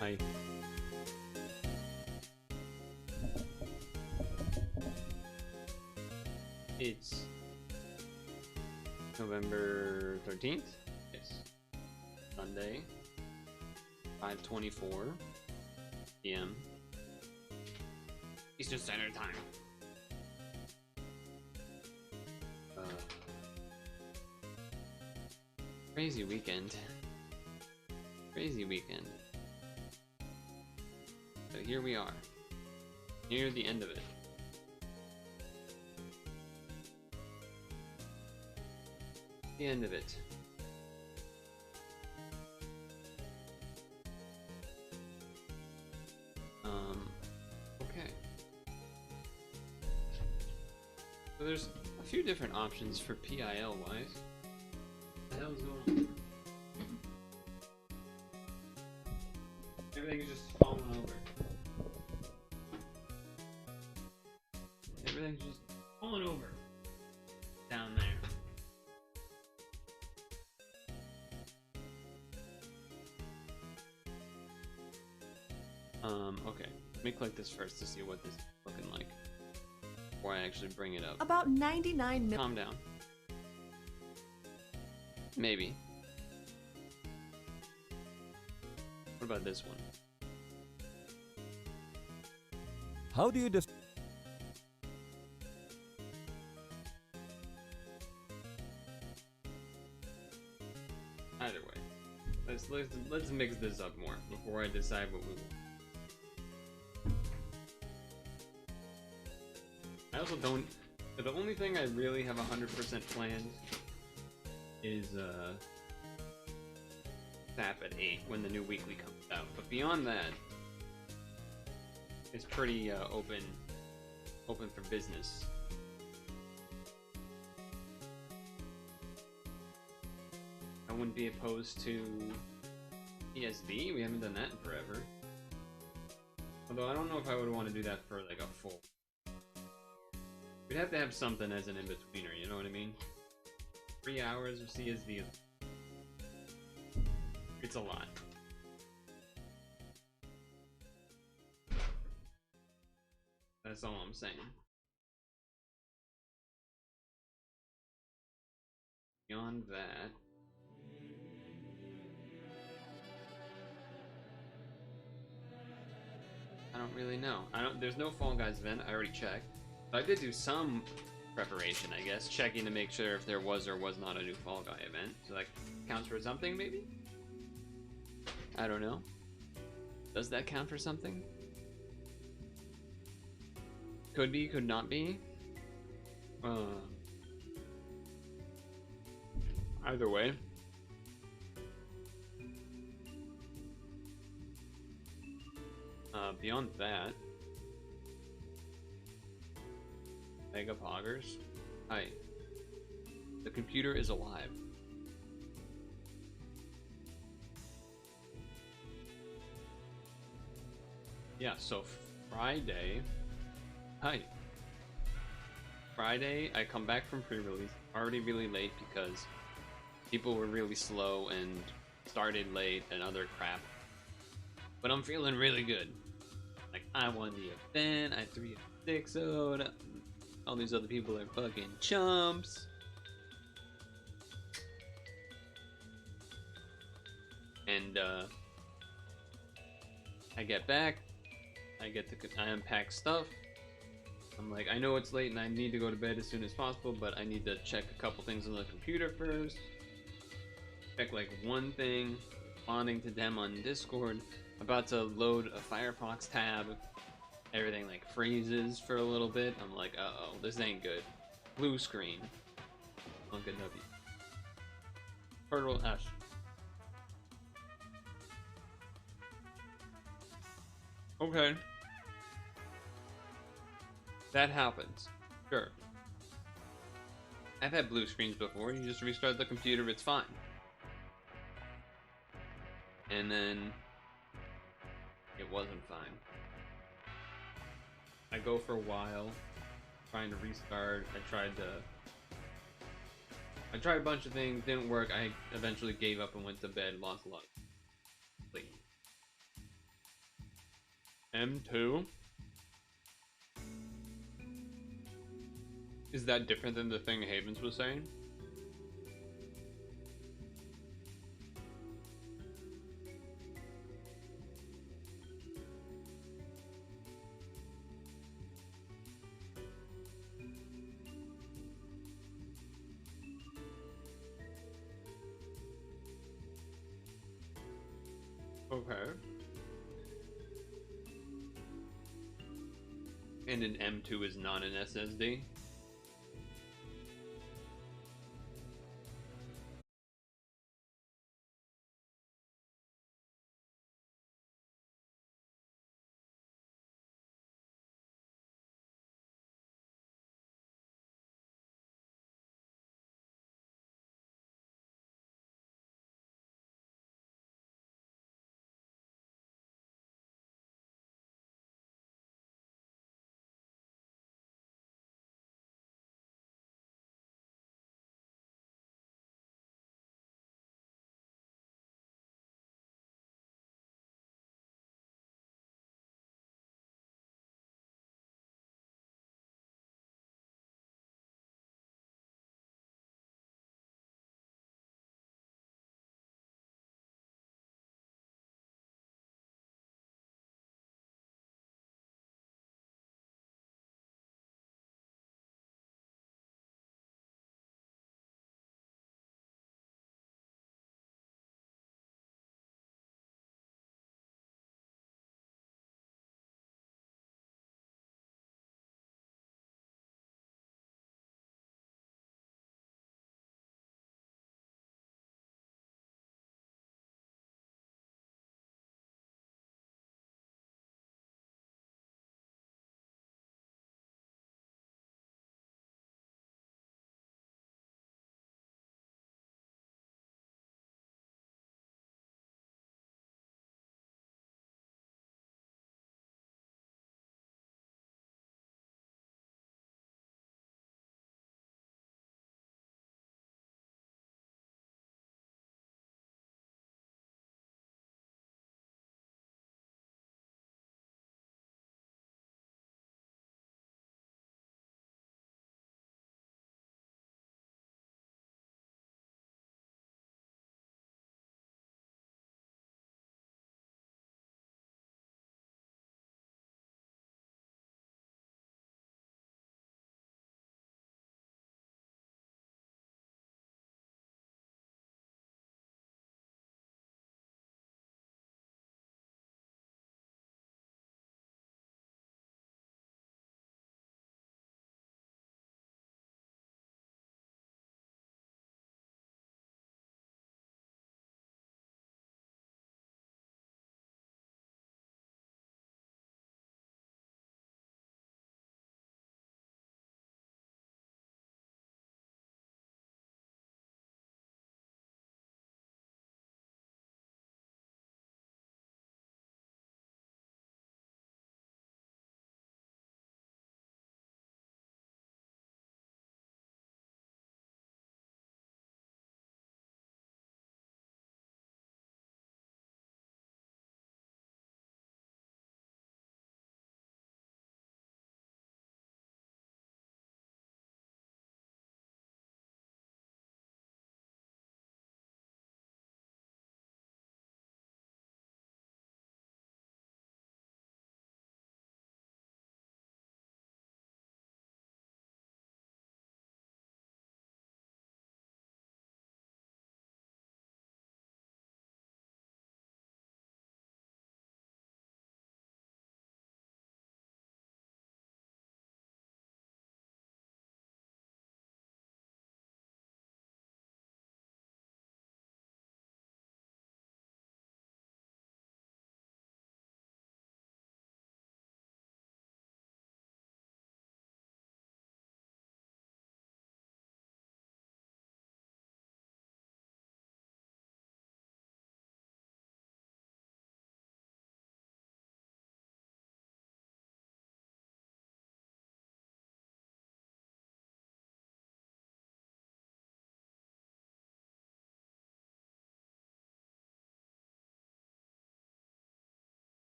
Hi. It's November 13th. Yes. Sunday. 5:24 p.m. Eastern Standard Time. Crazy weekend. Crazy weekend. So here we are. Near the end of it. The end of it. Okay. So there's a few different options for PIL wise. What the hell's going on? Everything's just falling over. Everything's just falling over. Down there. Okay. Let me click this first to see what this is looking like before I actually bring it up. About 99 million. Calm down. Maybe. What about this one? How do you Either way, let's mix this up more before I decide what we want. I also don't. The only thing I really have 100% planned is SAP at 8 when the new weekly comes out. But beyond that, it's pretty open for business. I wouldn't be opposed to ESV. We haven't done that in forever. Although I don't know if I would want to do that for like a full. We'd have to have something as an in-betweener, you know what I mean? 3 hours of CSV. It's a lot. That's all I'm saying. Beyond that, I don't really know. There's no Fall Guys event. I already checked. But I did do some preparation, I guess, checking to make sure if there was or was not a new Fall Guy event. So that counts for something, maybe? I don't know. Does that count for something? Could be, could not be. Either way. Beyond that, Mega Poggers. Hi. The computer is alive. Yeah, so Friday. Hi. Friday, I come back from pre-release, already really late because people were really slow and started late and other crap. But I'm feeling really good. Like, I won the event, I 3-6-0'd, all these other people are fucking chumps. And, I get back, I unpack stuff. I'm like, I know it's late and I need to go to bed as soon as possible, but I need to check a couple things on the computer first. Check like one thing, responding to them on Discord, about to load a Firefox tab. Everything like freezes for a little bit. I'm like, uh-oh, this ain't good. Blue screen. Uncle W. Purtle Ash. Okay. That happens. Sure. I've had blue screens before. You just restart the computer, it's fine. And then it wasn't fine. I go for a while trying to restart. I tried a bunch of things, didn't work. I eventually gave up and went to bed, lost luck. Sleep. M2? Is that different than the thing Havens was saying? Okay. And an M2 is not an SSD?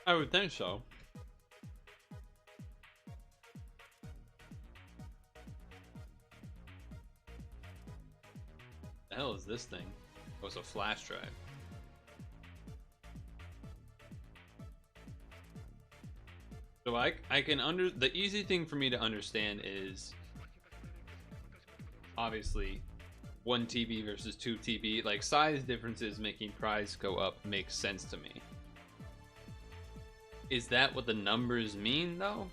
I would think so. The hell is this thing? Oh, it's a flash drive. So I can the easy thing for me to understand is obviously 1 TB versus 2 TB. Like size differences making price go up makes sense to me. Is that what the numbers mean though?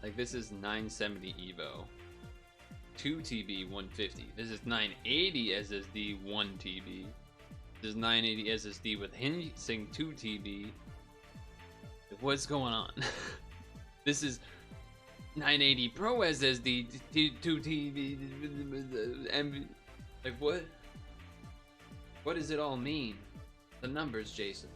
Like this is 970 Evo. 2 TB 150. This is 980 SSD 1 TB. This is 980 SSD with heatsink 2 TB. What's going on? This is 980 Pro SSD 2 TB. Like what? What does it all mean? The numbers, Jason.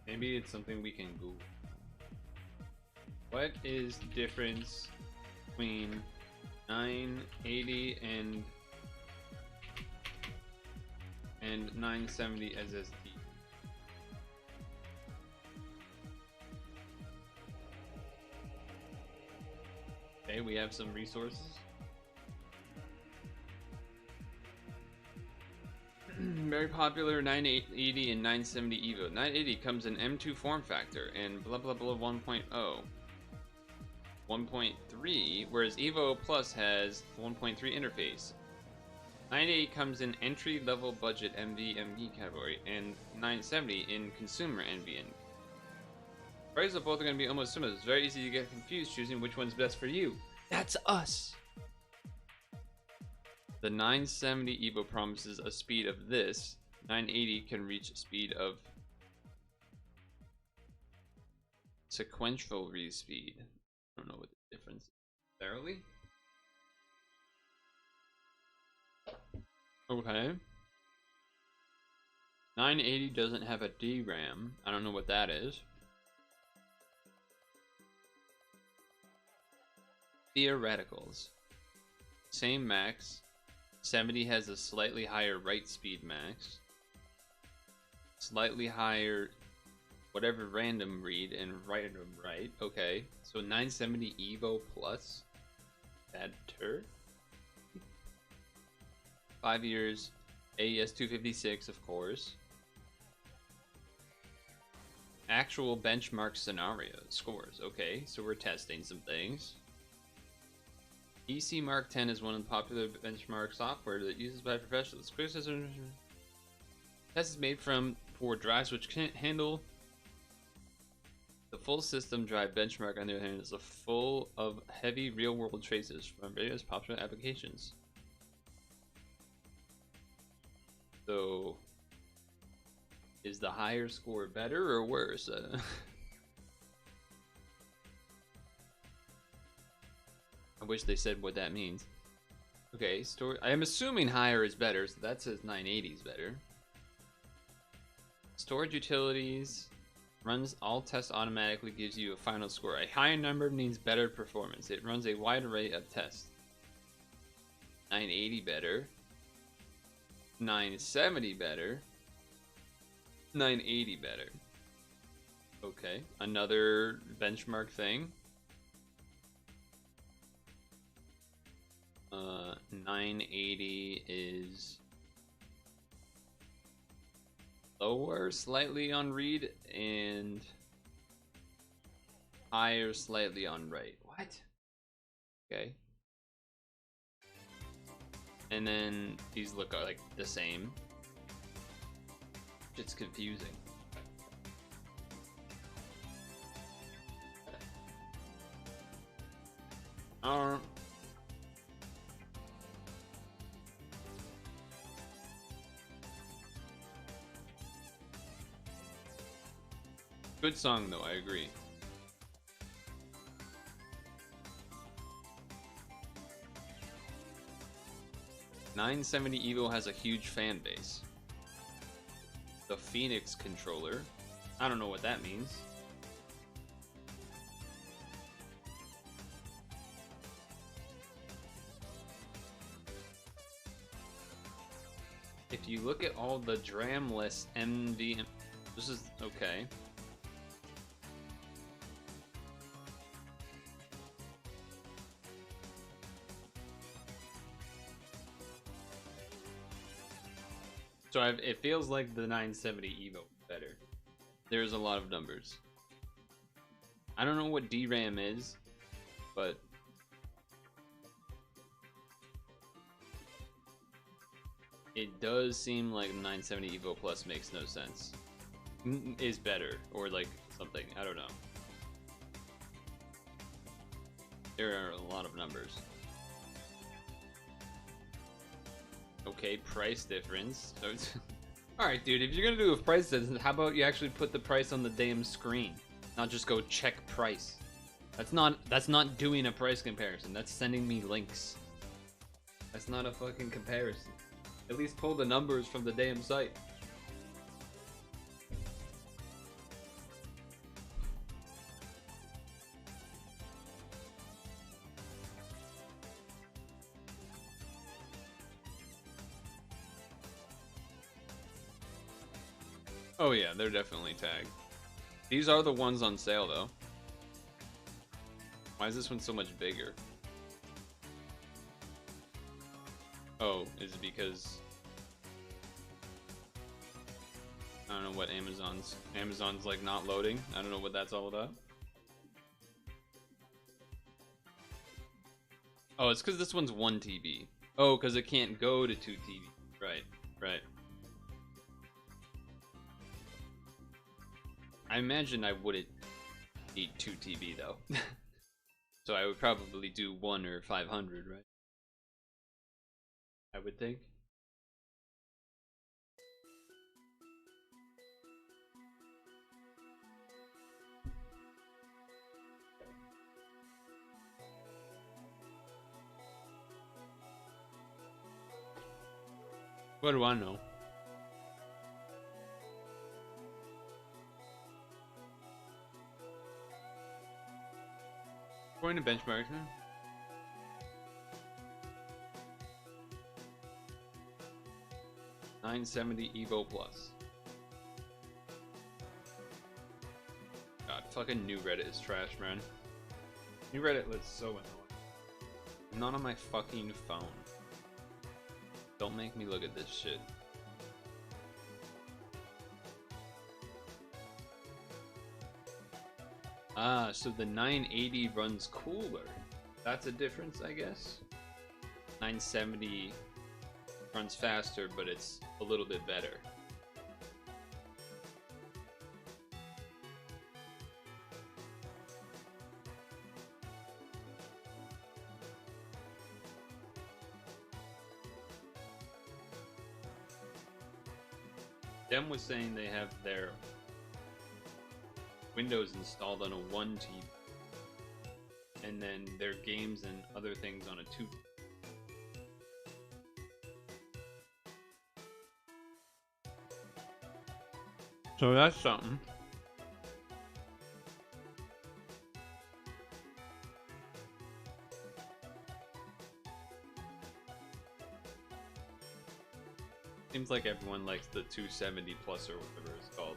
Maybe it's something we can Google. What is the difference between 980 and 970 SSD? Okay, we have some resources. Very popular 980 and 970 Evo. 980 comes in M2 form factor and blah blah blah 1.0. 1.3, whereas Evo Plus has 1.3 interface. 980 comes in entry level budget NVMe category and 970 in consumer NVMe. Prices of both are going to be almost similar. It's very easy to get confused choosing which one's best for you. That's us! The 970 Evo promises a speed of this. 980 can reach a speed of sequential read speed. I don't know what the difference is necessarily. Okay. 980 doesn't have a DRAM. I don't know what that is. Theoreticals. Same max. 70 has a slightly higher write speed max. Slightly higher whatever random read and random write. Okay. So 970 Evo Plus. Better. 5 years. AES 256 of course. Actual benchmark scenarios. Scores. Okay. So we're testing some things. EC Mark 10 is one of the popular benchmark software that uses by professionals. Criticism test is made for drives which can't handle the full system drive. Benchmark on the other hand is full of heavy real-world traces from various popular applications. So, is the higher score better or worse? I wish they said what that means. Okay, I am assuming higher is better, so that says 980 is better. Storage utilities runs all tests automatically, gives you a final score. A higher number means better performance. It runs a wide array of tests. 980 better. 970 better. 980 better. Okay, another benchmark thing. 980 is lower slightly on read and higher slightly on write. What? Okay. And then these look like the same. It's confusing. Good song though, I agree. 970 Evo has a huge fan base. The Phoenix controller. I don't know what that means. If you look at all the dramless MD, this is okay. So it feels like the 970 Evo better. There's a lot of numbers. I don't know what DRAM is, but it does seem like 970 Evo Plus makes no sense. Is better, or like something. I don't know. There are a lot of numbers. Okay, price difference. So alright, dude, if you're gonna do a price difference, how about you actually put the price on the damn screen? Not just go check price. That's not doing a price comparison. That's sending me links. That's not a fucking comparison. At least pull the numbers from the damn site. Oh yeah, they're definitely tagged. These are the ones on sale though. Why is this one so much bigger? Oh, is it because I don't know what Amazon's like not loading? I don't know what that's all about. Oh, it's because this one's 1 TB. Oh, because it can't go to 2 TB. Right, right. I imagine I wouldn't need 2 TB though. So I would probably do 1 or 500, right? I would think. What do I know? Going to benchmark, huh? $970 Evo Plus. God, fucking new Reddit is trash, man. New Reddit looks so annoying. I'm not on my fucking phone. Don't make me look at this shit. Ah, so the 980 runs cooler. That's a difference, I guess. 970 runs faster, but it's a little bit better. Dem was saying they have their Windows installed on a 1 TB, and then their games and other things on a 2 TB. So that's something. Seems like everyone likes the 270 plus or whatever it's called.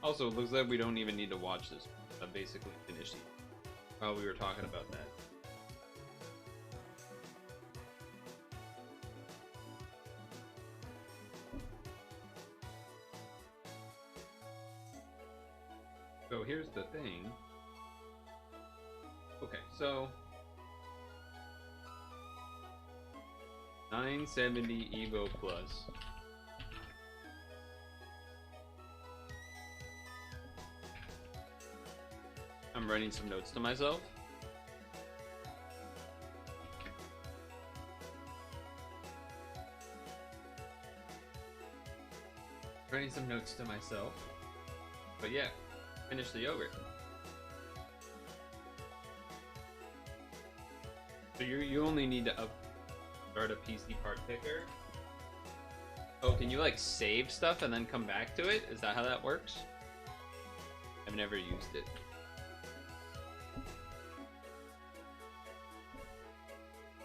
Also, it looks like we don't even need to watch this. I basically finished it while we were talking about that. So here's the thing. Okay, so 970 Evo Plus. I'm writing some notes to myself. Writing some notes to myself. But yeah, finish the yogurt. So you only need to Start a PC part picker. Oh, can you like save stuff and then come back to it? Is that how that works? I've never used it.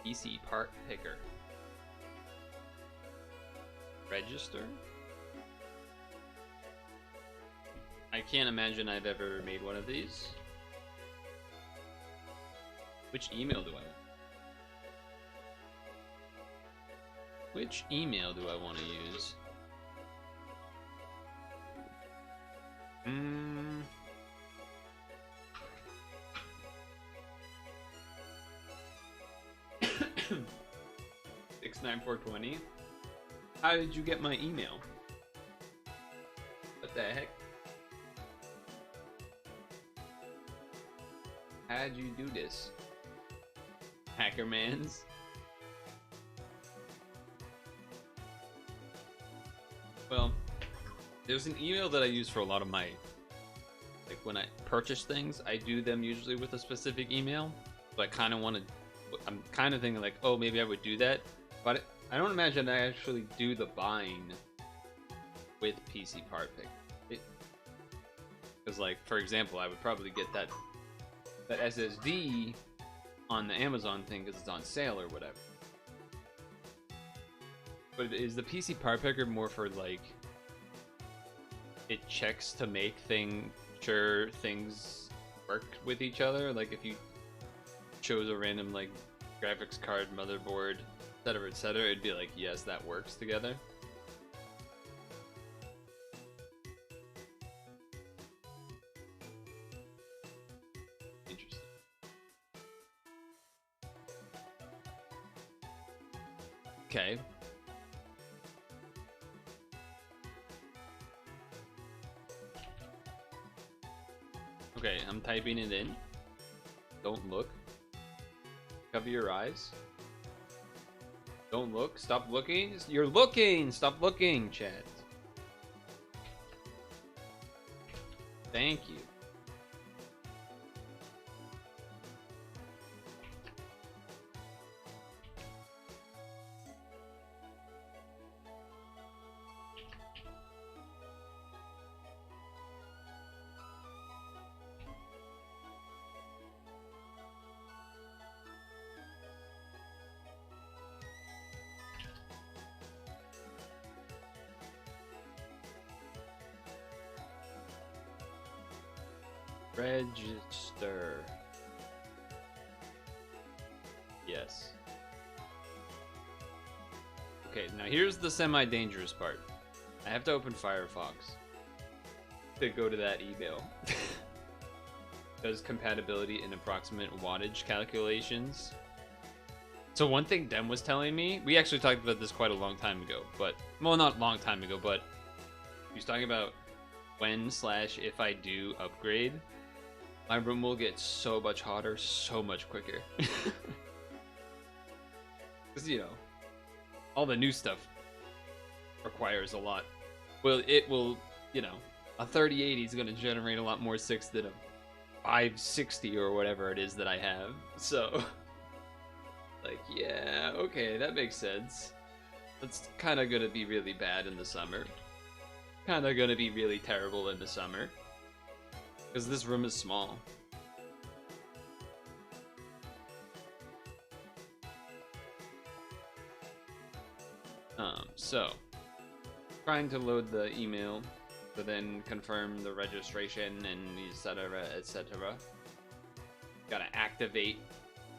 PC part picker. Register? I can't imagine I've ever made one of these. Which email do I want? Which email do I want to use? Hmm. 69420. How did you get my email? What the heck? How'd you do this? Hackermans? Well, there's an email that I use for a lot of my, like when I purchase things, I do them usually with a specific email. So I kind of want to, I'm kind of thinking like, oh, maybe I would do that. But I don't imagine I actually do the buying with PC Part Pick. Because like, for example, I would probably get that SSD on the Amazon thing because it's on sale or whatever. But is the PC Part Picker more for like, it checks to make sure things work with each other? Like if you chose a random like graphics card, motherboard, etc., it'd be like, yes, that works together. Interesting. Okay. Okay, I'm typing it in. Don't look. Cover your eyes. Don't look. Stop looking. You're looking. Stop looking, chat. Thank you. Register. Yes. Okay, now here's the semi-dangerous part. I have to open Firefox to go to that email. Does compatibility and approximate wattage calculations. So one thing Dem was telling me, we actually talked about this quite a long time ago, but, well, not long time ago, but he was talking about when/if I do upgrade, my room will get so much hotter, so much quicker. Because, you know, all the new stuff requires a lot. Well, it will, you know, a 3080 is going to generate a lot more 6 than a 560 or whatever it is that I have. So, like, yeah, okay, that makes sense. That's kind of going to be really bad in the summer. Kind of going to be really terrible in the summer. Because this room is small. So, trying to load the email to then confirm the registration and etc, etc. Gotta activate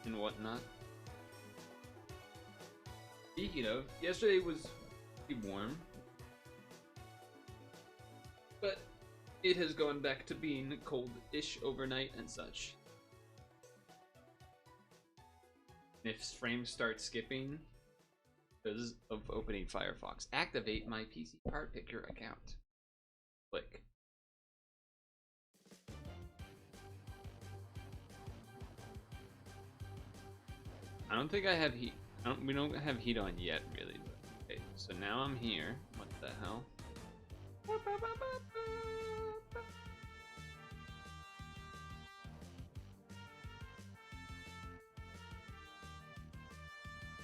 and whatnot. Speaking of, yesterday was pretty warm. But it has gone back to being cold-ish overnight and such. If frames start skipping because of opening Firefox, activate my PC Part Picker account. Click. I don't think I have heat. We don't have heat on yet, really. Okay, so now I'm here. What the hell?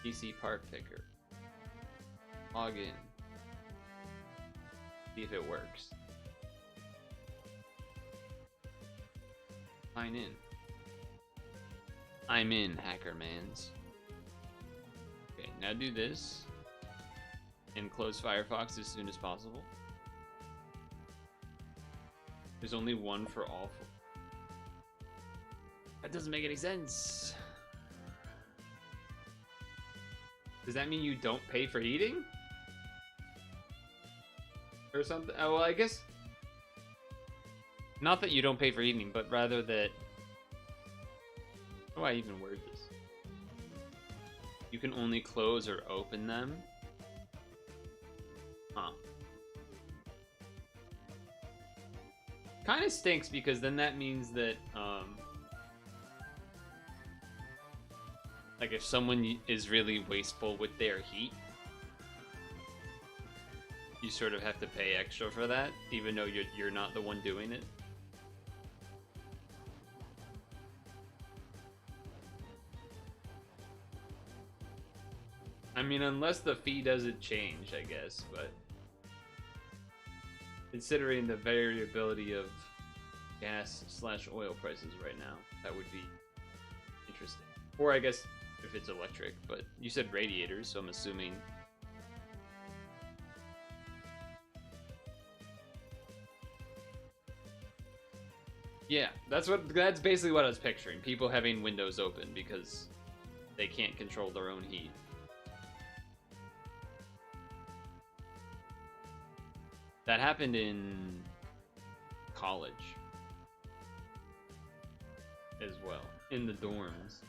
PC part picker. Log in. See if it works. Sign in. I'm in, Hackermans. Okay, now do this. And close Firefox as soon as possible. There's only one for all. That doesn't make any sense. Does that mean you don't pay for heating? Or something? Oh, well, I guess... Not that you don't pay for heating, but rather that... How do I even word this? You can only close or open them? Huh. Kind of stinks because then that means that, like if someone is really wasteful with their heat, you sort of have to pay extra for that, even though you're not the one doing it. I mean, unless the fee doesn't change, I guess, but considering the variability of gas/oil prices right now, that would be interesting. Or I guess if it's electric, but you said radiators, so I'm assuming. Yeah, that's basically what I was picturing. People having windows open because they can't control their own heat. That happened in college as well, in the dorms.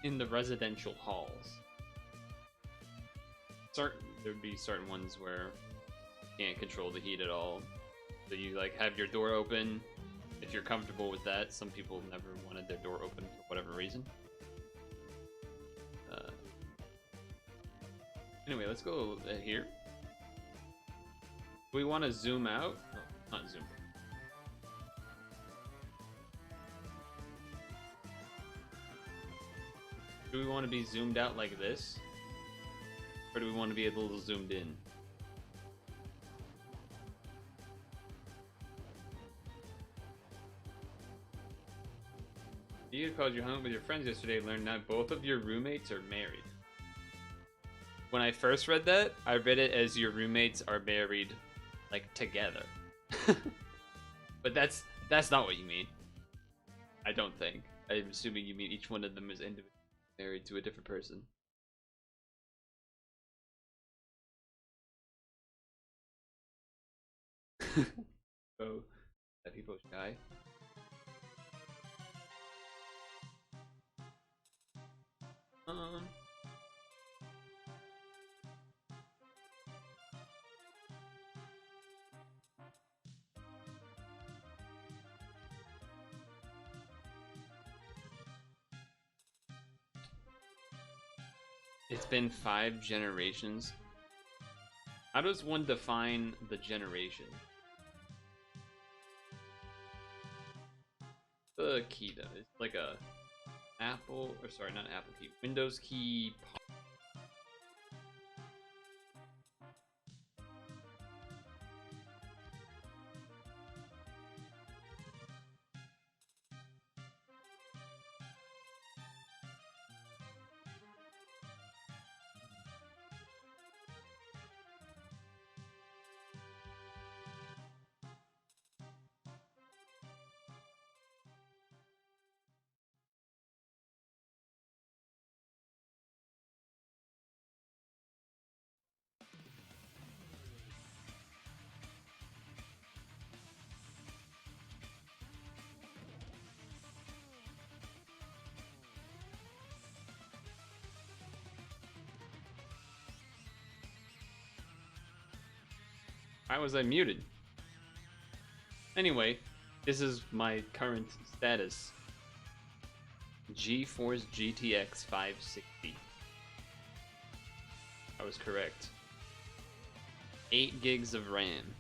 In the residential halls. There'd be certain ones where you can't control the heat at all. So you like have your door open if you're comfortable with that. Some people never wanted their door open for whatever reason. Anyway, let's go here. Do we want to zoom out? Oh, not zoom. Do we want to be zoomed out like this? Or do we want to be a little zoomed in? You called you hung out with your friends yesterday, learned now both of your roommates are married. When I first read that, I read it as your roommates are married, like, together. But that's not what you mean. I don't think. I'm assuming you mean each one of them is individually married to a different person. Oh, that people shy. It's been 5 generations. How does one define the generation? The key though, it's like a Apple, or sorry, not Apple key, Windows key. Why was I muted? Anyway, this is my current status. GeForce GTX 560. I was correct. 8 gigs of RAM.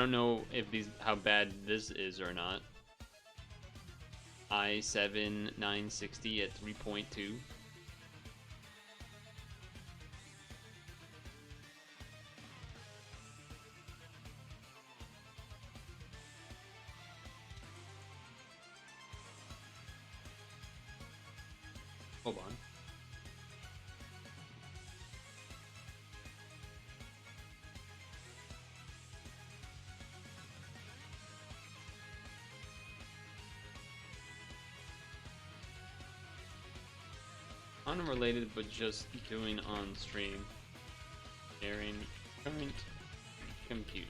don't know if how bad this is or not. i7 960 at 3.2. Hold on. Unrelated, but just doing on stream. Sharing current computers.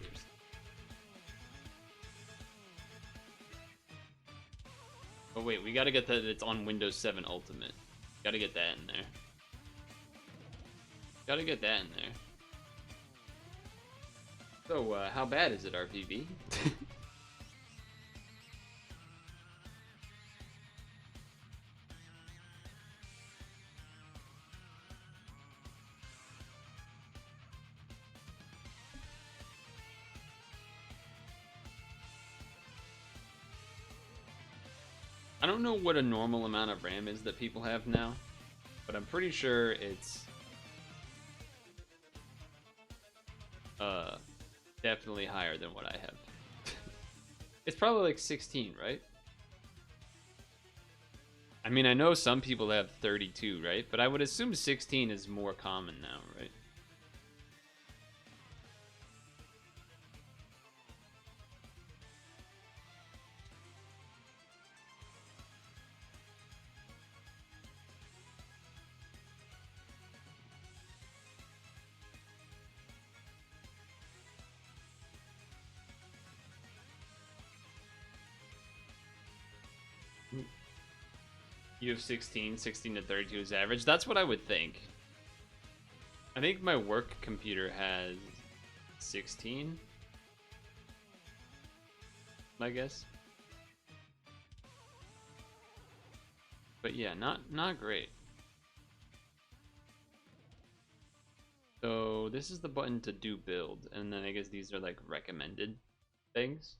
Oh wait, we gotta get that it's on Windows 7 Ultimate. Gotta get that in there. Gotta get that in there. So, how bad is it, RPB? I don't know what a normal amount of RAM is that people have now, but I'm pretty sure it's definitely higher than what I have. It's probably like 16, right? I mean, I know some people have 32, right? But I would assume 16 is more common now, right? You have 16 to 32 is average. That's what I would think. I think my work computer has 16, I guess. But yeah, not great. So this is the button to do build, and then I guess these are like recommended things.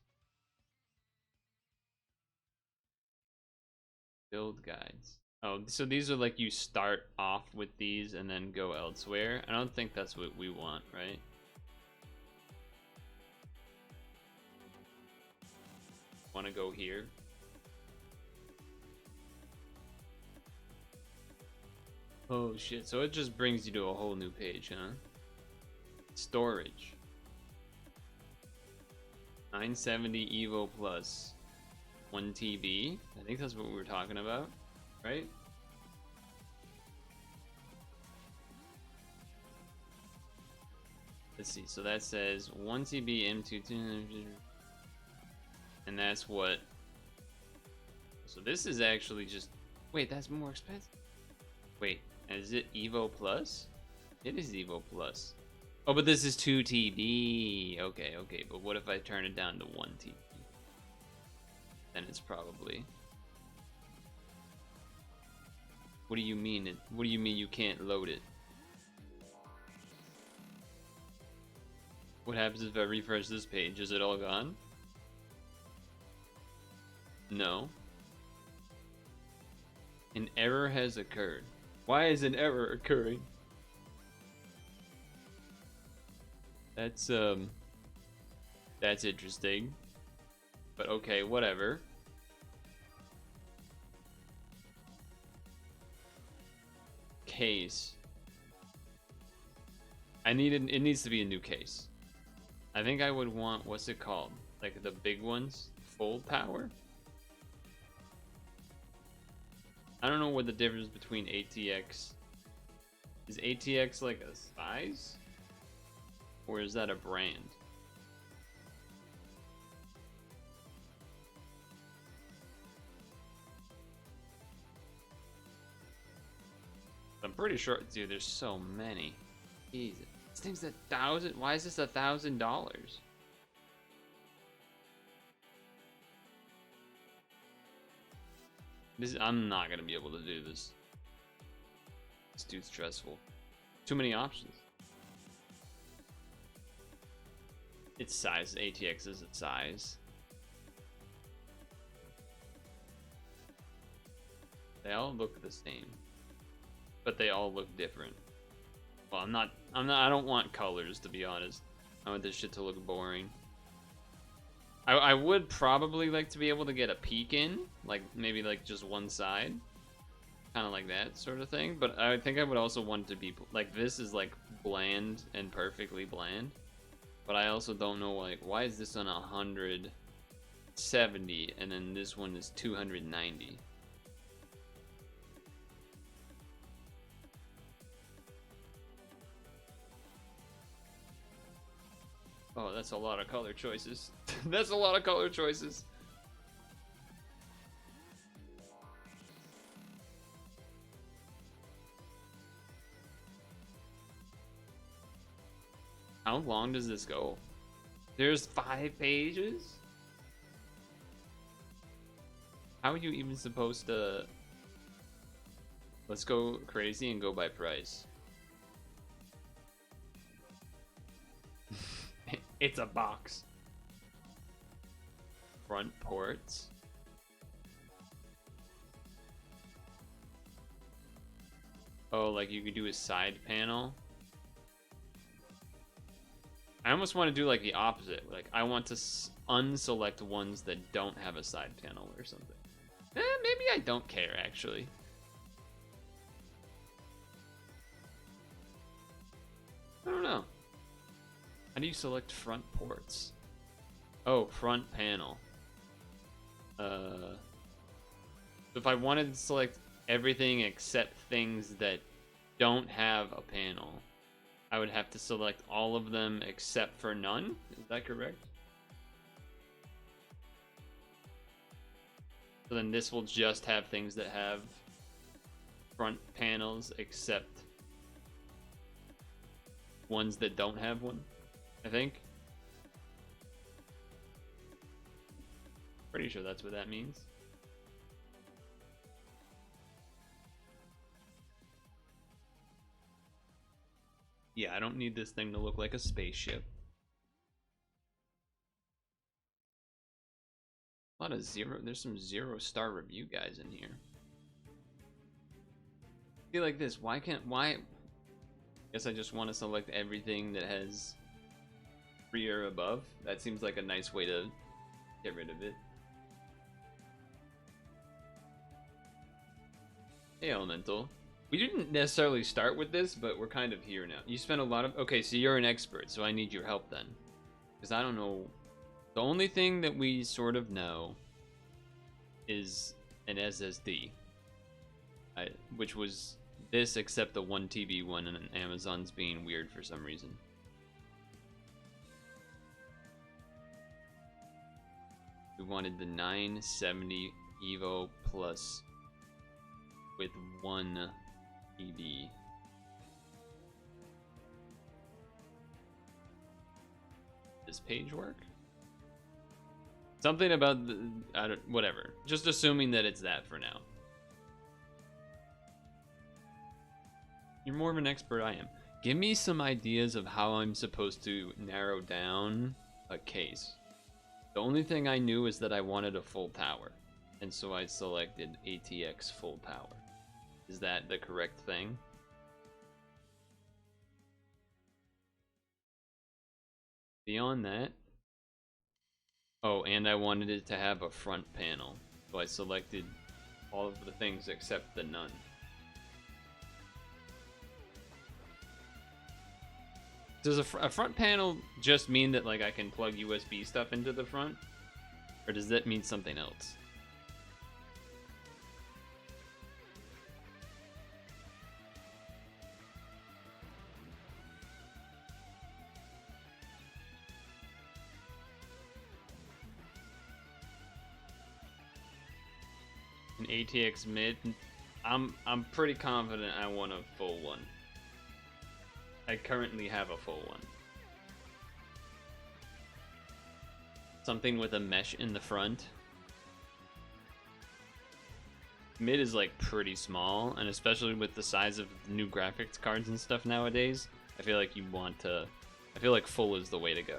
Build guides. Oh, so these are like you start off with these and then go elsewhere. I don't think that's what we want, right? Want to go here? Oh shit, so it just brings you to a whole new page, huh? Storage. 970 Evo Plus. 1 TB. I think that's what we were talking about, right? Let's see, so that says 1 TB M2, and that's what. So this is actually just. Wait, that's more expensive. Wait, is it Evo Plus? It is Evo Plus. Oh, but this is 2 TB. Okay, but what if I turn it down to 1 TB? Then it's probably. What do you mean? What do you mean you can't load it? What happens if I refresh this page? Is it all gone? No. An error has occurred. Why is an error occurring? That's interesting. But okay, whatever. Case. It needs to be a new case. I think I would want, what's it called? Like the big ones? Full power? I don't know what the difference between ATX. Is ATX like a size? Or is that a brand? I'm pretty sure, dude, there's so many. Jesus. This thing's $1,000. Why is this $1,000? I'm not gonna be able to do this. It's too stressful. Too many options. its size. ATX is its size. They all look the same, but they all look different. Well, I don't want colors, to be honest. I want this shit to look boring. I would probably like to be able to get a peek in, like maybe like just one side, kind of like that sort of thing. But I think I would also want it to be like, this is like bland and perfectly bland. But I also don't know, like, why is this on 170 and then this one is 290? Oh, that's a lot of color choices. That's a lot of color choices. How long does this go? There's 5 pages? How are you even supposed to... Let's go crazy and go by price. It's a box. Front ports. Oh, like you could do a side panel. I almost want to do like the opposite. Like I want to unselect ones that don't have a side panel or something. Maybe I don't care actually. I don't know. How do you select front ports? Oh, front panel. If I wanted to select everything except things that don't have a panel, I would have to select all of them except for none. Is that correct? So then this will just have things that have front panels except ones that don't have one, I think. Pretty sure that's what that means. Yeah, I don't need this thing to look like a spaceship. A lot of there's some 0-star review guys in here. I feel like this, why? Guess I just want to select everything that has 3 or above. That seems like a nice way to get rid of it. Hey, Elemental. We didn't necessarily start with this, but we're kind of here now. You spent a lot of... Okay, so you're an expert, so I need your help then. Because I don't know... The only thing that we sort of know is an SSD. Which was this, except the 1TB one, and Amazon's being weird for some reason. We wanted the 970 Evo Plus with 1 TB. Does page work? Something about the... whatever. Just assuming that it's that for now. You're more of an expert I am. Give me some ideas of how I'm supposed to narrow down a case. The only thing I knew is that I wanted a full tower. And so I selected ATX full tower. Is that the correct thing? Beyond that... Oh, and I wanted it to have a front panel. So I selected all of the things except the none. Does a front panel just mean that like I can plug USB stuff into the front? Or does that mean something else? An ATX mid, I'm pretty confident I want a full one. I currently have a full one. Something with a mesh in the front. Mid is like pretty small, and especially with the size of new graphics cards and stuff nowadays, I feel like you want to... I feel like full is the way to go.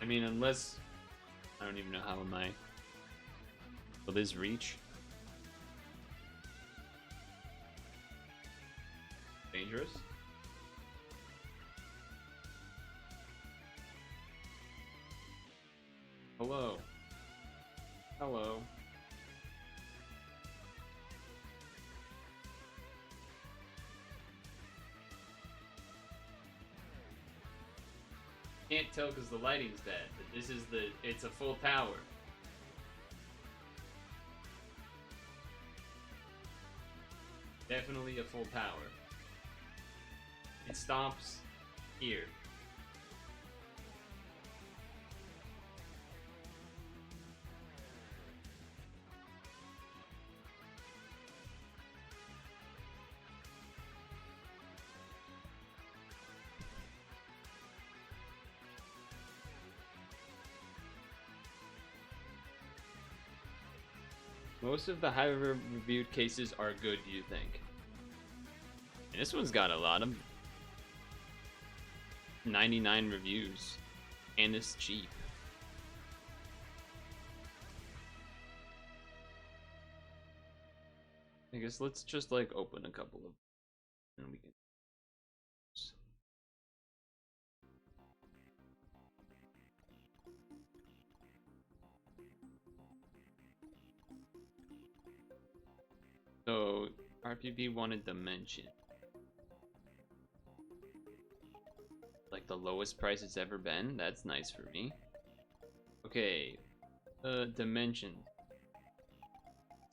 mean, unless I don't even know how am I. Will this reach? Dangerous. Hello. Hello. Can't tell because the lighting's bad, but this is it's a full tower. Definitely a full tower. It stops here. Most of the highly reviewed cases are good, do you think? And this one's got a lot of 99 reviews, and it's cheap. I guess let's just like open a couple of, and we can. So RPB wanted dimension. Like the lowest price it's ever been. That's nice for me. Okay. Dimension.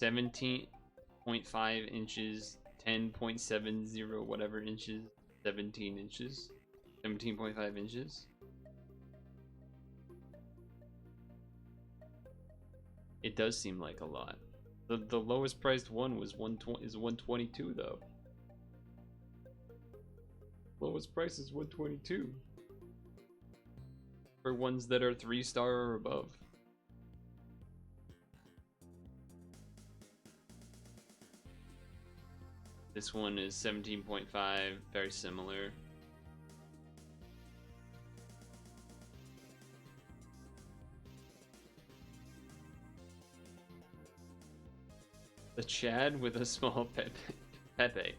17.5 inches, 10.70 whatever inches, 17 inches, 17.5 inches. It does seem like a lot. The lowest priced one was 122 though. Lowest price is 122 for ones that are 3-star or above. This one is 17.5, very similar. The Chad with a small Pepe.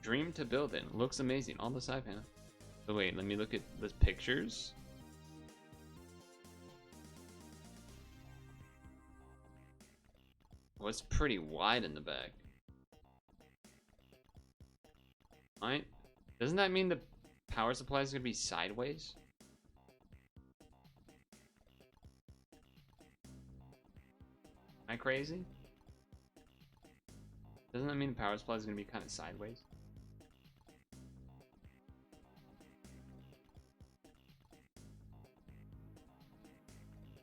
Dream to build in. Looks amazing. All the side panel. So wait, let me look at the pictures. Well, it's pretty wide in the back. Right? Doesn't that mean the power supply is going to be sideways? Am I crazy? Doesn't that mean the power supply is going to be kind of sideways?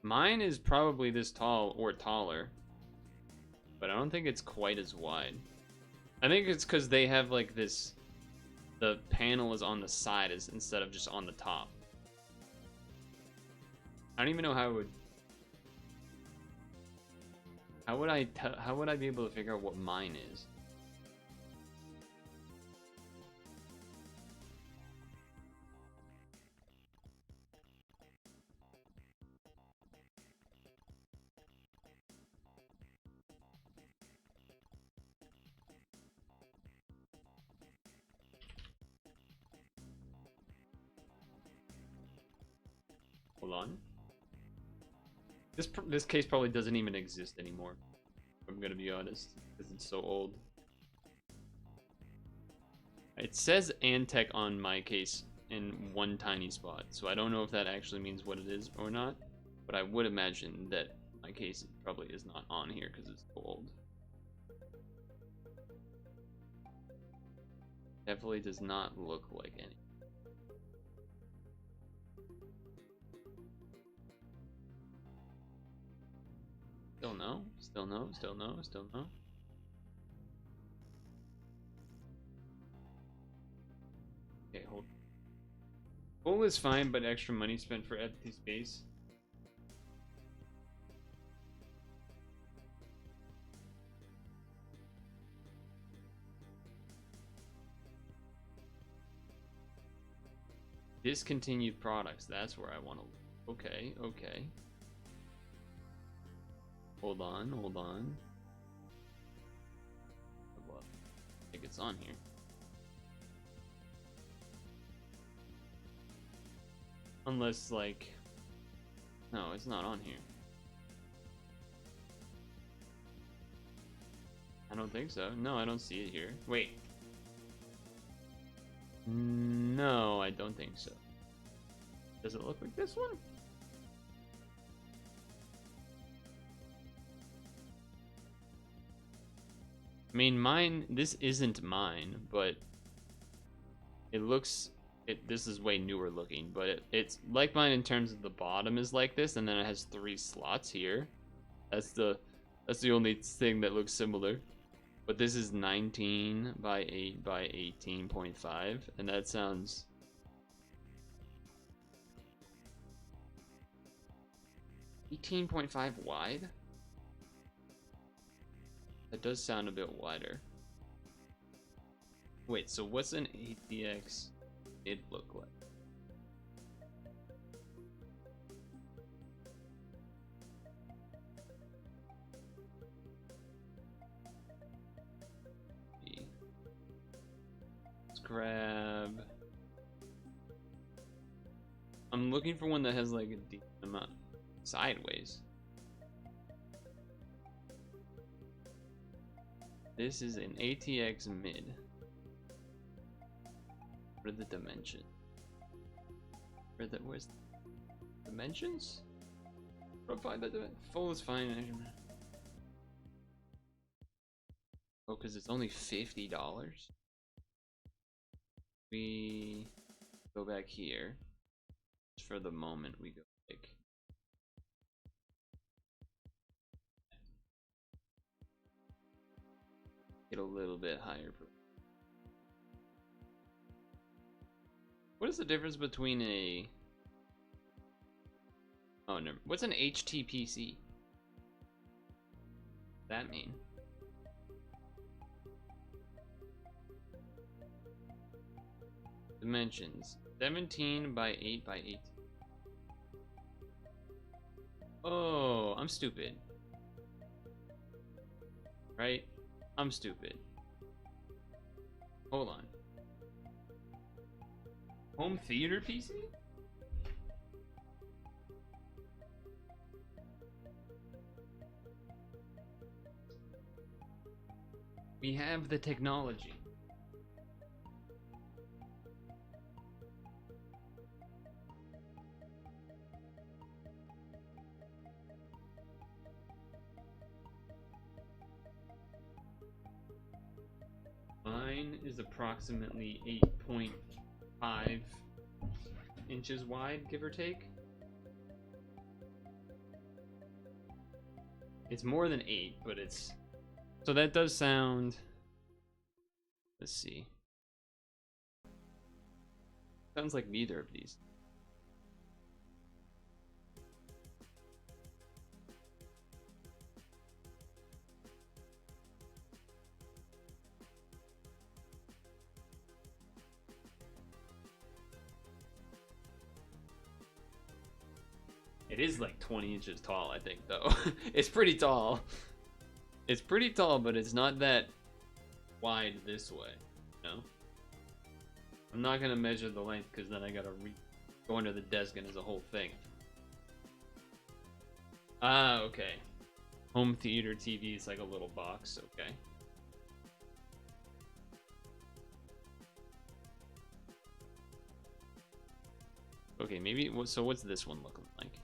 Mine is probably this tall or taller, but I don't think it's quite as wide. I think it's because they have like this, the panel is on the side instead of just on the top. I don't even know how it would. How would I be able to figure out what mine is? Hold on. This case probably doesn't even exist anymore. I'm gonna be honest, because it's so old. It says Antec on my case in one tiny spot, so I don't know if that actually means what it is or not, but I would imagine that my case probably is not on here because it's so old. Definitely does not look like any. Still no, still no, still no, still no. Okay, hold. Full is fine, but extra money spent for empty space. Discontinued products. That's where I want to. Okay, okay. Hold on, hold on. I think it's on here. Unless, like... No, it's not on here. I don't think so. No, I don't see it here. Wait. No, I don't think so. Does it look like this one? I mean, mine, this isn't mine, but it looks, this is way newer looking, but it's like mine in terms of the bottom is like this, and then it has 3 slots here. That's the only thing that looks similar. But this is 19 by 8 by 18.5, and that sounds... $18.5 wide? That does sound a bit wider. Wait, so what's an ATX mid look like? Let's grab... I'm looking for one that has like a decent amount sideways. This is an ATX mid. What are the dimensions? Where's the dimensions? Provide the full is fine. Oh, because it's only $50. We go back here. Just for the moment, we go like. Get a little bit higher. What is the difference between a... Oh, no. What's an HTPC? That mean? Dimensions. 17 by 8 by 8. Oh, I'm stupid. Right? I'm stupid. Hold on. Home theater PC? We have the technology. Mine is approximately 8.5 inches wide, give or take. It's more than 8, but it's... So that does sound... Let's see. Sounds like neither of these. It is like 20 inches tall, I think, though. It's pretty tall. It's pretty tall, but it's not that wide this way, you know? I'm not gonna measure the length because then I gotta go under the desk and it's a whole thing. Ah, okay. Home theater TV is like a little box, okay. Okay, maybe, so what's this one looking like?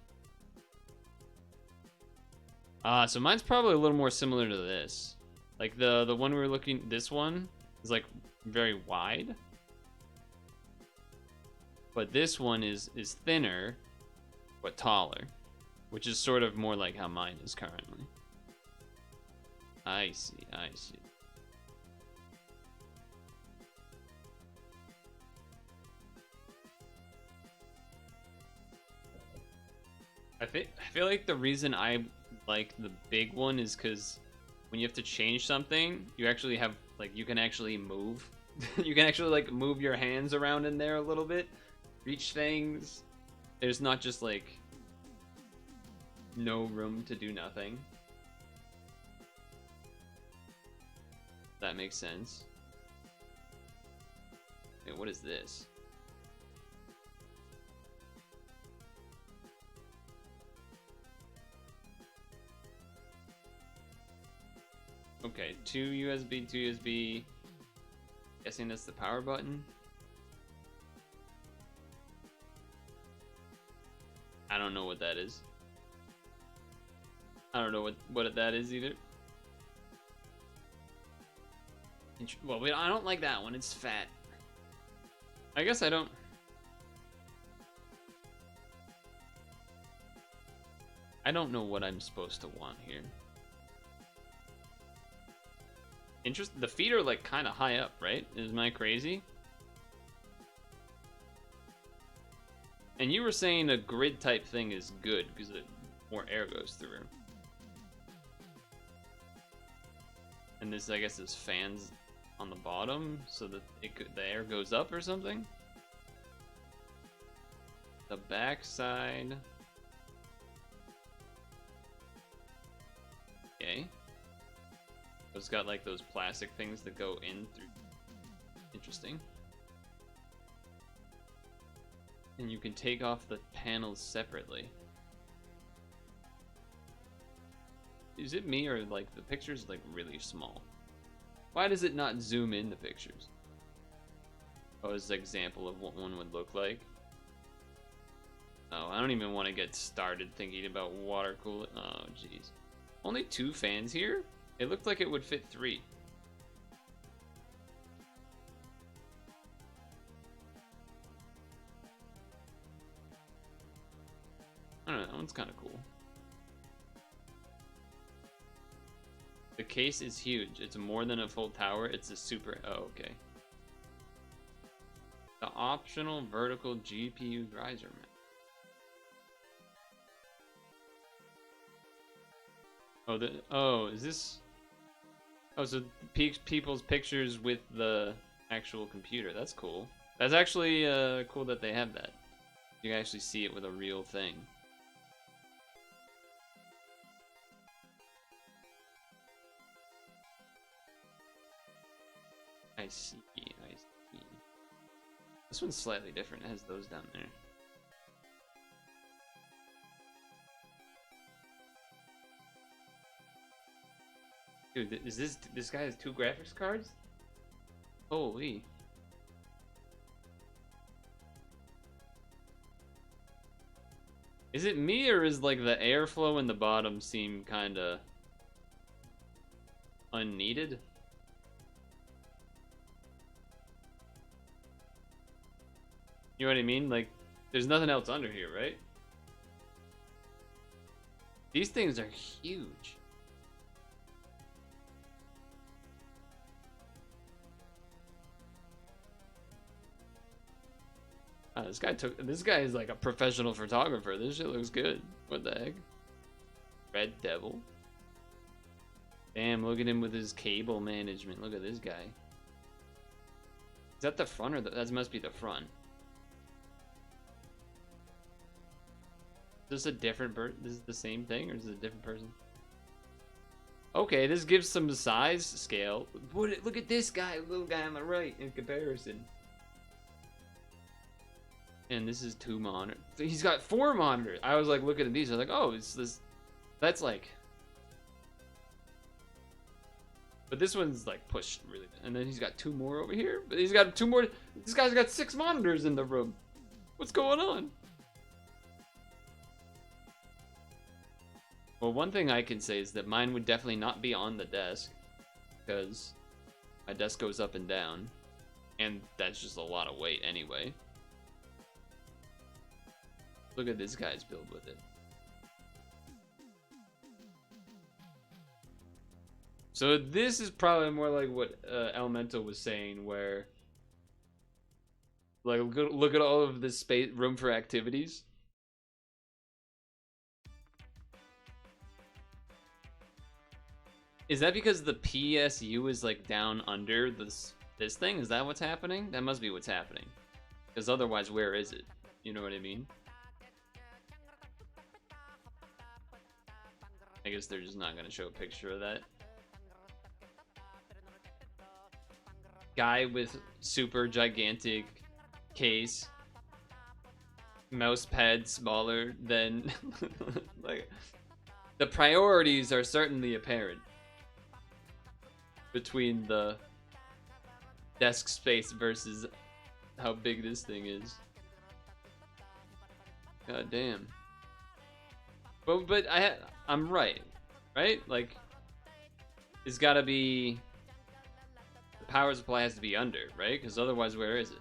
So mine's probably a little more similar to this. Like the one we were looking, this one is like very wide. But this one is thinner, but taller. Which is sort of more like how mine is currently. I see, I see. I feel like the reason I like the big one is because when you have to change something, you actually have, like, you can actually move. You can actually, like, move your hands around in there a little bit. reach things. There's not just like no room to do nothing. That makes sense. Wait, what is this? Okay, 2 USB, 2 USB. Guessing that's the power button. I don't know what that is. I don't know what that is either. Well, I don't like that one. It's fat. I guess I don't. I don't know what I'm supposed to want here. The feet are like kind of high up, right? Am I crazy? And you were saying a grid type thing is good because more air goes through. And this, I guess, is fans on the bottom so that the air goes up or something. The back side. Okay. It's got like those plastic things that go in through. Interesting. And you can take off the panels separately. Is it me or like the picture's like really small? Why does it not zoom in the pictures? Oh, it's an example of what one would look like. Oh, I don't even want to get started thinking about water cooling. Oh, jeez. Only 2 fans here? It looked like it would fit 3. I don't know, that one's kind of cool. The case is huge. It's more than a full tower. It's a super... Oh, okay. The optional vertical GPU riser mount. Oh, is this... Oh, so people's pictures with the actual computer. That's cool. That's actually cool that they have that. You can actually see it with a real thing. I see, I see. This one's slightly different. It has those down there. Dude, is this guy has 2 graphics cards? Holy. Is it me or is like the airflow in the bottom seem kinda unneeded? You know what I mean? Like, there's nothing else under here, right? These things are huge. This guy is like a professional photographer. This shit looks good. What the heck? Red Devil. Damn, look at him with his cable management. Look at this guy. Is that the front or that must be the front? Is this a different this is the same thing or is it a different person? Okay, this gives some size scale. Look at this guy, little guy on the right in comparison. And this is 2 monitors. He's got 4 monitors. I was like looking at these. I was like, oh, it's this. That's like. But this one's like pushed really. And then he's got 2 more over here. But he's got 2 more. This guy's got 6 monitors in the room. What's going on? Well, one thing I can say is that mine would definitely not be on the desk. Because my desk goes up and down. And that's just a lot of weight anyway. Look at this guy's build with it. So this is probably more like what Elemental was saying, where like look at all of this space room for activities. Is that because the PSU is like down under this thing? Is that what's happening? That must be what's happening. Because otherwise, where is it? You know what I mean? I guess they're just not going to show a picture of that. Guy with super gigantic case. Mouse pad smaller than... like, the priorities are certainly apparent between the desk space versus how big this thing is. God damn. But I'm right? Like, it's gotta be... the power supply has to be under, right? Because otherwise, where is it?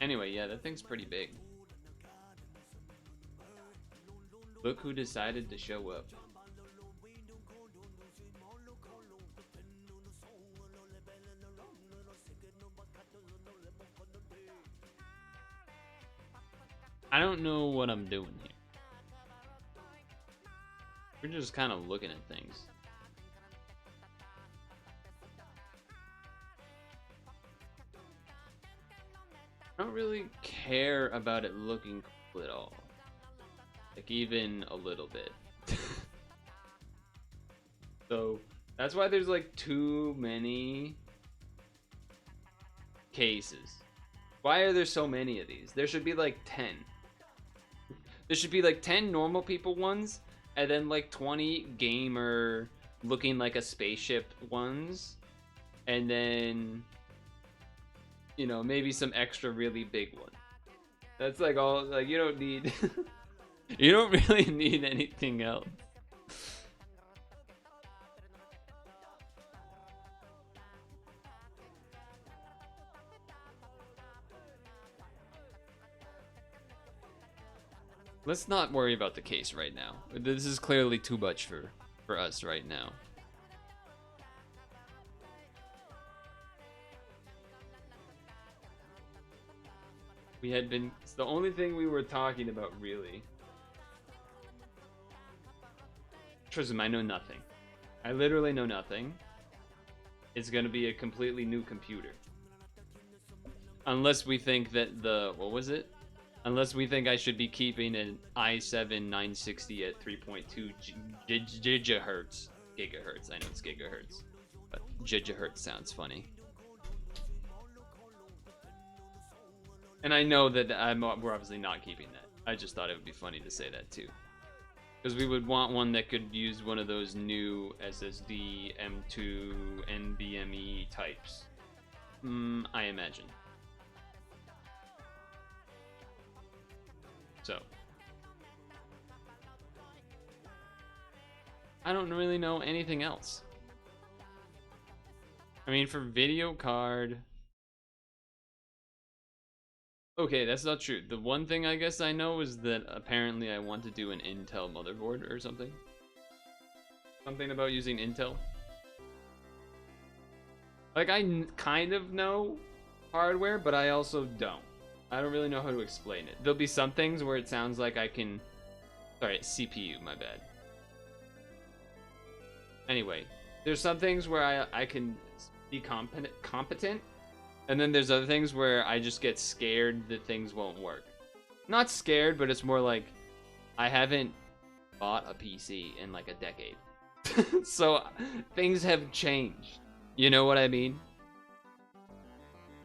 Anyway, yeah, that thing's pretty big. Look who decided to show up. I don't know what I'm doing here. We're just kind of looking at things. I don't really care about it looking cool at all. Like, even a little bit. So, that's why there's like too many cases. Why are there so many of these? There should be like 10. There should be like 10 normal people ones, and then like 20 gamer looking like a spaceship ones, and then, you know, maybe some extra really big one. That's like all, like, you don't need, you don't really need anything else. Let's not worry about the case right now. This is clearly too much for us right now. We had been... it's the only thing we were talking about, really. Trism, I know nothing. I literally know nothing. It's gonna be a completely new computer. Unless we think that the... what was it? Unless we think I should be keeping an i7 960 at 3.2 gigahertz. Gigahertz, I know it's gigahertz. But gigahertz sounds funny. And I know that we're obviously not keeping that. I just thought it would be funny to say that too. Because we would want one that could use one of those new SSD M2 NVMe types. I imagine. So, I don't really know anything else. I mean, for video card... okay, that's not true. The one thing I guess I know is that apparently I want to do an Intel motherboard or something. Something about using Intel. Like, I kind of know hardware, but I also don't. I don't really know how to explain it. There'll be some things where it sounds like I can... sorry, CPU, my bad. Anyway, there's some things where I can be competent, and then there's other things where I just get scared that things won't work. Not scared, but it's more like I haven't bought a PC in like a decade. So things have changed. You know what I mean?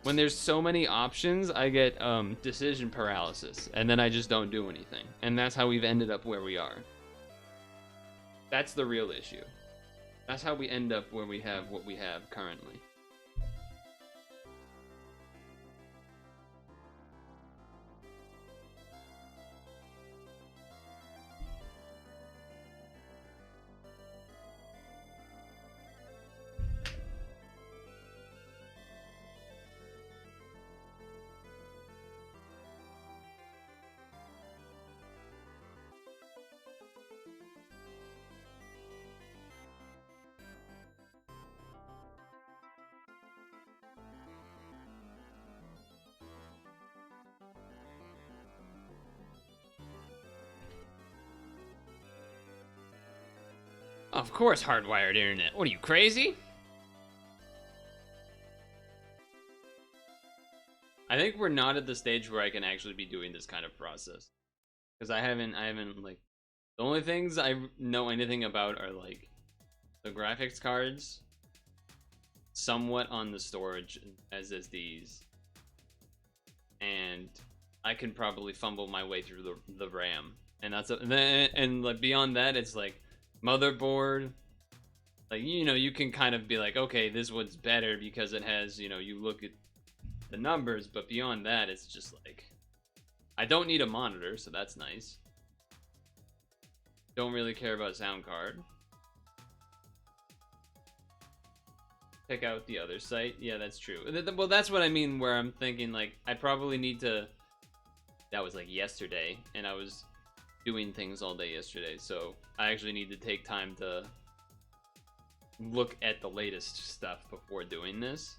When there's so many options, I get decision paralysis, and then I just don't do anything. And that's how we've ended up where we are. That's the real issue. That's how we end up where we have what we have currently. Of course, hardwired internet. What are you, crazy? I think we're not at the stage where I can actually be doing this kind of process. Because I haven't, like, the only things I know anything about are, like, the graphics cards, somewhat on the storage as SSDs, and I can probably fumble my way through the RAM. And that's and like beyond that, it's like motherboard. Like, you know, you can kind of be like, okay, this one's better because it has, you know, you look at the numbers, but beyond that, it's just like, I don't need a monitor, so that's nice. Don't really care about sound card. Check out the other site. Yeah, that's true. Well, that's what I mean, where I'm thinking, like, I probably need to... That was, like, yesterday, and I was doing things all day yesterday, so I actually need to take time to look at the latest stuff before doing this.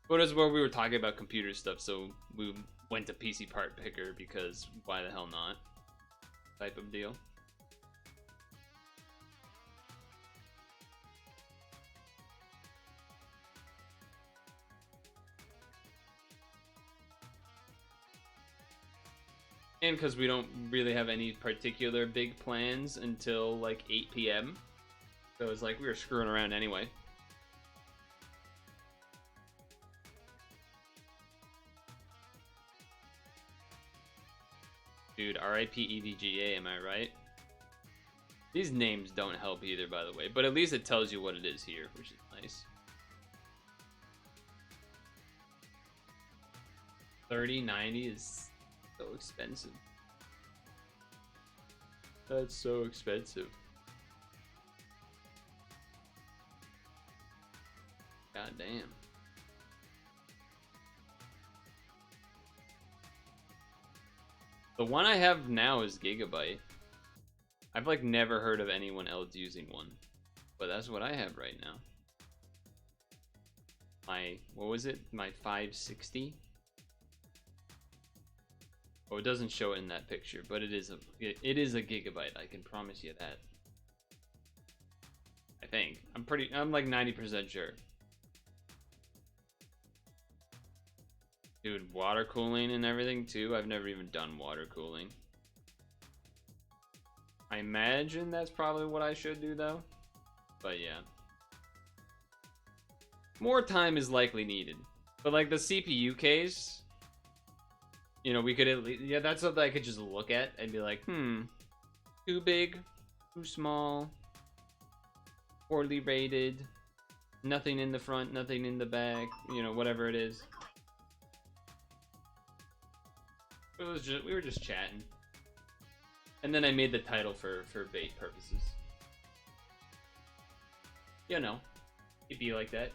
But as well, we were talking about computer stuff, so we went to PC Part Picker, because why the hell not? Type of deal. And because we don't really have any particular big plans until like 8 p.m. So it's like we were screwing around anyway. Dude, RIP EVGA, am I right? These names don't help either, by the way, but at least it tells you what it is here, which is nice. 3090 is so expensive. That's so expensive. God damn. The one I have now is Gigabyte. I've like never heard of anyone else using one, but that's what I have right now. My, what was it? My 560? Oh, it doesn't show it in that picture, but it is a gigabyte. I can promise you that. I think. I'm like 90% sure. Dude, water cooling and everything too. I've never even done water cooling. I imagine that's probably what I should do though. But yeah. More time is likely needed. But like the CPU case, you know, we could at least, yeah, that's something I could just look at and be like, too big, too small, poorly rated, nothing in the front, nothing in the back, you know, whatever it is. It was just, we were just chatting. And then I made the title for bait purposes. You know, it'd be like that.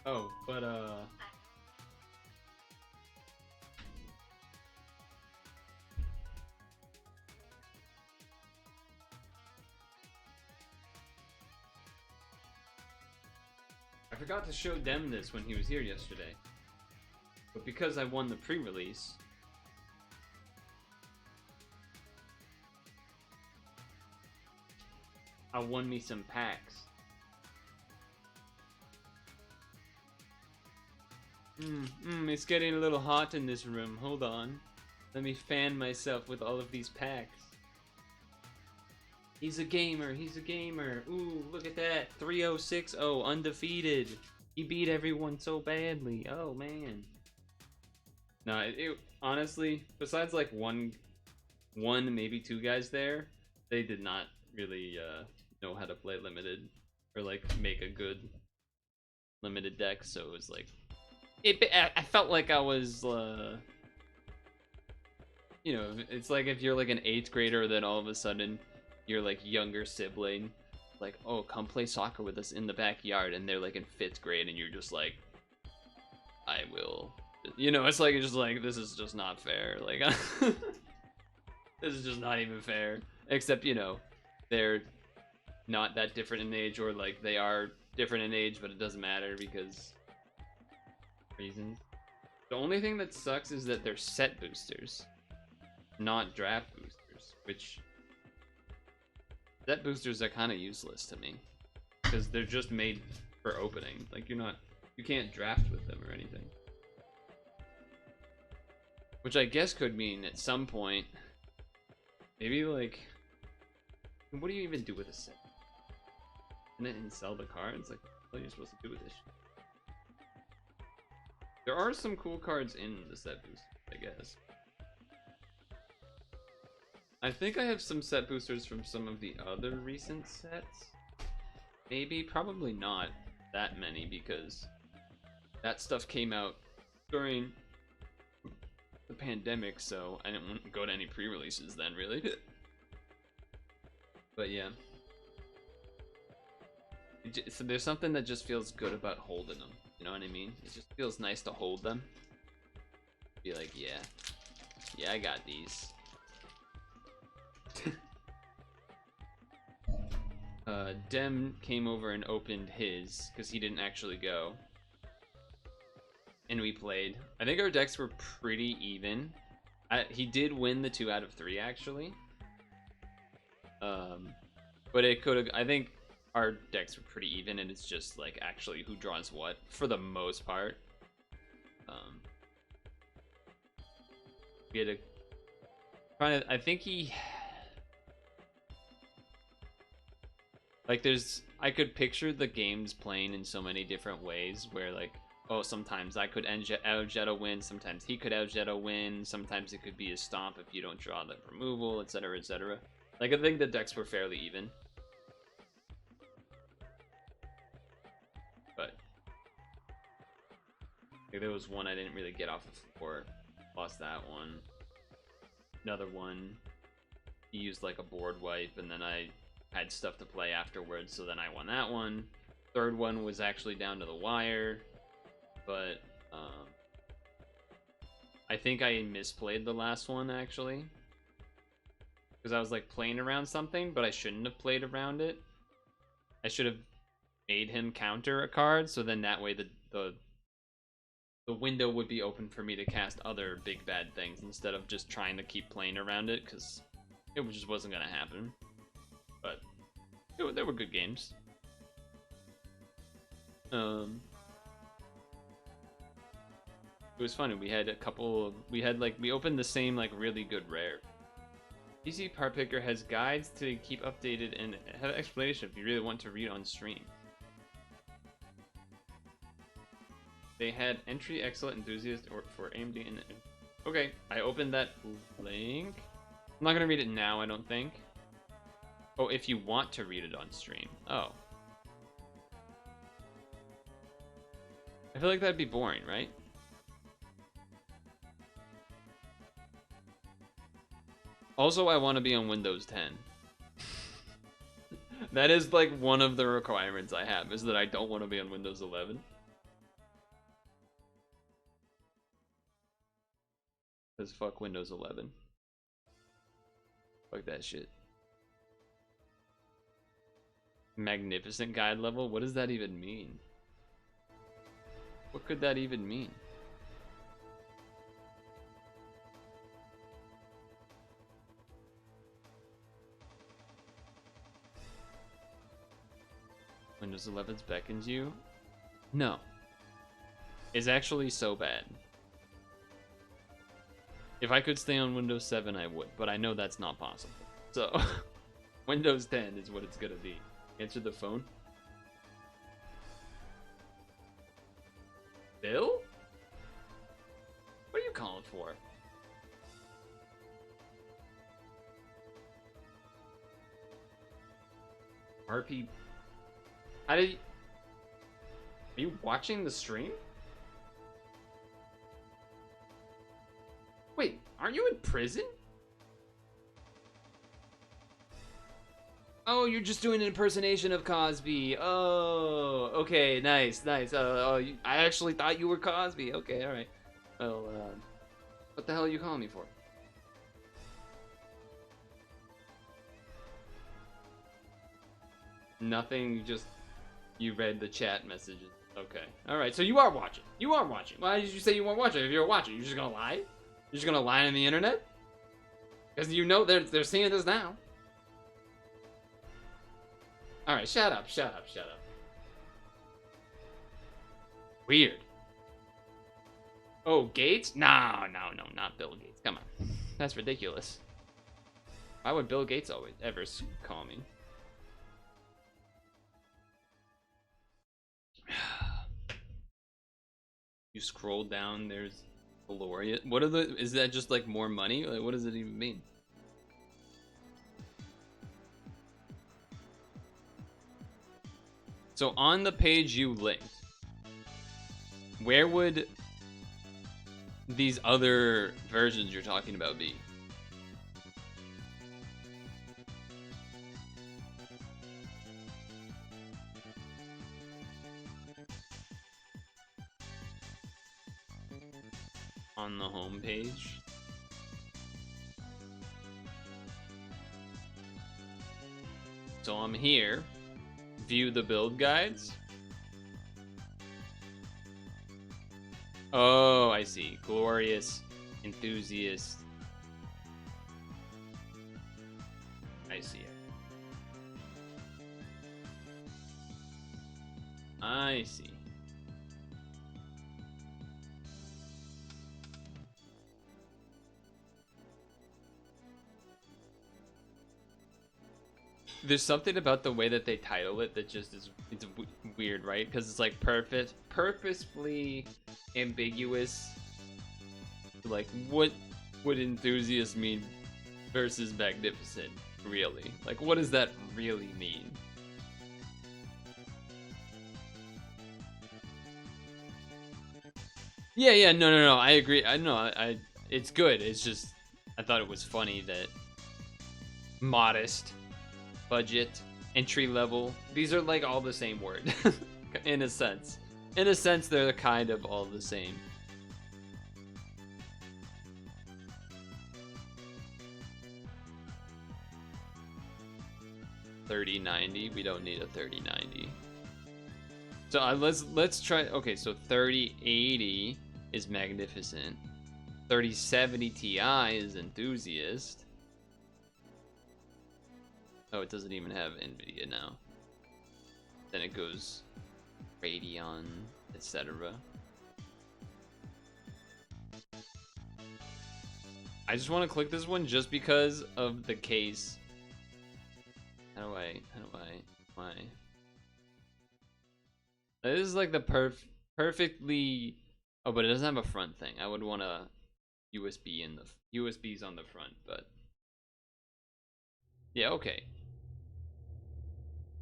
Oh, but I forgot to show Dem this when he was here yesterday. But because I won the pre-release, I won me some packs. It's getting a little hot in this room. Hold on. Let me fan myself with all of these packs. He's a gamer. He's a gamer. Ooh, look at that. 3060, undefeated. He beat everyone so badly. Oh, man. No, it honestly, besides like one, maybe two guys there, they did not really know how to play limited or like make a good limited deck, so it was like, I felt like I was, you know, it's like if you're like an 8th grader, then all of a sudden your like younger sibling, like, oh, come play soccer with us in the backyard, and they're like in 5th grade, and you're just like, I will, you know, it's just like, this is just not fair, like, this is just not even fair, except, you know, they're not that different in age, or like they are different in age, but it doesn't matter because reasons. The only thing that sucks is that they're set boosters. not draft boosters, which set boosters are kind of useless to me because they're just made for opening. Like you can't draft with them or anything. Which I guess could mean at some point, maybe like, what do you even do with a set? And sell the cards? Like, what are you supposed to do with this shit? There are some cool cards in the set boost, I guess. I think I have some set boosters from some of the other recent sets. Maybe, probably not that many because that stuff came out during the pandemic, so I didn't want to go to any pre-releases then, really. But yeah. So there's something that just feels good about holding them. You know what I mean? It just feels nice to hold them. Be like, yeah, I got these. Dem came over and opened his because he didn't actually go, and we played. I think our decks were pretty even. He did win the 2 out of 3 actually. But it could have. I think our decks were pretty even, and it's just like actually who draws what for the most part. We had a. I think he. Like I could picture the games playing in so many different ways where like, oh, sometimes I could out-Jetta win, sometimes he could out-Jetta win, sometimes it could be a stomp if you don't draw the removal, etc, etc. Like I think the decks were fairly even. But like, there was one I didn't really get off the floor. Lost that one. Another one, he used like a board wipe, and then I had stuff to play afterwards, so then I won that one. Third one was actually down to the wire, but I think I misplayed the last one actually, because I was like playing around something, but I shouldn't have played around it. I should have made him counter a card, so then that way the window would be open for me to cast other big bad things instead of just trying to keep playing around it, because it just wasn't gonna happen. But they were good games. It was funny. We had a couple of, we opened the same like really good rare. PC Part Picker has guides to keep updated and have an explanation if you really want to read on stream. They had entry excellent enthusiast or for AMD and okay, I opened that link. I'm not gonna read it now, I don't think. Oh, if you want to read it on stream. Oh. I feel like that'd be boring, right? Also, I want to be on Windows 10. That is like one of the requirements I have, is that I don't want to be on Windows 11. Because fuck Windows 11. Fuck that shit. Magnificent guide level? What does that even mean? What could that even mean? Windows 11's beckons you? No. It's actually so bad. If I could stay on Windows 7, I would, but I know that's not possible. So, Windows 10 is what it's gonna be. Answer the phone. Bill? What are you calling for? RP. How did you... Are you watching the stream? Wait, aren't you in prison? Oh, you're just doing an impersonation of Cosby. Oh, okay, nice, nice. I actually thought you were Cosby. Okay, all right. Well, what the hell are you calling me for? Nothing. You read the chat messages. Okay, all right. So you are watching. You are watching. Why did you say you weren't watching? If you're watching, you're just gonna lie? You're just gonna lie on the internet? Because you know they're seeing this now. Alright, shut up. Weird. Oh, Gates? No, not Bill Gates. Come on. That's ridiculous. Why would Bill Gates always ever call me? You scroll down, there's Gloria. What are the, is that just like more money? Like, what does it even mean? So on the page you linked, where would these other versions you're talking about be? On the home page. So I'm here. View the build guides. Oh, I see. Glorious, enthusiast. I see it. I see. There's something about the way that they title it that just is, it's weird, right? Because it's like purposefully ambiguous. Like, what would enthusiast mean versus magnificent, really? Like, what does that really mean? Yeah, no, I agree. I know, it's good. It's just, I thought it was funny that modest, budget, entry level, these are like all the same word. In a sense. In a sense, they're kind of all the same. $30.90. We don't need a $30.90. So let's try. Okay, so 3080 is magnificent. 3070 Ti is enthusiast. Oh, it doesn't even have NVIDIA now. Then it goes Radeon, etc. I just want to click this one just because of the case. How do I? This is like the perfectly. Oh, but it doesn't have a front thing. I would want a USB in the USBs on the front, but yeah, okay.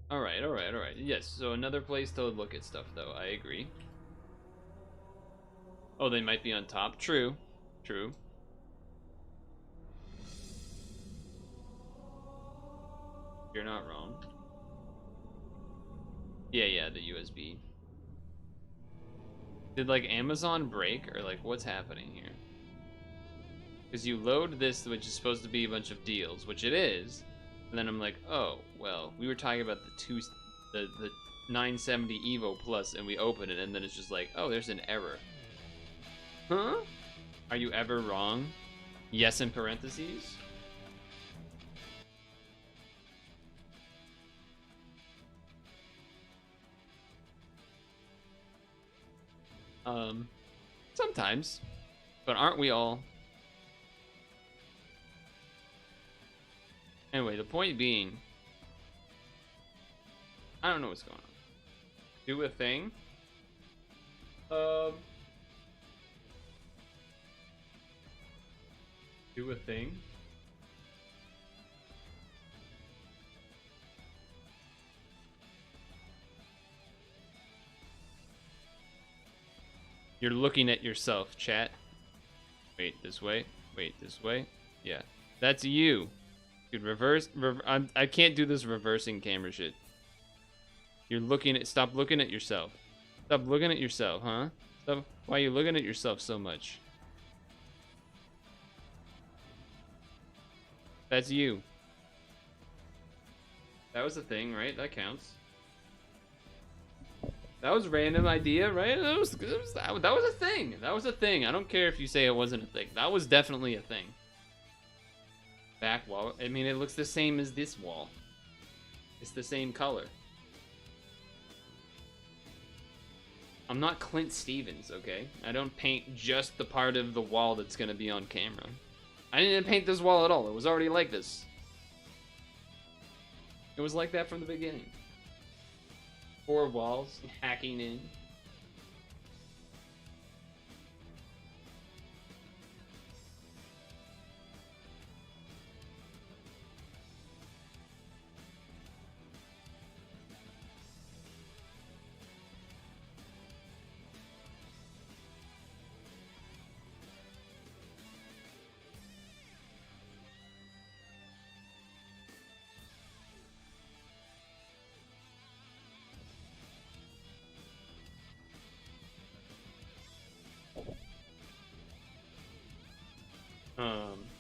All right. Yes. So another place to look at stuff, though. I agree. Oh, they might be on top. True. You're not wrong. Yeah, the USB. Did like Amazon break or like what's happening here? Because you load this, which is supposed to be a bunch of deals, which it is, and then I'm like, oh well, we were talking about the 970 Evo Plus, and we open it, and then it's just like, oh, there's an error. Huh? Are you ever wrong? Yes, in parentheses. Sometimes, but aren't we all? Anyway, the point being, I don't know what's going on. Do a thing. Do a thing. You're looking at yourself, chat. Wait, this way. Wait, this way. Yeah, that's you. Dude, I can't do this reversing camera shit. You're looking at. Stop looking at yourself. Stop looking at yourself, huh? Stop. Why are you looking at yourself so much? That's you. That was a thing, right? That counts. That was a random idea, right? That was a thing. That was a thing. I don't care if you say it wasn't a thing. That was definitely a thing. Back wall. I mean, it looks the same as this wall. It's the same color. I'm not Clint Stevens, okay? I don't paint just the part of the wall that's gonna be on camera. I didn't paint this wall at all. It was already like this. It was like that from the beginning. 4 walls, hacking in.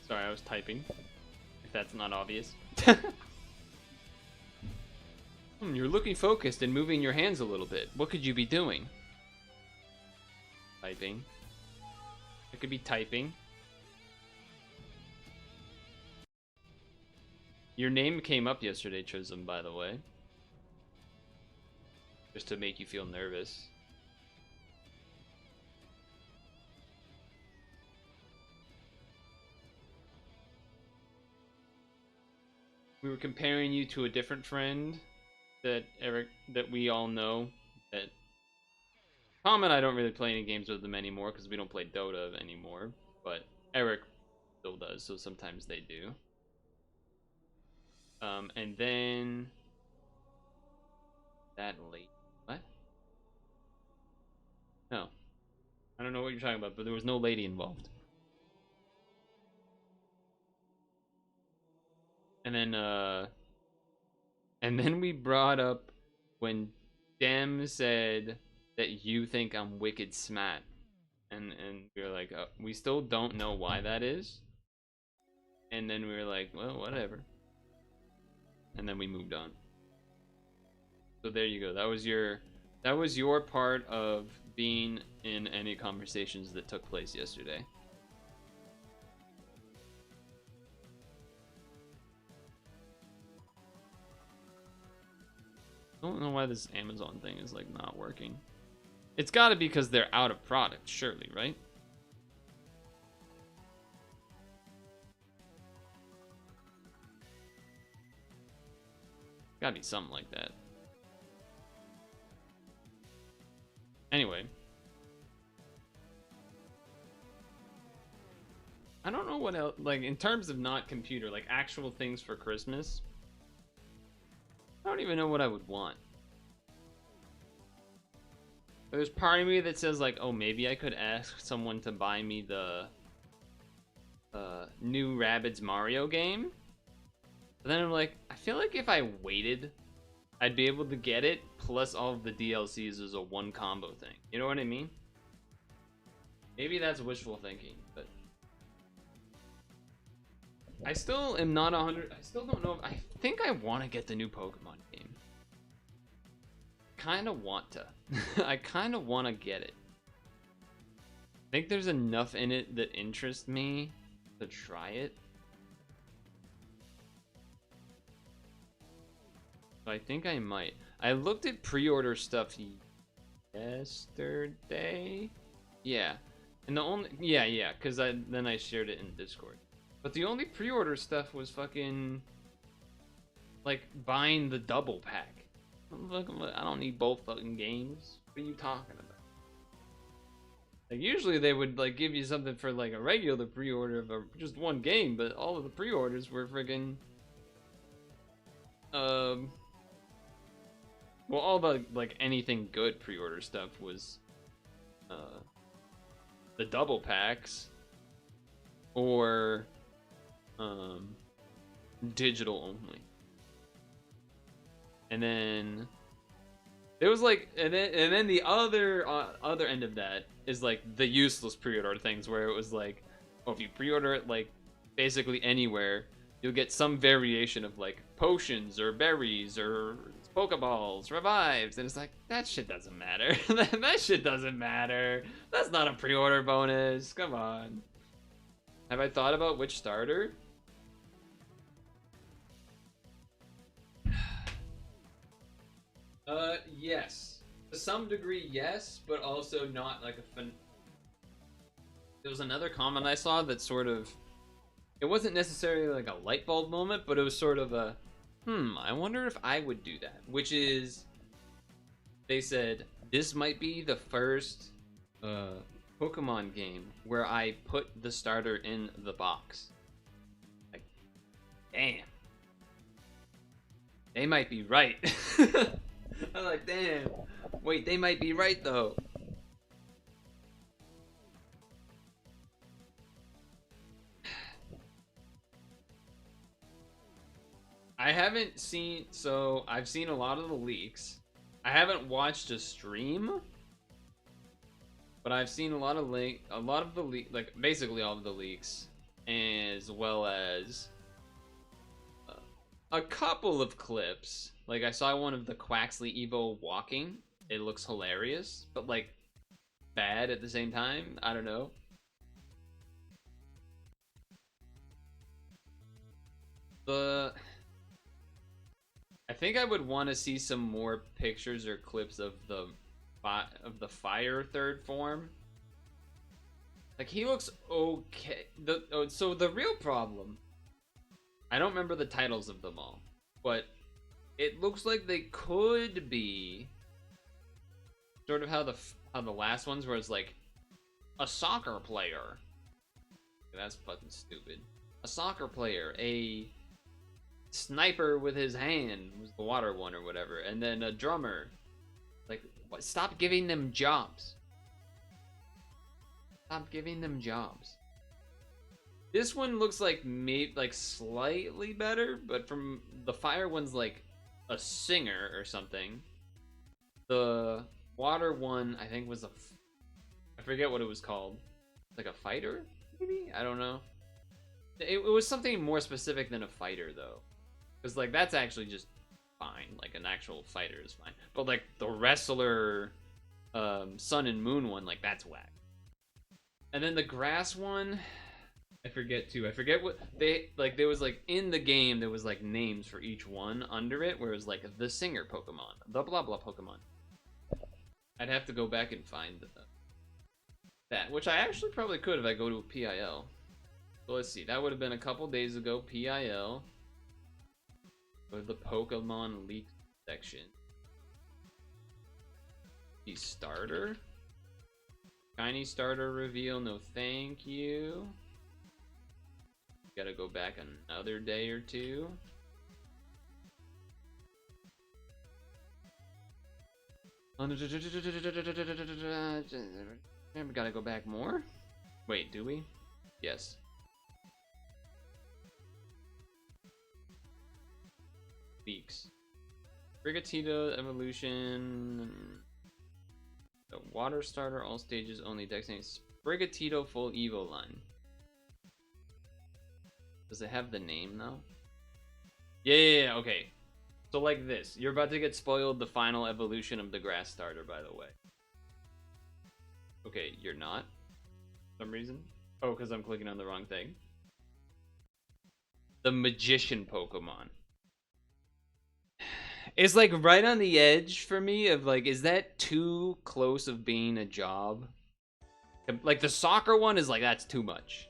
Sorry, I was typing. If that's not obvious. You're looking focused and moving your hands a little bit. What could you be doing? Typing. I could be typing. Your name came up yesterday, Trism, by the way. Just to make you feel nervous. We were comparing you to a different friend that we all know. That Tom and I don't really play any games with them anymore because we don't play Dota anymore. But Eric still does, so sometimes they do. And then that late. What? No, I don't know what you're talking about, but there was no lady involved. And then we brought up when Dem said that you think I'm wicked smart, and we were like, we still don't know why that is. And then we were like, well, whatever. And then we moved on. So there you go. That was your part of being in any conversations that took place yesterday. I don't know why this Amazon thing is like not working. It's got to be because they're out of product, surely, right? Gotta be something like that. Anyway. I don't know what else, like, in terms of not computer, like actual things for Christmas. I don't even know what I would want. There's part of me that says like, oh, maybe I could ask someone to buy me the new Rabbids Mario game. But then I'm like, I feel like if I waited, I'd be able to get it plus all of the DLCs as a one combo thing. You know what I mean? Maybe that's wishful thinking, but I still am not 100. I still don't know if I think I want to get the new Pokemon game. Kind of want to. I kind of want to get it. I think there's enough in it that interests me to try it. So I think I might. I looked at pre-order stuff yesterday. Yeah. And the only because then I shared it in Discord. But the only pre-order stuff was fucking like buying the double pack. I don't need both fucking games. What are you talking about? Like usually they would like give you something for like a regular pre-order of just one game, but all of the pre-orders were friggin' well, all the like anything good pre-order stuff was the double packs or digital only. And then there was like, and then the other end of that is like the useless pre-order things where it was like, oh, if you pre-order it like basically anywhere, you'll get some variation of like potions or berries or Pokeballs, revives, and it's like that shit doesn't matter. That shit doesn't matter. That's not a pre-order bonus. Come on. Have I thought about which starter? Yes. To some degree, yes, but also not like a fun. There was another comment I saw that sort of. It wasn't necessarily like a light bulb moment, but it was sort of a, I wonder if I would do that. Which is, they said, this might be the first Pokemon game where I put the starter in the box. Like, damn. They might be right. I'm like, damn. Wait, they might be right though. I haven't seen, so I've seen a lot of the leaks. I haven't watched a stream, but I've seen a lot of like basically all of the leaks, as well as a couple of clips. Like I saw one of the Quaxley Evo walking. It looks hilarious, but like bad at the same time. I don't know. The I think I would want to see some more pictures or clips of the fire third form. Like he looks okay. So the real problem, I don't remember the titles of them all, but it looks like they could be sort of how the last ones where it's like a soccer player. That's fucking stupid. A soccer player, a sniper with his hand was the water one or whatever, and then a drummer. Like, what? Stop giving them jobs. Stop giving them jobs. This one looks like like slightly better, but from the fire one's like a singer or something. The water one I think was I forget what it was called. Like a fighter, maybe? I don't know. It was something more specific than a fighter though. Because, like, that's actually just fine. Like, an actual fighter is fine. But, like, the wrestler Sun and Moon one, like, that's whack. And then the grass one, I forget, too. I forget what they, like, there was, like, in the game, there was, like, names for each one under it, where it was, like, the singer Pokemon, the blah blah Pokemon. I'd have to go back and find that, which I actually probably could if I go to a PIL. So let's see, that would have been a couple days ago, PIL. Go to the Pokemon leak section. The starter? Shiny starter reveal, no thank you. Gotta go back another day or two. We gotta go back more? Wait, do we? Yes. Leaks. Brigatito evolution. The water starter, all stages only. Dex name Brigatito full Evo line. Does it have the name though? Yeah, okay. So like this, you're about to get spoiled the final evolution of the grass starter, by the way. Okay, you're not. For some reason. Oh, because I'm clicking on the wrong thing. The magician Pokemon. It's like right on the edge for me of like, is that too close of being a job? Like the soccer one is like, that's too much.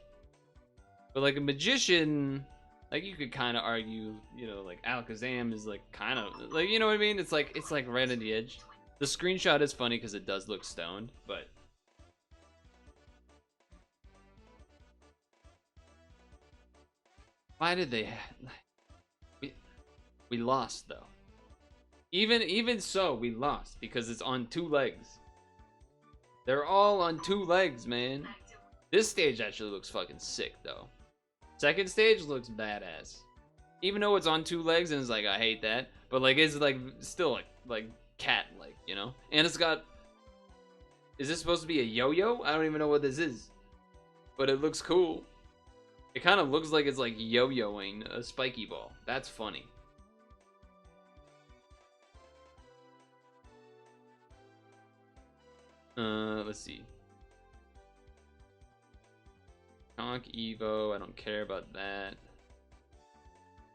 But like a magician, like you could kind of argue, you know, like Alakazam is like kind of like, you know what I mean? It's like right on the edge. The screenshot is funny because it does look stoned, but why did they? We lost though. Even so, we lost because it's on 2 legs. They're all on 2 legs, man. This stage actually looks fucking sick though. Second stage looks badass. Even though it's on 2 legs and it's like I hate that, but like it's like still like cat like, you know? And it's got, is this supposed to be a yo-yo? I don't even know what this is. But it looks cool. It kind of looks like it's like yo-yoing a spiky ball. That's funny. Let's see. Conk Evo, I don't care about that.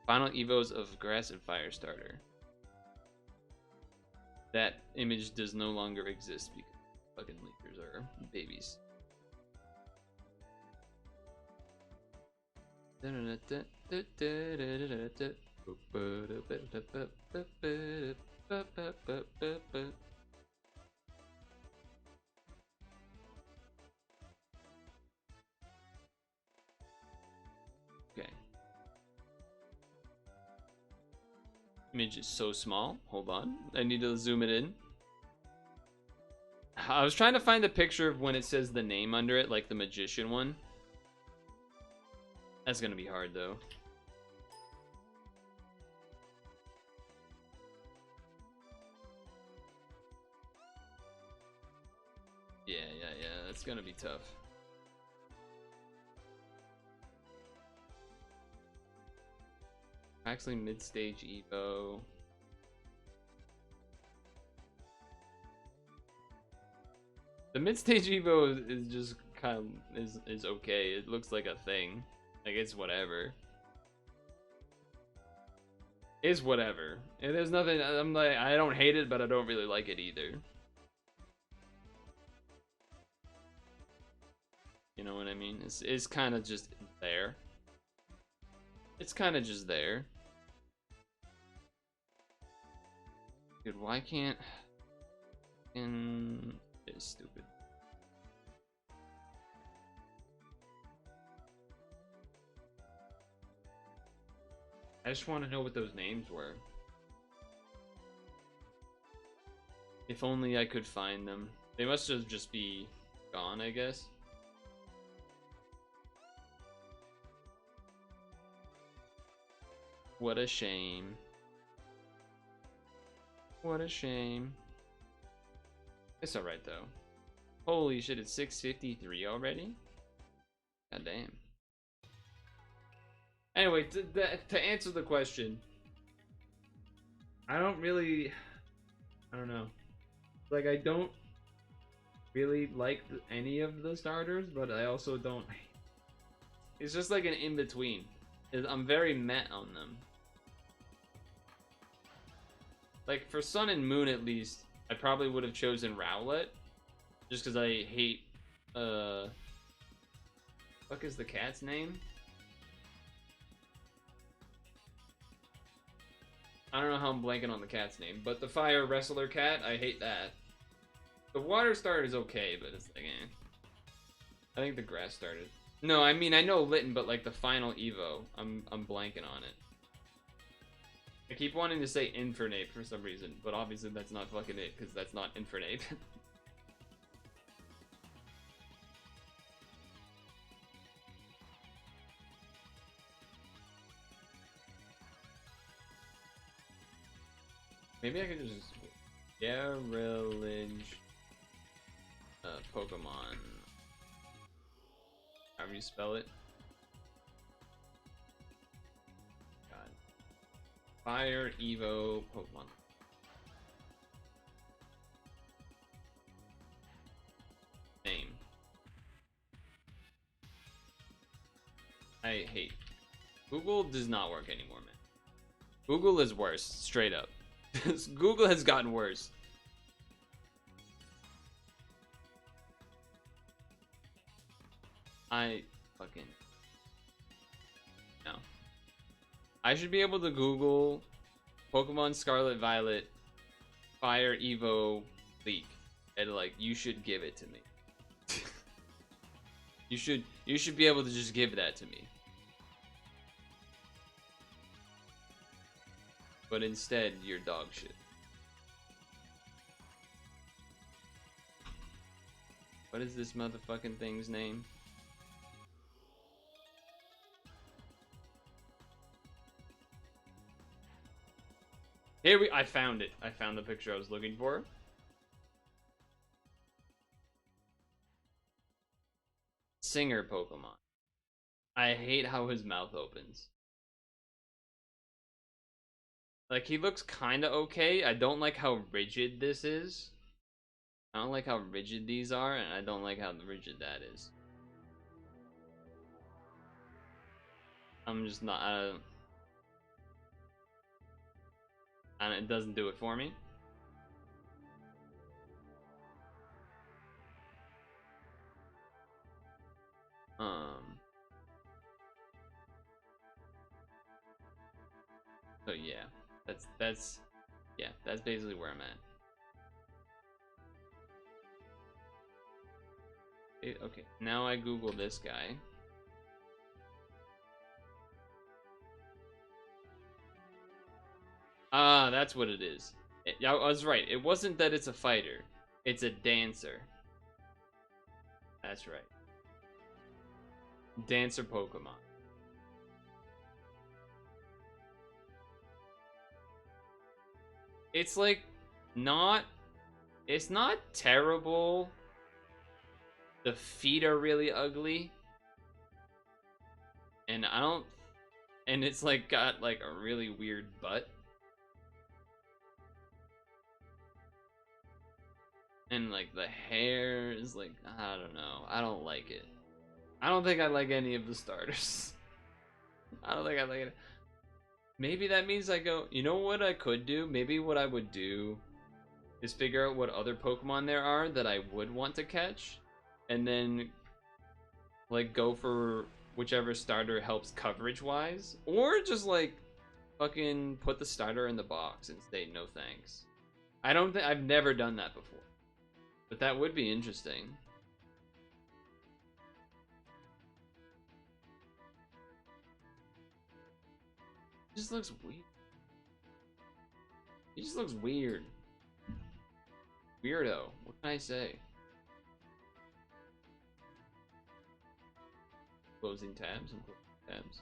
Final Evos of Grass and Fire Starter. that image does no longer exist because fucking leakers are babies. Okay. Image is so small. Hold on. I need to zoom it in. I was trying to find a picture of when it says the name under it, like the magician one. That's gonna be hard though. Yeah, that's gonna be tough. Actually, mid-stage Evo. The mid-stage Evo is just kind of is okay. It looks like a thing. Like it's whatever. It's whatever. And there's nothing. I'm like, I don't hate it, but I don't really like it either. You know what I mean? It's kind of just there. It's kind of just there. Dude, why can't... It's stupid. I just want to know what those names were. If only I could find them. They must just be gone, I guess. What a shame. What a shame. It's alright though. Holy shit, it's 6:53 already? God damn. Anyway, to answer the question, I don't know. Like, I don't really like any of the starters, but I also don't. It's just like an in-between. I'm very meh on them. Like, for Sun and Moon at least, I probably would have chosen Rowlet. Just because I hate, fuck is the cat's name? I don't know how I'm blanking on the cat's name, but the fire wrestler cat, I hate that. The water starter is okay, but it's like, eh. I think the grass started. No, I mean, I know Litten, but like the final Evo, I'm blanking on it. I keep wanting to say Infernape for some reason, but obviously that's not fucking it, because that's not Infernape. Maybe I could just Garillage Pokemon. However you spell it. God. Fire Evo Pokemon. Name. I hate. Google does not work anymore, man. Google is worse, straight up. Google has gotten worse. I fucking no. I should be able to Google Pokemon Scarlet Violet Fire Evo leak and like you should give it to me. you should be able to just give that to me. But instead, you're dog shit. What is this motherfucking thing's name? I found it. I found the picture I was looking for. Singer Pokemon. I hate how his mouth opens. Like, he looks kinda okay. I don't like how rigid this is. I don't like how rigid these are, and I don't like how rigid that is. I'm just not, and it doesn't do it for me. So yeah, that's basically where I'm at. Okay, now I Google this guy. Ah, that's what it is. I was right. It wasn't that it's a fighter. It's a dancer. That's right. Dancer Pokemon. It's like not it's not terrible. The feet are really ugly. And I don't and it's like got like a really weird butt. And like the hair is like I don't know. I don't like it. I don't think I like any of the starters. I don't think I like it. Maybe that means I go, you know what I could do? Maybe what I would do is figure out what other Pokemon there are that I would want to catch, and then like go for whichever starter helps coverage wise, or just like fucking put the starter in the box and say no thanks. I don't think I've never done that before, but that would be interesting. It just looks weird. He just looks weird. Weirdo. What can I say? Closing tabs and closing tabs.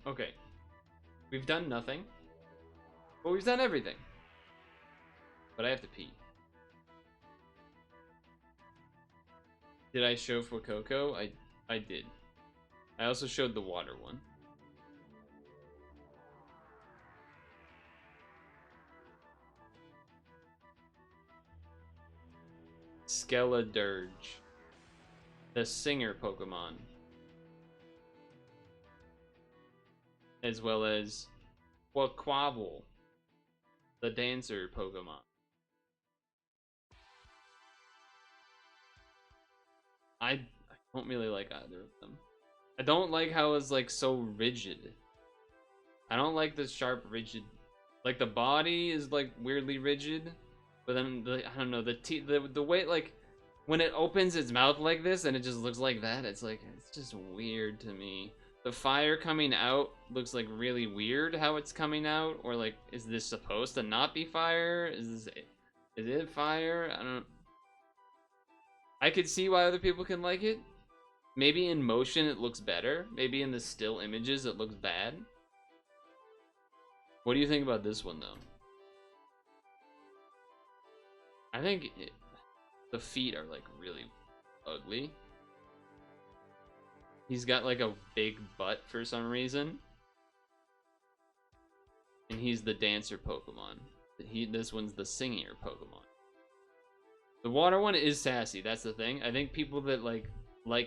Okay. We've done nothing. Well, we've done everything. But I have to pee. Did I show for Coco? I did. I also showed the water one. Skeledirge. The singer Pokemon. As well as Quaquable. The dancer Pokemon. I don't really like either of them. I don't like how it's like so rigid. I don't like the sharp rigid. Like the body is like weirdly rigid, but then I don't know, the way like when it opens its mouth like this and it just looks like that, it's like it's just weird to me. The fire coming out looks like really weird how it's coming out, or like is this supposed to not be fire? Is it fire? I could see why other people can like it. Maybe in motion it looks better. Maybe in the still images it looks bad. What do you think about this one though? I think the feet are like really ugly. He's got like a big butt for some reason. And he's the dancer Pokemon. This one's the singier Pokemon. The water one is sassy, that's the thing. I think people that like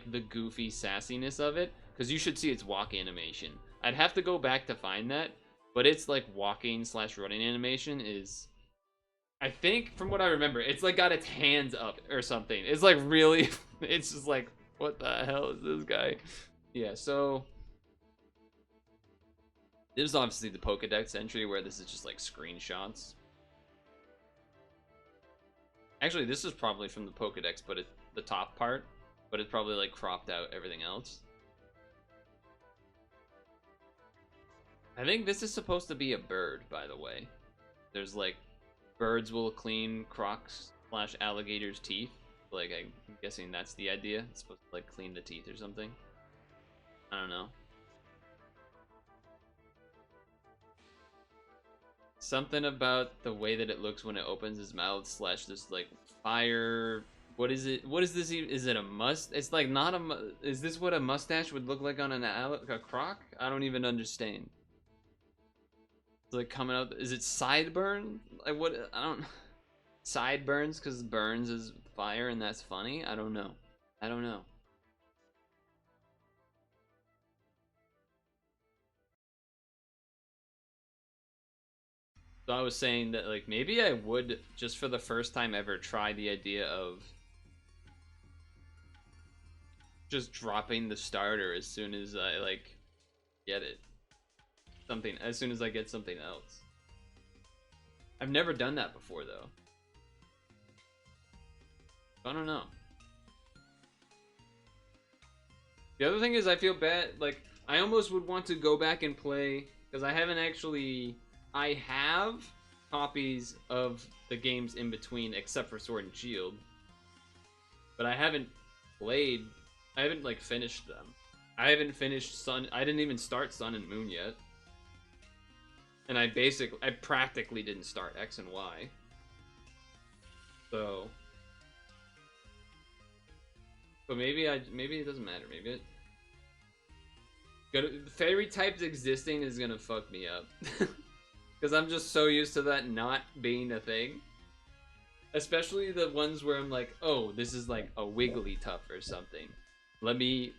the goofy sassiness of it, because you should see its walk animation. I'd have to go back to find that, but it's like walking / running animation is, I think from what I remember, it's like got its hands up or something. It's like really, it's just like, what the hell is this guy? Yeah, so this is obviously the Pokedex entry where this is just like screenshots. Actually, this is probably from the Pokedex, but it's the top part, but it's probably like cropped out everything else. I think this is supposed to be a bird, by the way. There's like birds will clean crocs / alligators' teeth. Like I'm guessing that's the idea. It's supposed to like clean the teeth or something. I don't know. Something about the way that it looks when it opens its mouth / this like fire. What is it? What is this? Is it a must? It's like not a. Is this what a mustache would look like on a croc? I don't even understand. It's like coming out. Is it sideburn? Like what? I don't. Sideburns because burns is fire and that's funny. I don't know. I don't know. So I was saying that like maybe I would just for the first time ever try the idea of just dropping the starter as soon as I like get it. Something as soon as I get something else. I've never done that before though. I don't know. The other thing is I feel bad, like, I almost would want to go back and play, because I haven't actually, I have copies of the games in between, except for Sword and Shield, but I haven't played, I haven't, like, finished them. I haven't finished Sun, I didn't even start Sun and Moon yet, and I practically didn't start X and Y, so maybe it doesn't matter, maybe fairy types existing is gonna fuck me up. Because I'm just so used to that not being a thing. Especially the ones where I'm like, oh, this is like a Wigglytuff or something. Let me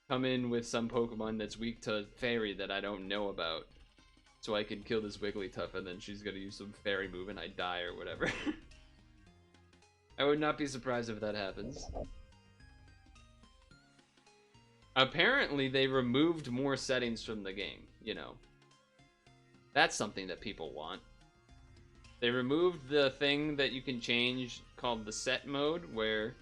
come in with some Pokemon that's weak to fairy that I don't know about. So I can kill this Wigglytuff and then she's gonna use some fairy move and I die or whatever. I would not be surprised if that happens. Apparently, they removed more settings from the game, you know. That's something that people want. They removed the thing that you can change called the set mode, where,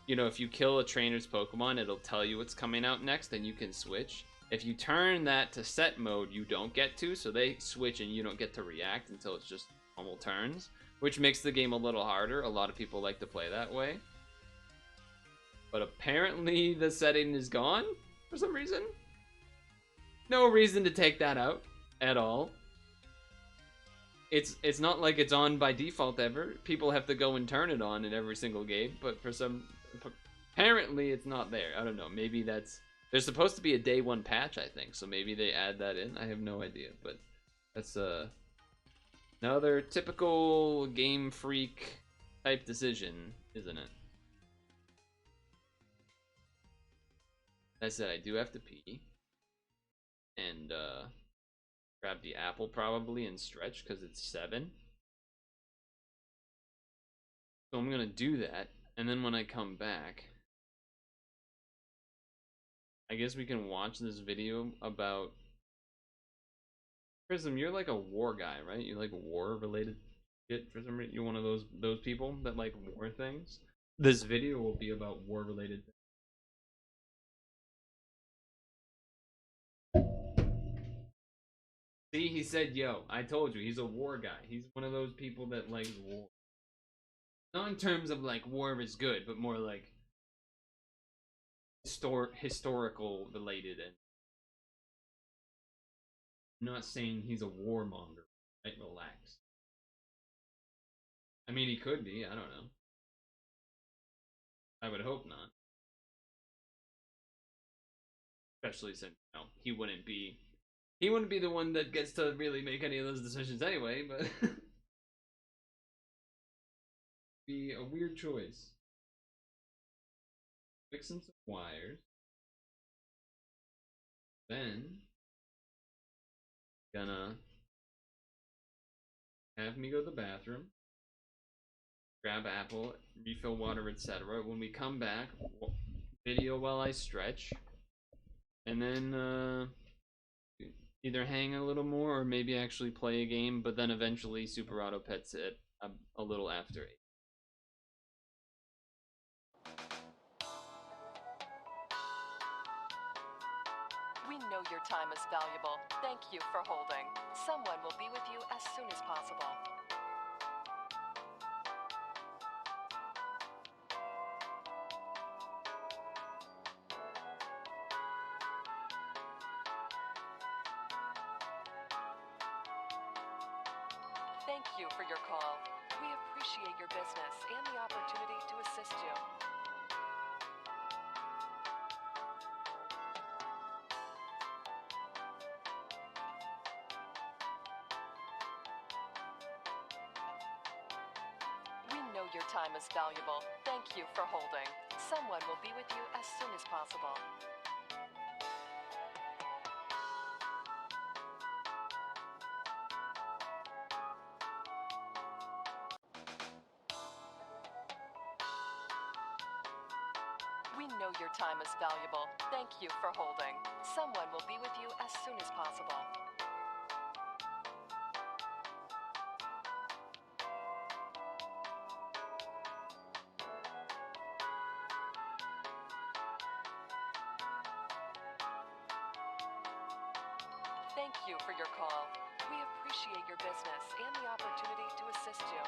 you know, if you kill a trainer's Pokemon, it'll tell you what's coming out next and you can switch. If you turn that to set mode, you don't get to, so they switch and you don't get to react until it's just normal turns, which makes the game a little harder. A lot of people like to play that way. But apparently the setting is gone for some reason. No reason to take that out at all. It's not like it's on by default ever. People have to go and turn it on in every single game, but for some apparently it's not there. I don't know. Maybe there's supposed to be a day one patch, I think. So maybe they add that in. I have no idea, but that's another typical Game Freak type decision, isn't it? That said, I do have to pee. And, grab the apple probably and stretch because it's 7. So I'm gonna do that. And then when I come back, I guess we can watch this video about... Prism, you're like a war guy, right? You like war-related shit for some reason? You're one of those people that like war things? This video will be about war-related things. See, he said, yo, I told you, he's a war guy. He's one of those people that likes war. Not in terms of, like, war is good, but more like historical related. And I'm not saying he's a warmonger. Right? Relax. I mean, he could be. I don't know. I would hope not. Especially since, you know, he wouldn't be the one that gets to really make any of those decisions anyway, but be a weird choice. Fixing some wires. Then gonna have me go to the bathroom, grab apple, refill water, etc. When we come back, video while I stretch, and then either hang a little more or maybe actually play a game, but then eventually Super Auto Pets it a little after 8. We know your time is valuable. Thank you for holding. Someone will be with you as soon as possible. Thank you for your call. We appreciate your business and the opportunity to assist you. We know your time is valuable. Thank you for holding. Someone will be with you as soon as possible. We know your time is valuable. Thank you for holding. Someone will be with you as soon as possible. Thank you for your call. We appreciate your business and the opportunity to assist you.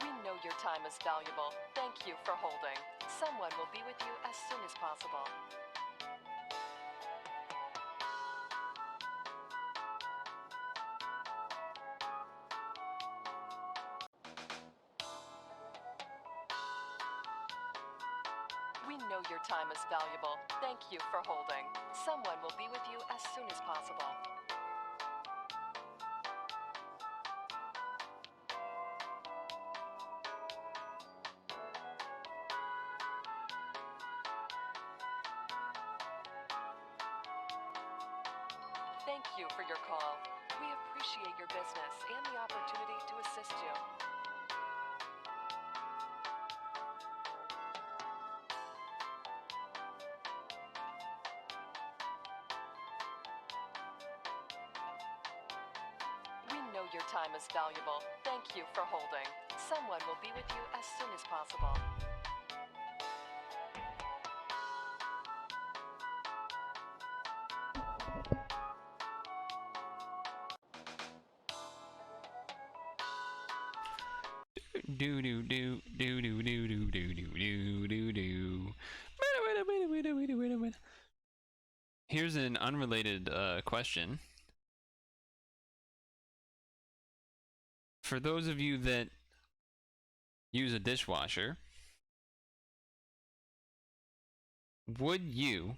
We know your time is valuable. Thank you for holding. Someone will be with you as soon as possible. We know your time is valuable. Thank you for holding. Someone will be with you as soon as possible. Thank you for your call. We appreciate your business and the opportunity to assist you. We know your time is valuable. Thank you for holding. Someone will be with you as soon as possible. Do do do do do do do do do do do. Here's an unrelated question. For those of you that use a dishwasher, would you...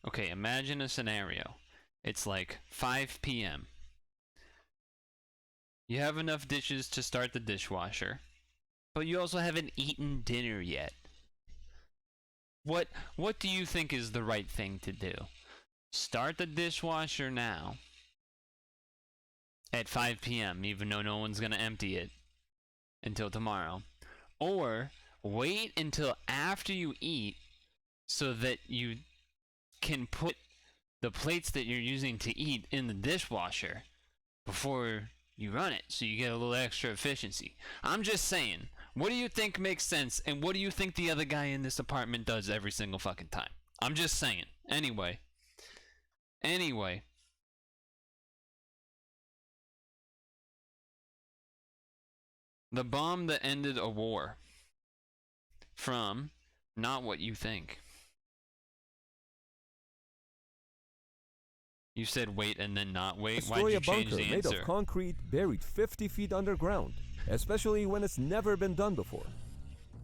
Okay, imagine a scenario. It's like 5 p.m. You have enough dishes to start the dishwasher, but you also haven't eaten dinner yet. What do you think is the right thing to do? Start the dishwasher now at 5 p.m., even though no one's going to empty it until tomorrow. Or wait until after you eat so that you can put the plates that you're using to eat in the dishwasher before you run it, so you get a little extra efficiency. I'm just saying, what do you think makes sense, and what do you think the other guy in this apartment does every single fucking time? I'm just saying. Anyway. The bomb that ended a war. From Not What You Think. You said wait and then not wait. Why'd you change the answer? Made of concrete buried 50 feet underground, especially when it's never been done before.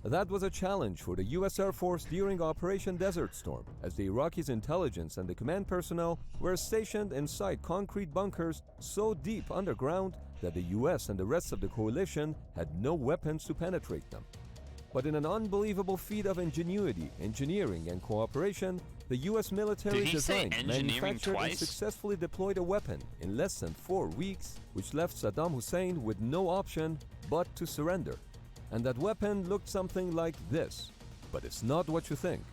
That was a challenge for the U.S. Air Force during Operation Desert Storm, as the Iraqis' intelligence and the command personnel were stationed inside concrete bunkers so deep underground that the U.S. and the rest of the coalition had no weapons to penetrate them. But in an unbelievable feat of ingenuity, engineering, and cooperation, the U.S. military designed, manufactured, and successfully deployed a weapon in less than 4 weeks, which left Saddam Hussein with no option but to surrender. And that weapon looked something like this. But it's not what you think.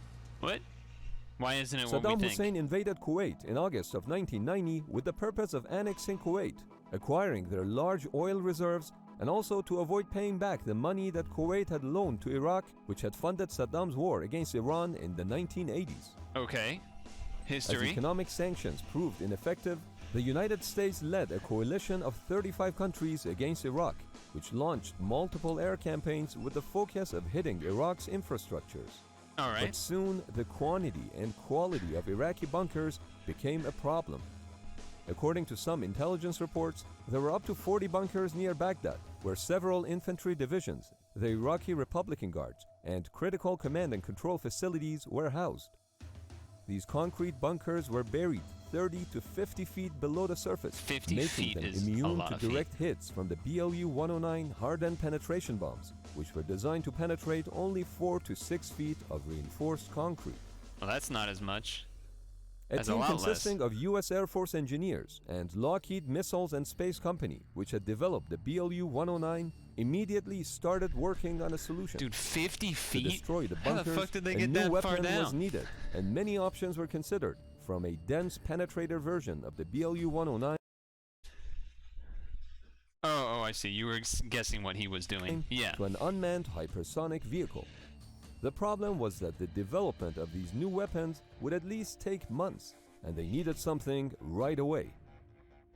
What? Why isn't it what we think? Saddam Hussein invaded Kuwait in August of 1990 with the purpose of annexing Kuwait, acquiring their large oil reserves, and also to avoid paying back the money that Kuwait had loaned to Iraq, which had funded Saddam's war against Iran in the 1980s. Okay. History. As economic sanctions proved ineffective, the United States led a coalition of 35 countries against Iraq, which launched multiple air campaigns with the focus of hitting Iraq's infrastructures. All right. But soon, the quantity and quality of Iraqi bunkers became a problem. According to some intelligence reports, there were up to 40 bunkers near Baghdad, where several infantry divisions, the Iraqi Republican Guards, and critical command and control facilities were housed. These concrete bunkers were buried 30 to 50 feet below the surface, 50 making feet them is immune a lot to of direct hits from the BLU-109 hardened penetration bombs, which were designed to penetrate only 4 to 6 feet of reinforced concrete. Well, that's not as much. A That's a team lot less. consisting of U.S. Air Force engineers and Lockheed Missiles and Space Company, which had developed the BLU-109, immediately started working on a solution. Dude, 50 To feet? destroy the How the bunkers, fuck did they a get new that far weapon was down? needed, and many options were considered, from a dense penetrator version of the BLU-109 Oh, I see. You were guessing what he was doing. Yeah. to an unmanned hypersonic vehicle. The problem was that the development of these new weapons would at least take months, and they needed something right away.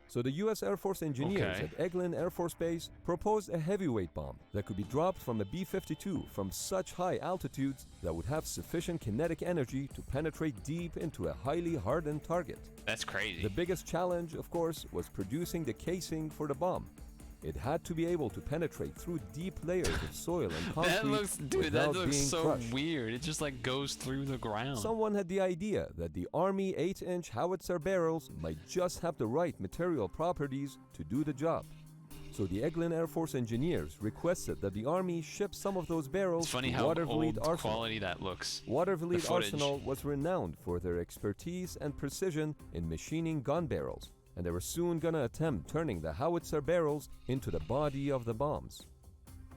So the US Air Force engineers Okay. at Eglin Air Force Base proposed a heavyweight bomb that could be dropped from a B-52 from such high altitudes that would have sufficient kinetic energy to penetrate deep into a highly hardened target. That's crazy. The biggest challenge, of course, was producing the casing for the bomb. It had to be able to penetrate through deep layers of soil and concrete that looks, dude, without that looks being so crushed. weird. It just like goes through the ground. Someone had the idea that the Army 8-inch howitzer barrels might just have the right material properties to do the job. So the Eglin Air Force engineers requested that the Army ship some of those barrels It's funny to how Watervliet old Arsenal. quality that looks. Watervliet footage. Arsenal was renowned for their expertise and precision in machining gun barrels, and they were soon gonna attempt turning the howitzer barrels into the body of the bombs.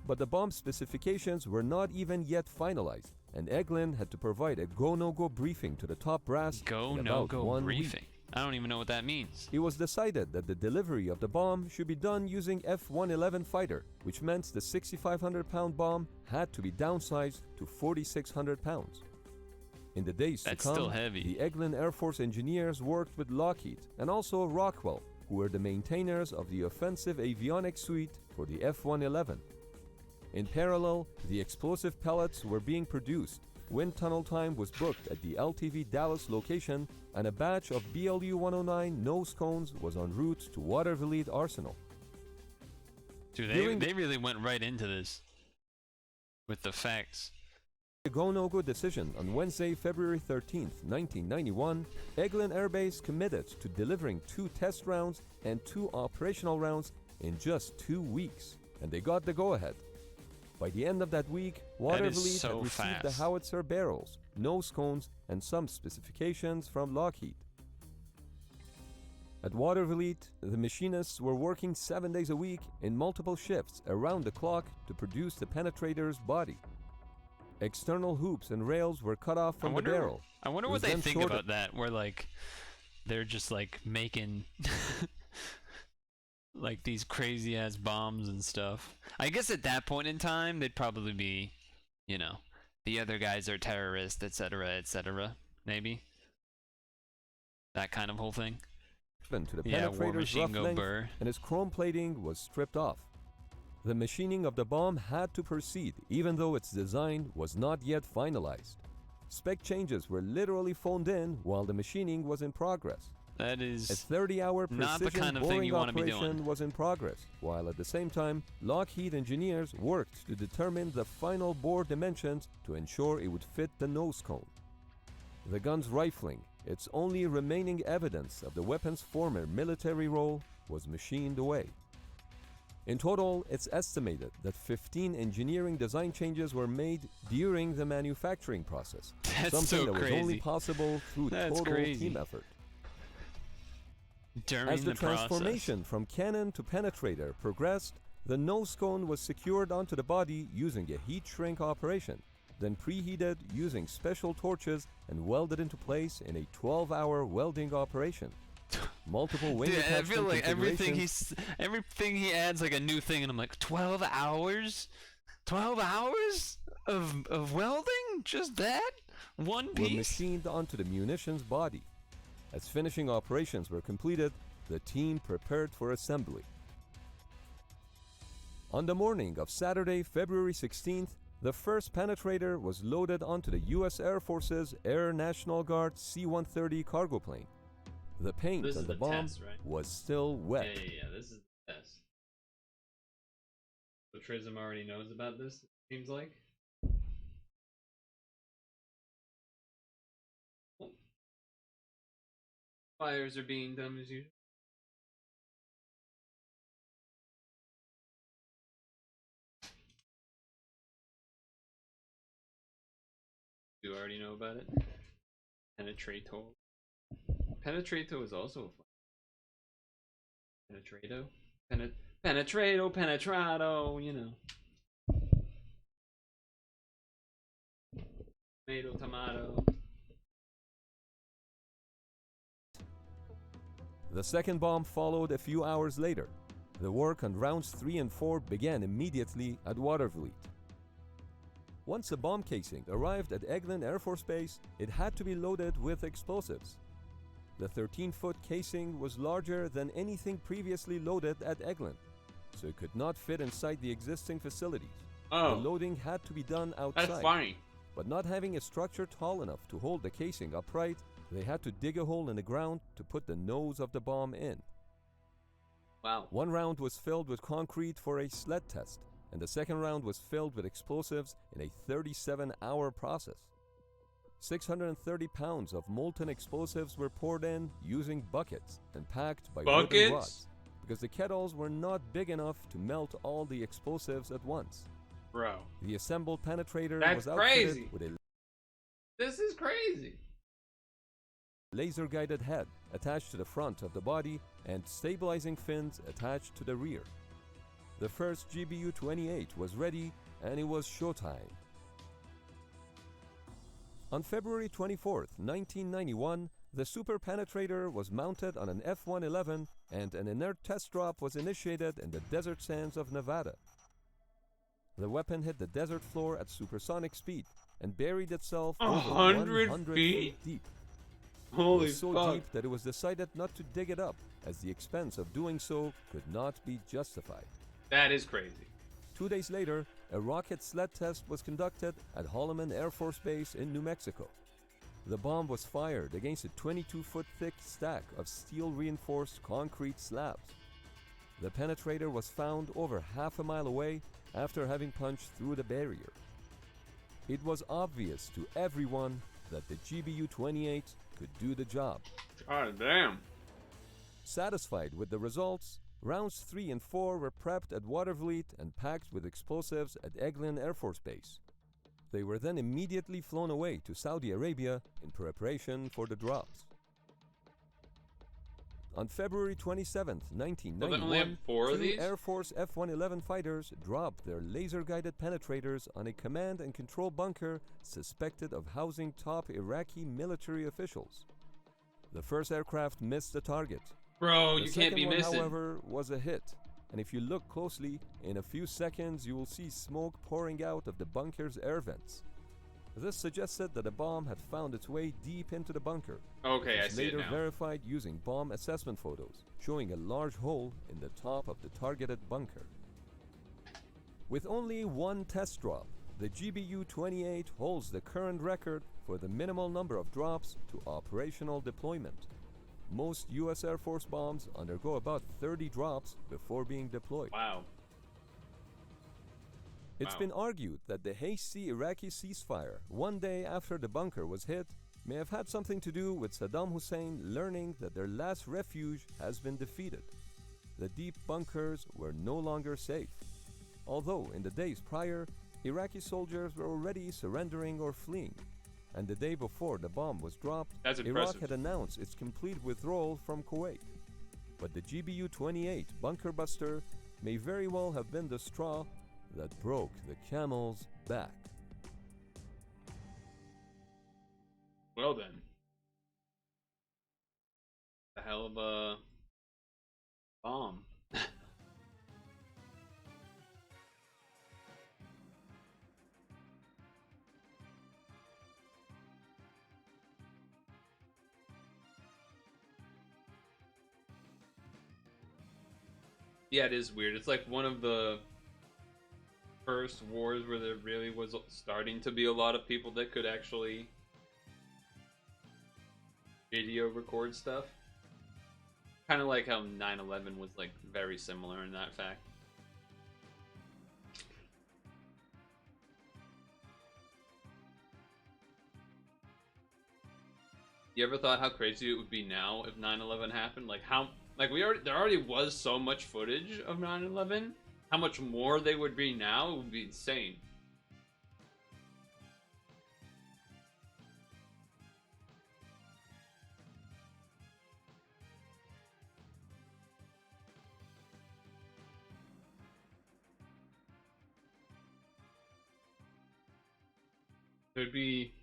But the bomb specifications were not even yet finalized, and Eglin had to provide a go-no-go briefing to the top brass Go, in no about go 1 week. briefing. I don't even know what that means. It was decided that the delivery of the bomb should be done using F-111 fighter, which meant the 6,500-pound bomb had to be downsized to 4,600 pounds. In the days That's to come, still heavy. the Eglin Air Force engineers worked with Lockheed and also Rockwell, who were the maintainers of the offensive avionics suite for the F-111. In parallel, the explosive pellets were being produced. Wind tunnel time was booked at the LTV Dallas location, and a batch of BLU-109 nose cones was en route to Watervliet Arsenal. Dude, During they really went right into this with the facts. The go-no-go decision on Wednesday, February 13th, 1991, Eglin Air Base committed to delivering 2 test rounds and 2 operational rounds in just 2 weeks, and they got the go-ahead. By the end of that week, That is Watervliet so had received the fast. howitzer barrels, nose cones, and some specifications from Lockheed. At Watervliet, the machinists were working 7 days a week in multiple shifts around the clock to produce the penetrator's body. External hoops and rails were cut off from the barrel. I wonder It what was they then think sorted- about that, where like they're just like making like these crazy ass bombs and stuff. I guess at that point in time they'd probably be, you know, the other guys are terrorists, etc., etc. Maybe that kind of whole thing. To the Yeah, War penetrator's Machine rough go length, burr. and its chrome plating was stripped off. The machining of the bomb had to proceed, even though its design was not yet finalized. Spec changes were literally phoned in while the machining was in progress. That A is 30-hour not the precision kind of thing boring you wanna be doing. operation was in progress, while at the same time, Lockheed engineers worked to determine the final bore dimensions to ensure it would fit the nose cone. The gun's rifling, its only remaining evidence of the weapon's former military role, was machined away. In total, it's estimated that 15 engineering design changes were made during the manufacturing process, That's something so that was crazy. only possible through That's total crazy. team effort. during As the process. transformation from cannon to penetrator progressed, the nose cone was secured onto the body using a heat shrink operation, then preheated using special torches and welded into place in a 12-hour welding operation. Multiple wing Dude, I attachment feel like configurations- everything he adds like a new thing, and I'm like, 12 hours? 12 hours of welding? Just that? One were piece? machined onto the munitions body. As finishing operations were completed, the team prepared for assembly. On the morning of Saturday, February 16th, the first penetrator was loaded onto the U.S. Air Force's Air National Guard C-130 cargo plane. The paint This on is the the bomb test, right? was still wet. Yeah, this is the test. So Trism already knows about this, it seems like. Oh. Fires are being done as usual. You already know about it? Penetrator. Penetrato is also a Penetrato? Penetrato, penetrato, you know. Tomato, tomato. The second bomb followed a few hours later. The work on rounds 3 and 4 began immediately at Watervliet. Once a bomb casing arrived at Eglin Air Force Base, it had to be loaded with explosives. The 13-foot casing was larger than anything previously loaded at Eglin, so it could not fit inside the existing facilities. Oh. The loading had to be done outside. That's funny. But not having a structure tall enough to hold the casing upright, they had to dig a hole in the ground to put the nose of the bomb in. Wow. One round was filled with concrete for a sled test, and the second round was filled with explosives in a 37-hour process. 630 pounds of molten explosives were poured in using buckets and packed by wooden rods, because the kettles were not big enough to melt all the explosives at once. Bro. The assembled penetrator That's was outfitted crazy. with a This is crazy. laser-guided head attached to the front of the body and stabilizing fins attached to the rear. The first GBU-28 was ready, and it was showtime. On February 24th, 1991, the Super Penetrator was mounted on an F-111 and an inert test drop was initiated in the desert sands of Nevada. The weapon hit the desert floor at supersonic speed and buried itself over 100 feet deep. Holy it was so fuck. deep that it was decided not to dig it up, as the expense of doing so could not be justified. That is crazy. 2 days later, a rocket sled test was conducted at Holloman Air Force Base in New Mexico. The bomb was fired against a 22-foot thick stack of steel-reinforced concrete slabs. The penetrator was found over half a mile away after having punched through the barrier. It was obvious to everyone that the GBU-28 could do the job. God damn. Satisfied with the results, rounds 3 and 4 were prepped at Watervliet and packed with explosives at Eglin Air Force Base. They were then immediately flown away to Saudi Arabia in preparation for the drops. On February 27, 1991, four of two these? Air Force F-111 fighters dropped their laser-guided penetrators on a command and control bunker suspected of housing top Iraqi military officials. The first aircraft missed the target. Bro, The you can't be second one, missing. however, was a hit. And if you look closely, in a few seconds you will see smoke pouring out of the bunker's air vents. This suggested that a bomb had found its way deep into the bunker. Okay, I It's see it later now. verified using bomb assessment photos, showing a large hole in the top of the targeted bunker. With only one test drop, the GBU-28 holds the current record for the minimal number of drops to operational deployment. Most U.S. Air Force bombs undergo about 30 drops before being deployed. Wow. It's been argued that the hasty Iraqi ceasefire, one day after the bunker was hit, may have had something to do with Saddam Hussein learning that their last refuge has been defeated. The deep bunkers were no longer safe. Although in the days prior, Iraqi soldiers were already surrendering or fleeing. And the day before the bomb was dropped, That's Iraq impressive. had announced its complete withdrawal from Kuwait. But the GBU-28 bunker buster may very well have been the straw that broke the camel's back. Well then. A hell of a bomb. Yeah, it is weird. It's like one of the first wars where there really was starting to be a lot of people that could actually video record stuff. Kind of like how 9/11 was like very similar in that fact. You ever thought how crazy it would be now if 9/11 happened? Like how, like there already was so much footage of 9/11. How much more they would be now? It would be insane. There'd be.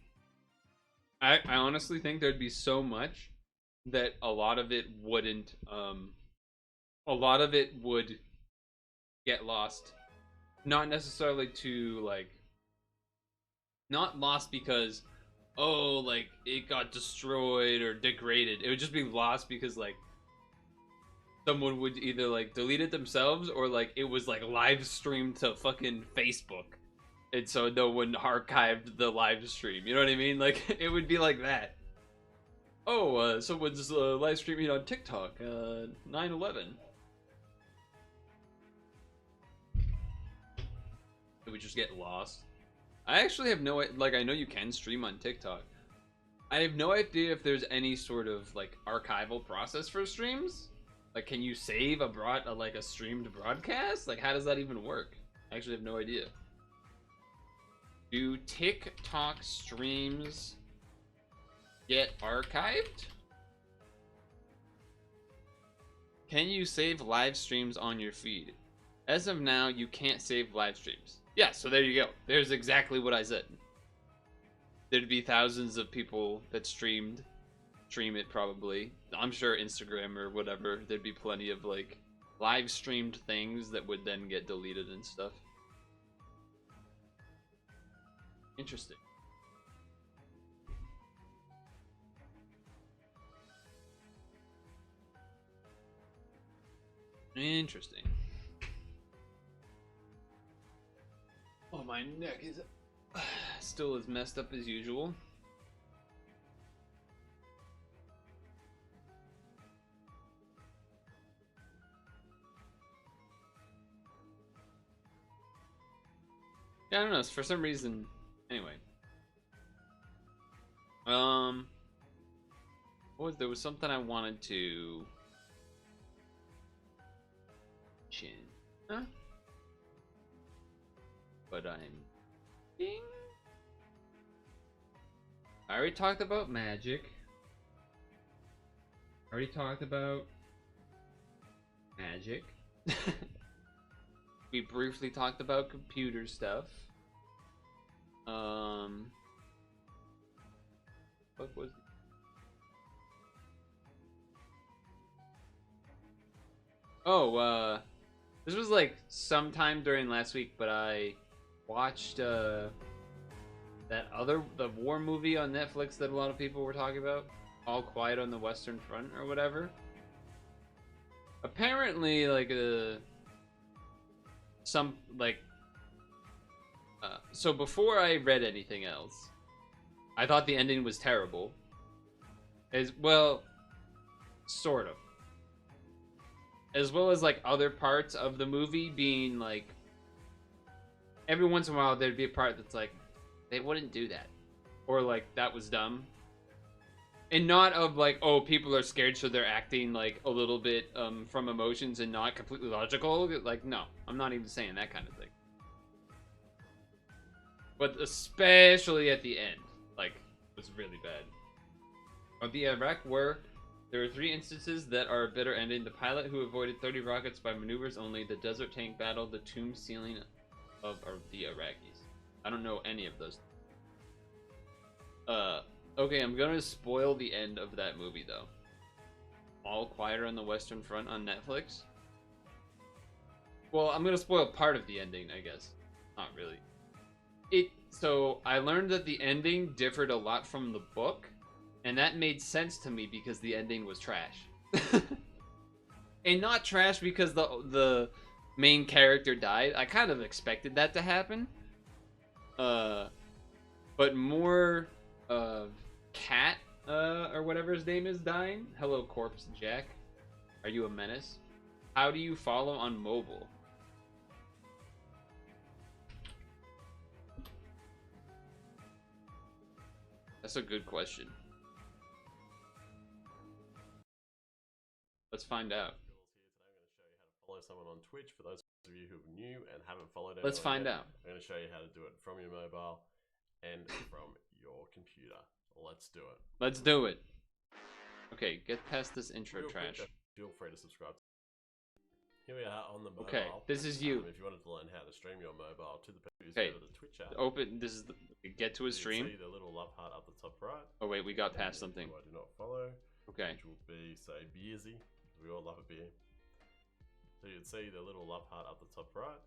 I honestly think there'd be so much that a lot of it wouldn't. A lot of it would get lost. Not necessarily to like. Not lost because, oh, like it got destroyed or degraded. It would just be lost because like someone would either like delete it themselves or like it was like live streamed to fucking Facebook. And so no one archived the live stream. You know what I mean? Like it would be like that. Oh, someone's live streaming on TikTok. 9/11. It would just get lost. I actually have no like. I know you can stream on TikTok. I have no idea if there's any sort of like archival process for streams. Like, can you save a streamed broadcast? Like, how does that even work? I actually have no idea. Do TikTok streams get archived? Can you save live streams on your feed? As of now, you can't save live streams. Yeah, so there you go. There's exactly what I said. There'd be thousands of people that stream it probably. I'm sure Instagram or whatever, there'd be plenty of like live streamed things that would then get deleted and stuff. Interesting. Interesting. Oh, my neck is still as messed up as usual. Yeah, I don't know. For some reason, anyway. There was something I wanted to chin, huh? But I'm. Ding. I already talked about magic. Already talked about magic. We briefly talked about computer stuff. What was it? Oh, this was like sometime during last week, but I watched the war movie on Netflix that a lot of people were talking about, All Quiet on the Western Front or whatever. Apparently, like so before I read anything else, I thought the ending was terrible. As well, sort of. As well as like other parts of the movie being like, every once in a while there'd be a part that's like, they wouldn't do that, or like that was dumb, and not of like, oh, people are scared so they're acting like a little bit from emotions and not completely logical. Like, no, I'm not even saying that kind of thing. But especially at the end, like, it was really bad. Of the Iraq War, there were 3 instances that are a bitter ending: the pilot who avoided 30 rockets by maneuvers only, the desert tank battle, the tomb ceiling of the Iraqis. I don't know any of those. Okay, I'm gonna spoil the end of that movie though. All Quiet on the Western Front on Netflix. Well, I'm gonna spoil part of the ending, I guess. Not really. So I learned that the ending differed a lot from the book, and that made sense to me because the ending was trash. And not trash because the main character died. I kind of expected that to happen. But more Cat or whatever his name is dying. Hello, Corpse Jack. Are you a menace? How do you follow on mobile? That's a good question. Let's find out. Follow someone on Twitch. For those of you who are new and haven't followed, Let's find out. I'm going to show you how to do it from your mobile and from your computer. Let's do it. Let's do it. Okay, get past this intro Real trash. quick, feel free to subscribe. Here we are on the mobile. Okay, this is you. If you wanted to learn how to stream your mobile to the people, Okay, go to the Twitch app. open. This is the get to a So stream. you see the little love heart up the top right. Oh wait, we got And past the something. who I do not follow. Okay. Which will be, say, Beersy. We all love a beer. So you'd see the little love heart up the top right.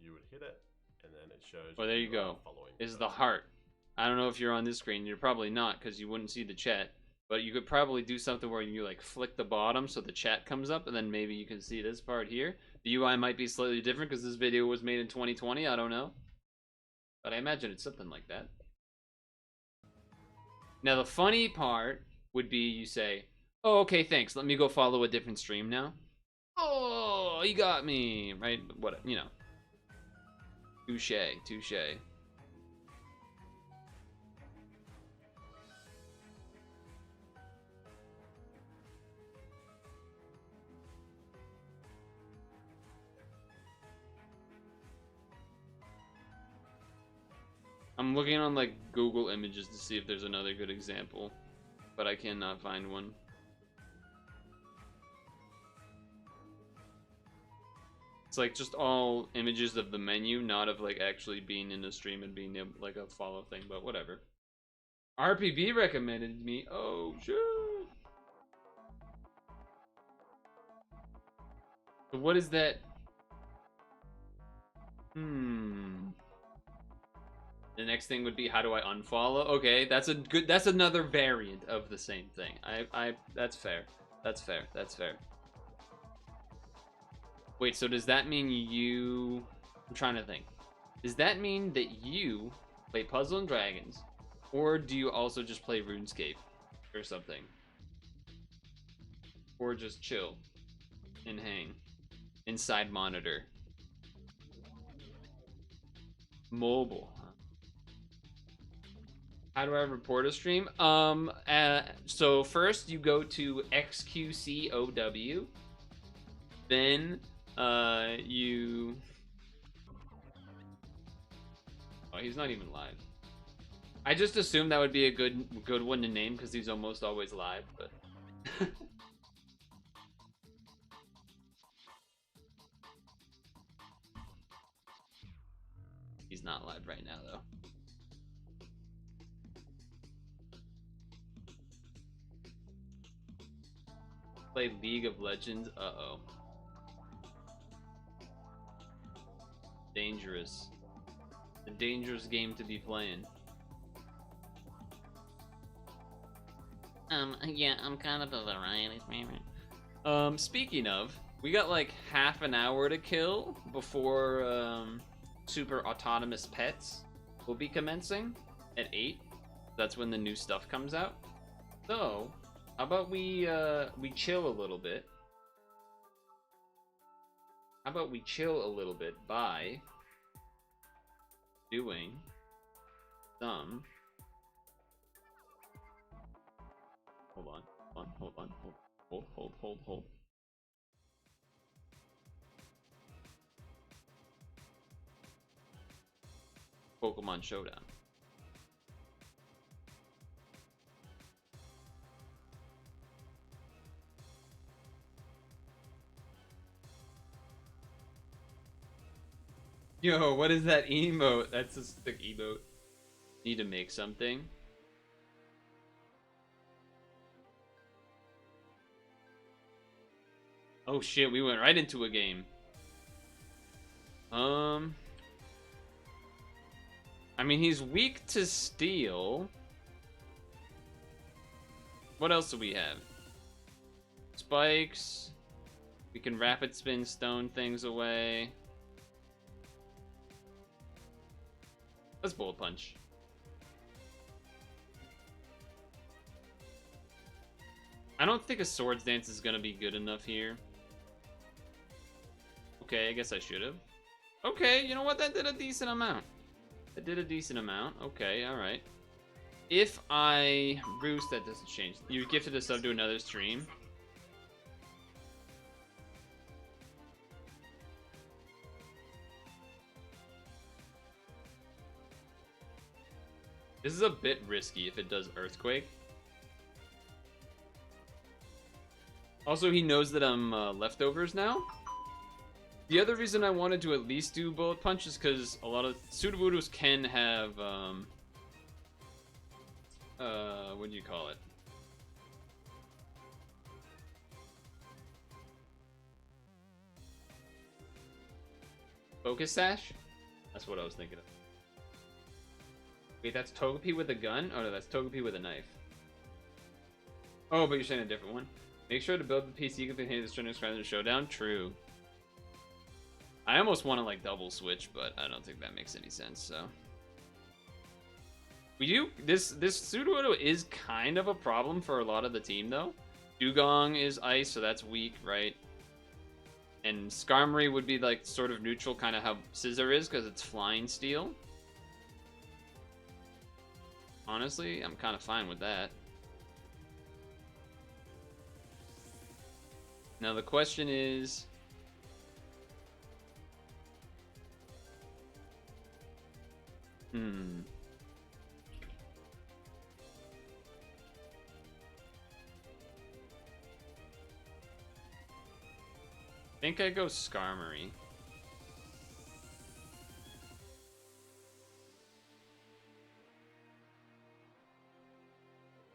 You would hit it, and then it shows. Oh, there you are go. Following Is the the heart. I don't know if you're on this screen. You're probably not because you wouldn't see the chat. But you could probably do something where you like flick the bottom so the chat comes up, and then maybe you can see this part here. The UI might be slightly different because this video was made in 2020. I don't know. But I imagine it's something like that. Now the funny part would be you say, oh, okay, thanks. Let me go follow a different stream now. Oh, you got me. Right? What, you know. Touche, touche. I'm looking on like Google Images to see if there's another good example, but I cannot find one. It's like just all images of the menu, not of like actually being in the stream and being like a follow thing, but whatever. RPB recommended me. Oh shit. So what is that? The next thing would be, how do I unfollow? Okay, that's another variant of the same thing. That's fair. That's fair. That's fair. Wait, so does that mean you... I'm trying to think. Does that mean that you play Puzzle and Dragons? Or do you also just play RuneScape or something? Or just chill and hang inside monitor? Mobile. How do I report a stream? So first you go to XQCOW. Then you... Oh, he's not even live. I just assumed that would be a good one to name because he's almost always live, but he's not live right now though. Play League of Legends. Uh-oh. Dangerous. A dangerous game to be playing. Yeah, I'm kind of a variety streamer. Speaking of, we got like half an hour to kill before Super Autonomous Pets will be commencing at 8. That's when the new stuff comes out. So, how about we chill a little bit? How about we chill a little bit by doing some... Hold. Pokemon Showdown. Yo, what is that emote? That's a sick emote. Need to make something. Oh shit, we went right into a game. I mean, he's weak to steel. What else do we have? Spikes. We can rapid spin stone things away. Let's bullet punch. I don't think a swords dance is gonna be good enough here. Okay, I guess I should have. Okay, you know what? That did a decent amount. That did a decent amount. Okay, alright. If I... Roost, that doesn't change. You gifted a sub to another stream. This is a bit risky if it does Earthquake. Also, he knows that I'm leftovers now. The other reason I wanted to at least do bullet punch is because a lot of Sudowoodos can have what do you call it? Focus sash? That's what I was thinking of. Wait, that's Togepi with a gun? Oh no, that's Togepi with a knife. Oh, but you're saying a different one. Make sure to build the PC to contain the string rather than Showdown. True. I almost want to like double switch, but I don't think that makes any sense. So we do this Sudowoodo is kind of a problem for a lot of the team though. Dugong is ice, so that's weak, right? And Skarmory would be like sort of neutral, kind of how Scizor is because it's flying steel. Honestly, I'm kind of fine with that. Now the question is, I think I go Skarmory.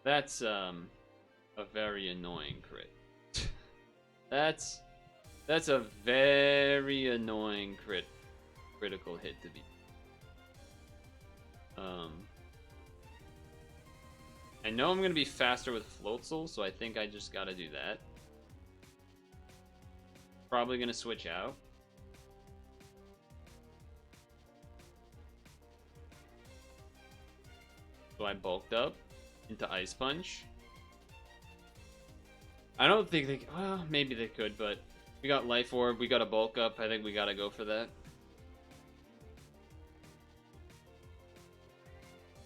That's a very annoying crit. That's a very annoying critical hit to be. I know I'm gonna be faster with Floatzel, so I think I just gotta do that. Probably gonna switch out. So I bulked up into Ice Punch. I don't think they... Well, maybe they could, but... We got Life Orb, we got a bulk up. I think we gotta go for that.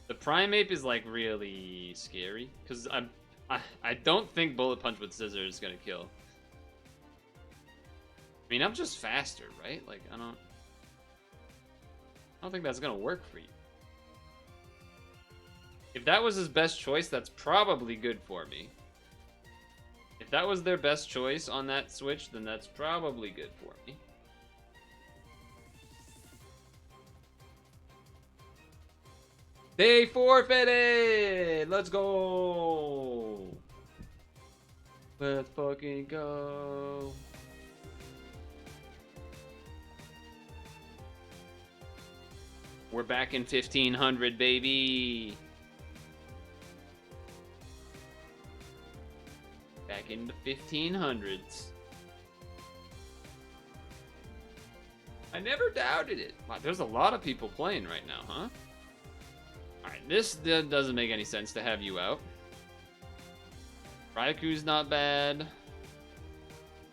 The Primeape is, like, really scary. Because I don't think Bullet Punch with Scizor is gonna kill. I mean, I'm just faster, right? Like, I don't think that's gonna work for you. If that was his best choice, that's probably good for me. If that was their best choice on that switch, then that's probably good for me. They forfeited! Let's go! Let's fucking go! We're back in 1500, baby! Back in the 1500s. I never doubted it. Wow, there's a lot of people playing right now, huh? Alright, this doesn't make any sense to have you out. Raiku's not bad.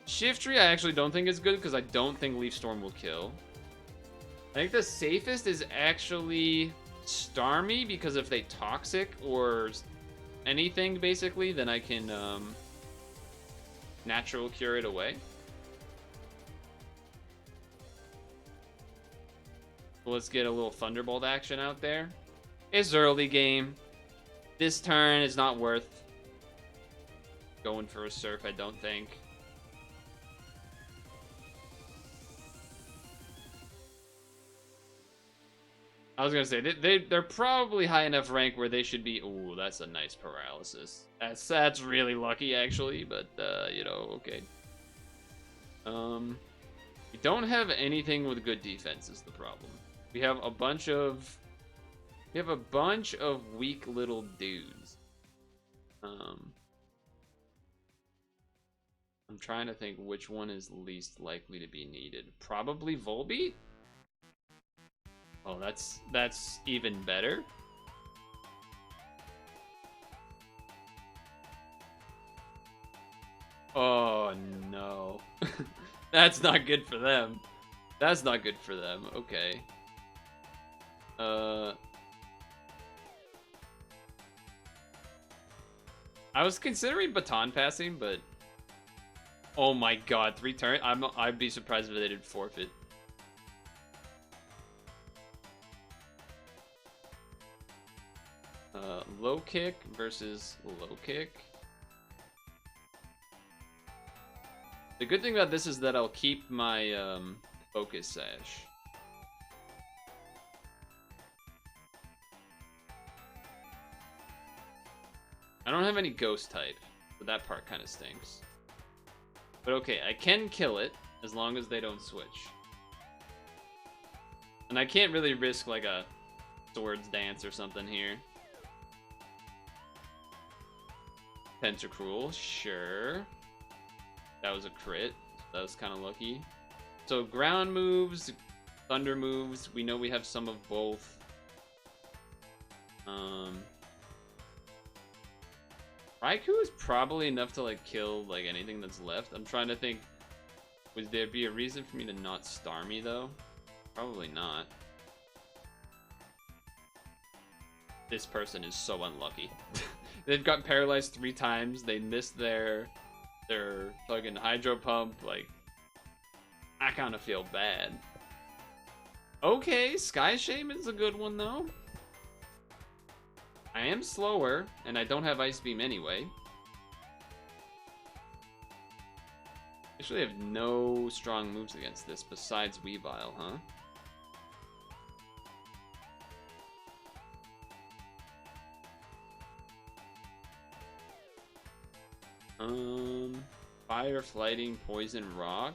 Shiftry I actually don't think is good because I don't think Leaf Storm will kill. I think the safest is actually Starmie because if they Toxic or anything basically, then I can Natural Cure it away. Let's get a little Thunderbolt action out there. It's early game. This turn is not worth going for a Surf, I don't think. I was gonna say, they're probably high enough rank where they should be... Ooh, that's a nice paralysis. That's really lucky, actually, but, you know, okay. We don't have anything with good defense is the problem. We have a bunch of... weak little dudes. I'm trying to think which one is least likely to be needed. Probably Volbeat? Oh, that's even better. Oh no. That's not good for them. That's not good for them. Okay. I was considering baton passing, but oh my god, 3 turns. I'd be surprised if they didn't forfeit. Low kick versus low kick. The good thing about this is that I'll keep my focus sash. I don't have any ghost type, so that part kind of stinks. But okay, I can kill it as long as they don't switch. And I can't really risk like a swords dance or something here. Pentacruel, sure. That was a crit. That was kind of lucky. So ground moves, thunder moves. We know we have some of both. Raikou is probably enough to like kill like anything that's left. I'm trying to think. Would there be a reason for me to not Starmie though? Probably not. This person is so unlucky. They've got paralyzed 3 times. They missed their fucking hydro pump. Like, I kind of feel bad. Okay, Sky Shaman's a good one though. I am slower, and I don't have Ice Beam anyway. Actually, I have no strong moves against this besides Weavile, huh? Fire Flighting, Poison Rock.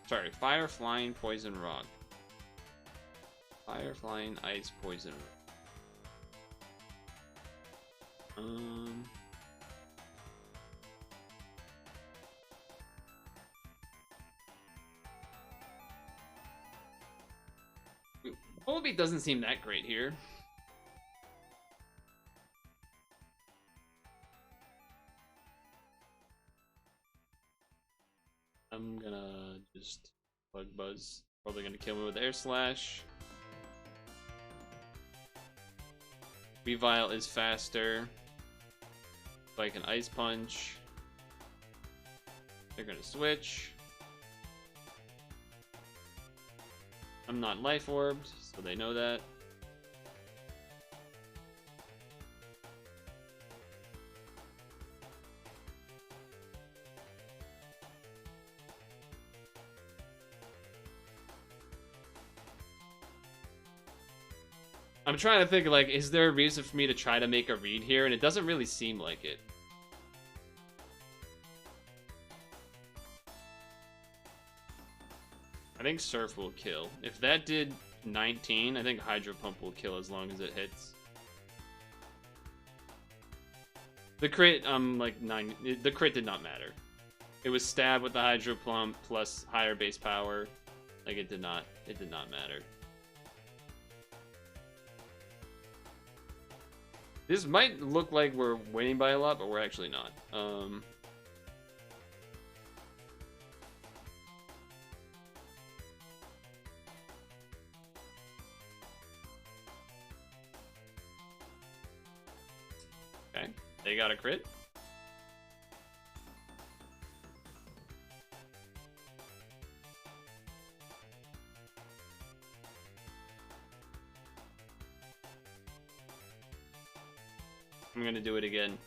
Sorry, Fire Flying, Poison Rock. Fire Flying, Ice, Poison Rock. Volbeat doesn't seem that great here. I'm gonna just Bug Buzz. Probably gonna kill me with Air Slash. Weavile is faster. Like an Ice Punch. They're gonna switch. I'm not Life Orbed, so they know that. I'm trying to think, like, is there a reason for me to try to make a read here? And it doesn't really seem like it. I think Surf will kill. If that did 19, I think Hydro Pump will kill as long as it hits. The crit, like 9. The crit did not matter. It was stab with the Hydro Pump plus higher base power. Like it did not matter. This might look like we're winning by a lot, but we're actually not. Okay, they got a crit. I'm gonna do it again.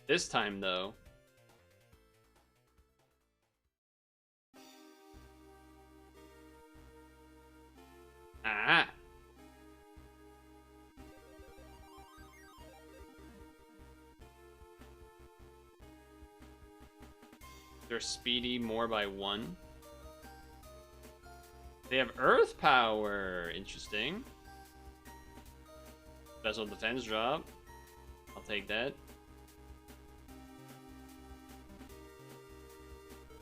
This time, though. Ah! They're speedy more by 1. They have Earth Power. Interesting. Special defense drop. I'll take that.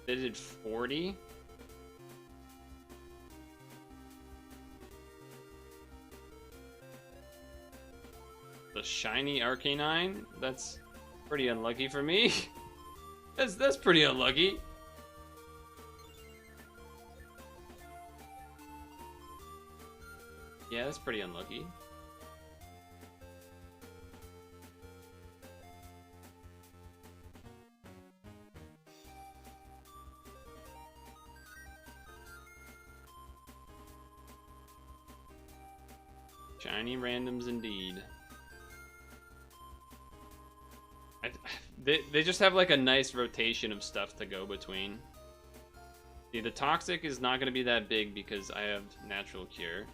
They did 40. The shiny Arcanine. That's pretty unlucky for me. That's pretty unlucky. Yeah, that's pretty unlucky. Shiny randoms indeed. They just have like a nice rotation of stuff to go between. See, the Toxic is not going to be that big because I have Natural Cure.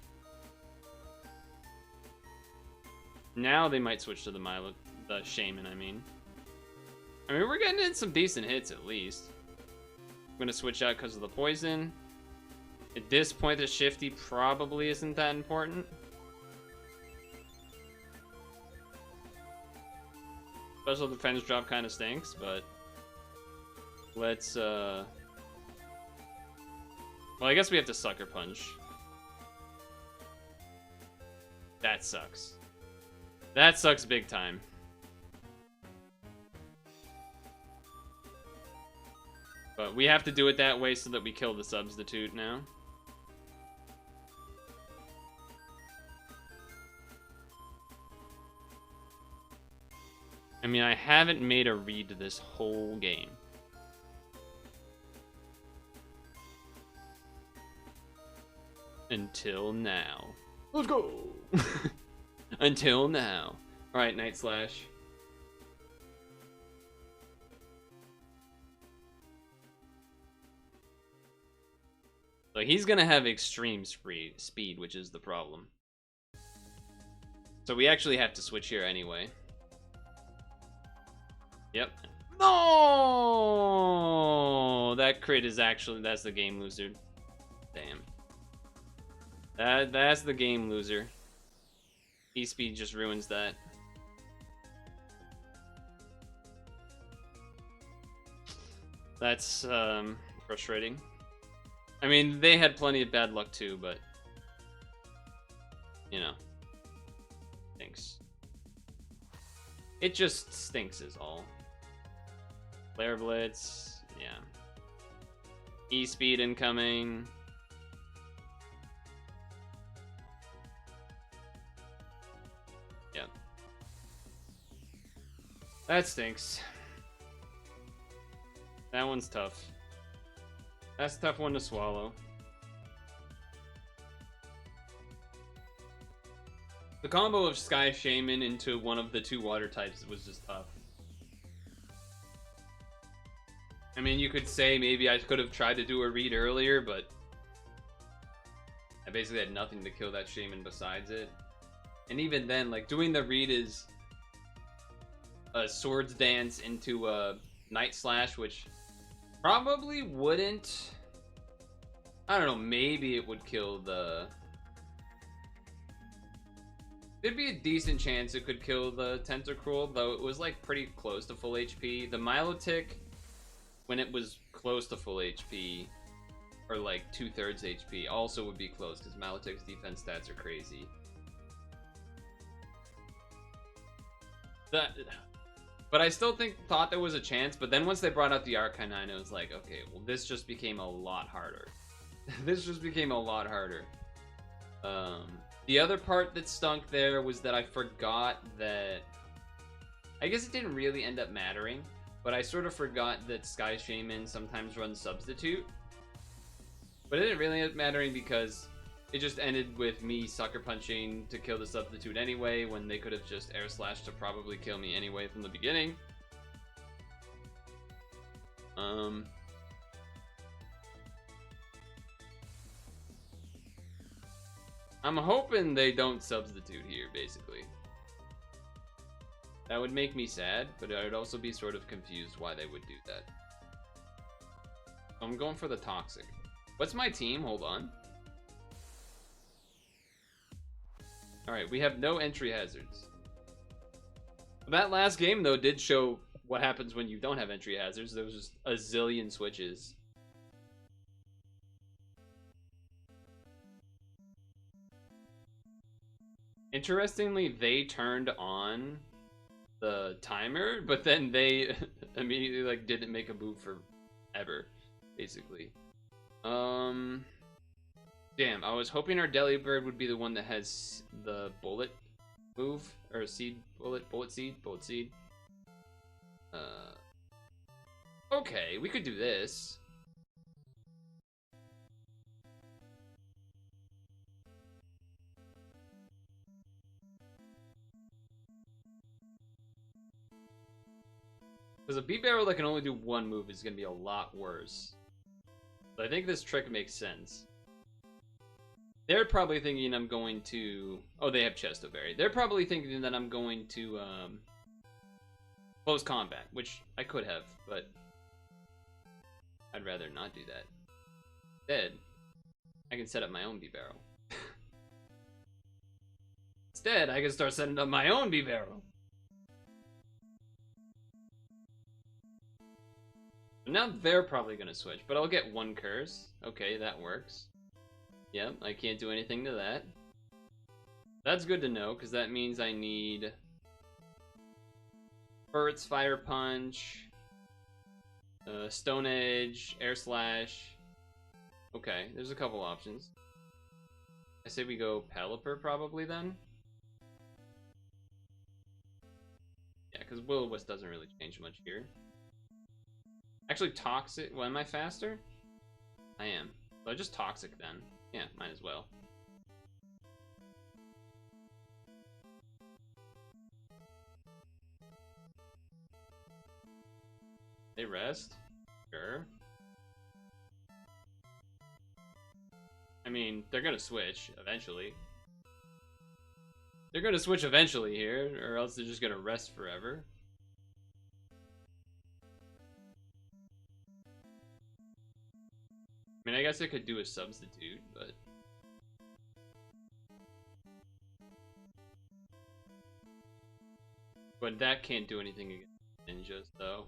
Now they might switch to the Shaman, I mean. We're getting in some decent hits at least. I'm going to switch out because of the poison. At this point, the Shifty probably isn't that important. Special defense drop kind of stinks, but let's, well, I guess we have to Sucker Punch. That sucks. That sucks big time. But we have to do it that way so that we kill the substitute now. I mean, I haven't made a read this whole game. Until now. Let's go! Until now. Alright, Night Slash. So he's gonna have extreme speed, which is the problem. So we actually have to switch here anyway. Yep. No! That crit is actually, that's the game loser. Damn. That's the game loser. E-speed just ruins that. That's frustrating. I mean, they had plenty of bad luck too, but you know, stinks. It just stinks is all. Flare Blitz, yeah. E-speed incoming. Yep. That stinks. That one's tough. That's a tough one to swallow. The combo of Sky Shaman into one of the two water types was just tough. I mean, you could say maybe I could have tried to do a read earlier, but I basically had nothing to kill that Shaman besides it. And even then, like, doing the read is a Swords Dance into a Night Slash, which probably wouldn't. I don't know, maybe it would kill the... There'd be a decent chance it could kill the Tentacruel, though it was like pretty close to full HP. The Milotic, when it was close to full HP, or like 2/3 HP, also would be close, because Milotic's defense stats are crazy. But I still thought there was a chance, but then once they brought out the Arcanine, it was like, okay, well, this just became a lot harder. This just became a lot harder. The other part that stunk there was that I forgot that... I guess it didn't really end up mattering, but I sort of forgot that Sky Shaman sometimes runs Substitute. But it didn't really end up mattering because it just ended with me Sucker Punching to kill the Substitute anyway, when they could have just Air Slash to probably kill me anyway from the beginning. I'm hoping they don't Substitute here, basically. That would make me sad, but I would also be sort of confused why they would do that. I'm going for the Toxic. What's my team? Hold on. Alright, we have no entry hazards. That last game, though, did show what happens when you don't have entry hazards. There was just a zillion switches. Interestingly, they turned on the timer, but then they immediately like didn't make a move for ever, basically. Damn, I was hoping our Delibird would be the one that has the bullet move, or seed, bullet seed. Okay, we could do this. Because a B barrel that can only do one move is gonna be a lot worse. But I think this trick makes sense. They're probably thinking I'm going to... Oh, they have Chesto Berry. They're probably thinking that I'm going to close combat, which I could have, but I'd rather not do that. Instead, I can set up my own B barrel. Instead, I can start setting up my own B barrel. Now they're probably gonna switch, but I'll get one curse. Okay, that works. Yep, I can't do anything to that. That's good to know, because that means I need Burt's Fire Punch, Stone Edge, Air Slash. Okay, there's a couple options. I say we go Pelipper probably then. Yeah, because Will-O-Wisp doesn't really change much here. Actually, Toxic. Well, am I faster? I am. So just Toxic then. Yeah, might as well. They rest? Sure. I mean, they're gonna switch eventually. They're gonna switch eventually here, or else they're just gonna rest forever. I mean, I guess I could do a substitute, but... But that can't do anything against ninjas, though.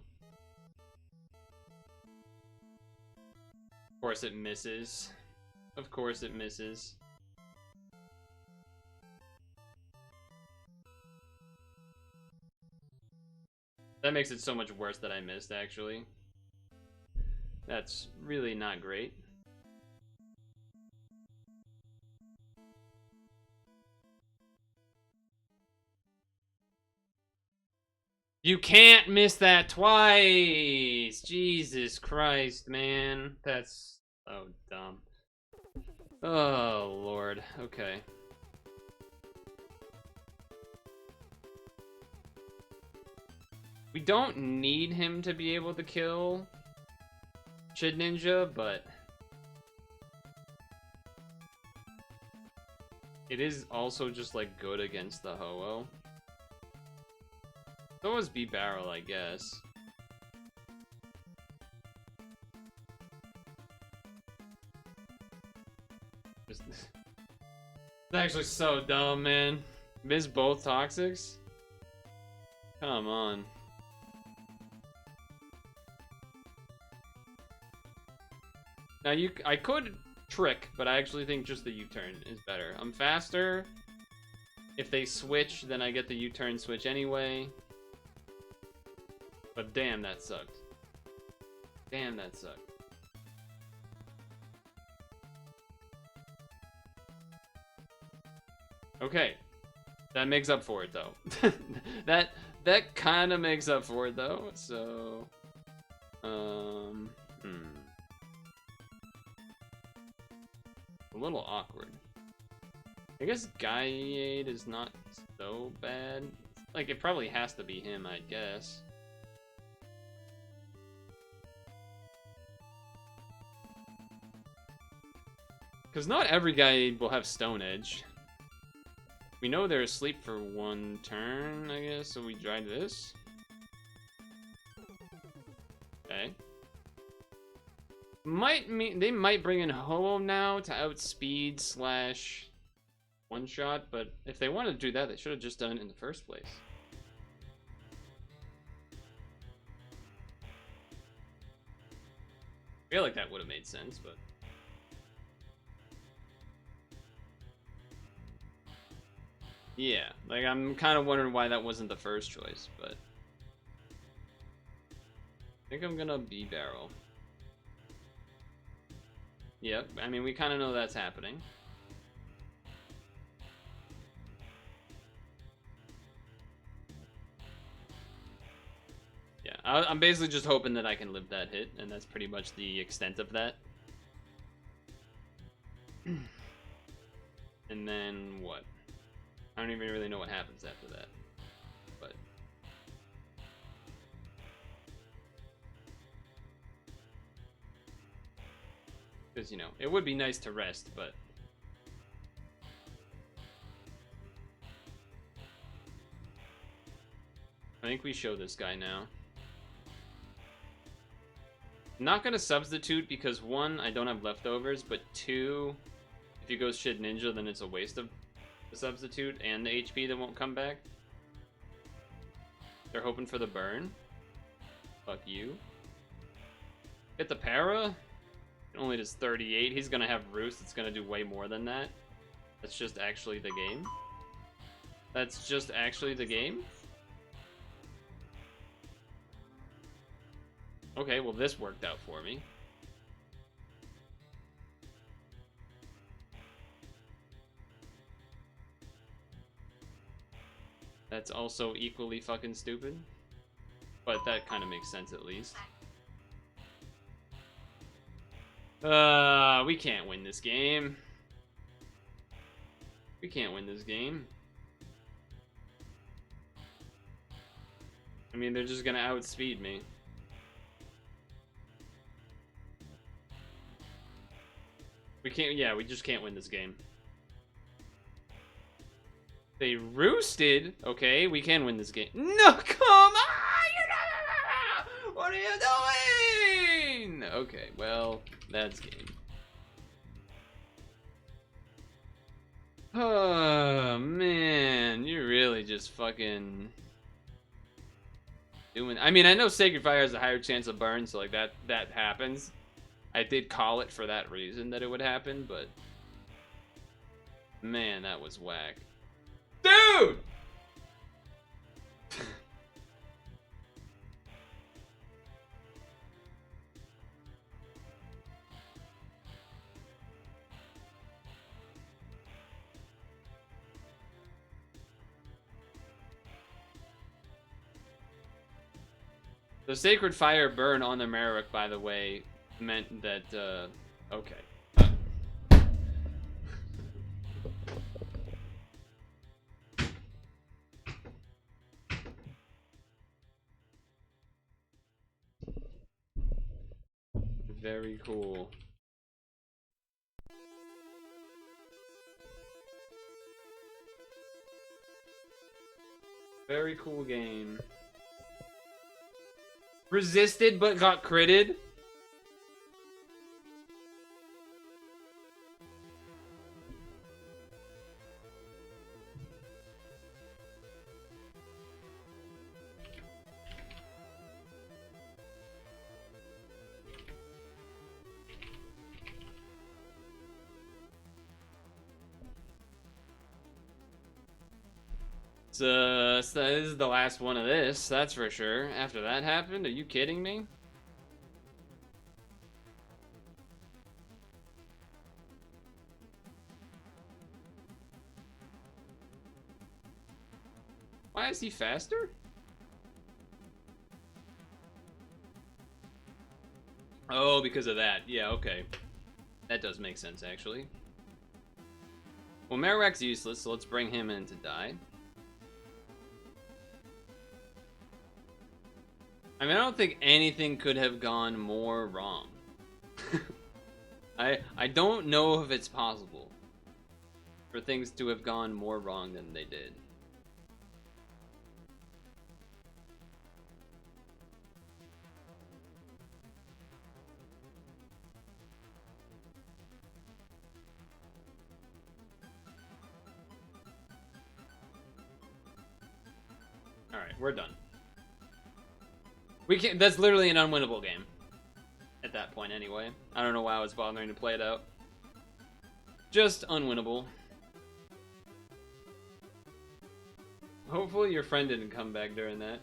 Of course it misses. Of course it misses. That makes it so much worse that I missed, actually. That's really not great. You can't miss that twice! Jesus Christ, man. That's so dumb. Oh, Lord. Okay. We don't need him to be able to kill Shedinja, but it is also just like good against the Ho-Oh. So is B-Barrel, I guess. It's actually so dumb, man. Miss both Toxics? Come on. Now I could trick, but I actually think just the U-turn is better. I'm faster. If they switch, then I get the U-turn switch anyway. But damn, that sucked. Damn, that sucked. Okay. That makes up for it, though. that kind of makes up for it, though. So, a little awkward. I guess Gaiade is not so bad. Like, it probably has to be him, I guess. Because not every Gaiade will have Stone Edge. We know they're asleep for one turn, I guess, so we try this. Okay. They might bring in Ho-Oh now to outspeed slash one-shot, but if they wanted to do that, they should have just done it in the first place. I feel like that would have made sense, but... Yeah, like I'm kind of wondering why that wasn't the first choice, but... I think I'm gonna B-Barrel. Yep, I mean, we kind of know that's happening. Yeah, I'm basically just hoping that I can live that hit, and that's pretty much the extent of that. And then what? I don't even really know what happens after that. But Because, you know, it would be nice to rest, but... I think we show this guy now. I'm not gonna substitute because 1, I don't have leftovers, but 2, if he goes shit ninja, then it's a waste of the substitute and the HP that won't come back. They're hoping for the burn. Fuck you. Get the para. It only does 38. He's gonna have Roost. It's gonna do way more than that. That's just actually the game. That's just actually the game. Okay, well this worked out for me. That's also equally fucking stupid. But that kind of makes sense at least. We can't win this game. We can't win this game. I mean, they're just gonna outspeed me. We can't, yeah, we just can't win this game. They roosted. Okay, we can win this game. No, come on! What are you doing? Okay, well, that's game. Oh, man. You're really just fucking... doing... I mean, I know Sacred Fire has a higher chance of burn, so, like, that happens. I did call it for that reason that it would happen, but... man, that was whack. Dude! The Sacred Fire burn on the Merrick, by the way, meant that, okay. Very cool. Very cool game. Resisted but got critted. So this is the last one of this, that's for sure. After that happened, are you kidding me? Why is he faster? Oh, because of that. Yeah, okay. That does make sense, actually. Well, Marowak's useless, so let's bring him in to die. I mean, I don't think anything could have gone more wrong. I don't know if it's possible for things to have gone more wrong than they did. All right, we're done. We can't. That's literally an unwinnable game. At that point, anyway. I don't know why I was bothering to play it out. Just unwinnable. Hopefully your friend didn't come back during that.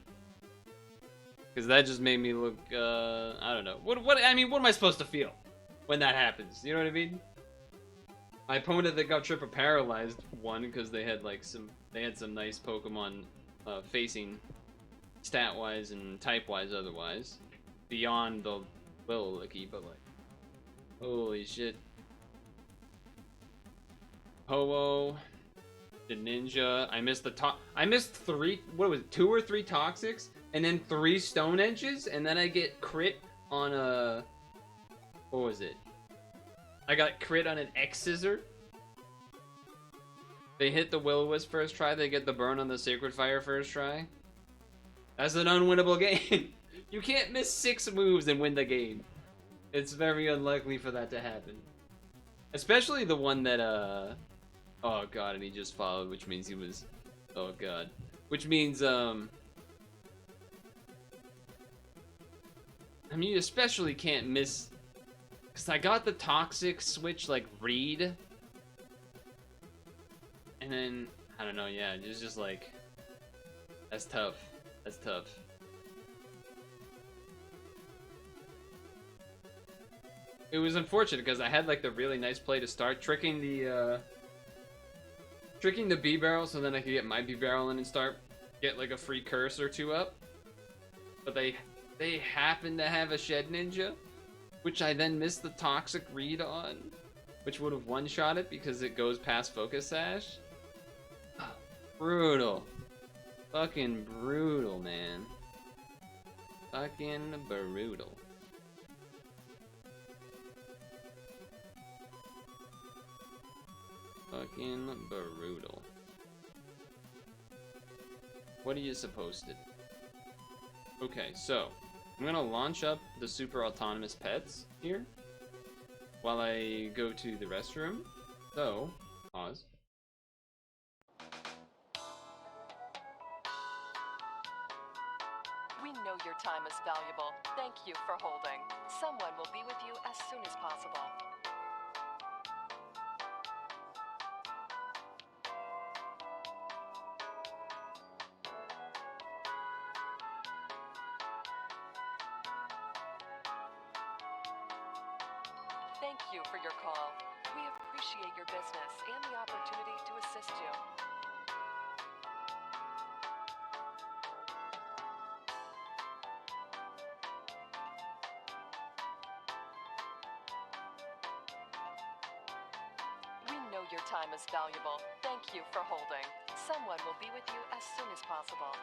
Because that just made me look, I don't know. I mean, what am I supposed to feel when that happens? You know what I mean? My opponent that got triple paralyzed won because they had like some nice Pokemon facing stat-wise and type-wise otherwise. Beyond the little licky, but like, holy shit. Ho-Oh, the Ninja, I missed I missed 3, what was it, 2 or 3 Toxics, and then 3 Stone Edges, and then I get crit on a, what was it? I got crit on an X scissor. They hit the Will-O-Wisp first try, they get the burn on the Sacred Fire first try. That's an unwinnable game. You can't miss 6 moves and win the game. It's very unlikely for that to happen. Especially the one that, oh god, and he just followed, which means he was... Oh god. Which means, I mean, you especially can't miss... Because I got the Toxic switch, like, read. And then, I don't know, yeah, it's just like... That's tough. That's tough. It was unfortunate because I had like the really nice play to start, tricking the B barrel so then I could get my B barrel in and get like a free curse or 2 up. But they happened to have a Shed Ninja, which I then missed the Toxic read on, which would have one-shot it because it goes past Focus Sash. Brutal. Fucking brutal, man. Fucking brutal. Fucking brutal. What are you supposed to do? Okay, so I'm gonna launch up the super autonomous pets here while I go to the restroom. So, pause. We know your time is valuable. Thank you for holding. Someone will be with you as soon as possible. Thank you for your call. We appreciate your business and the opportunity to assist you. We know your time is valuable. Thank you for holding. Someone will be with you as soon as possible.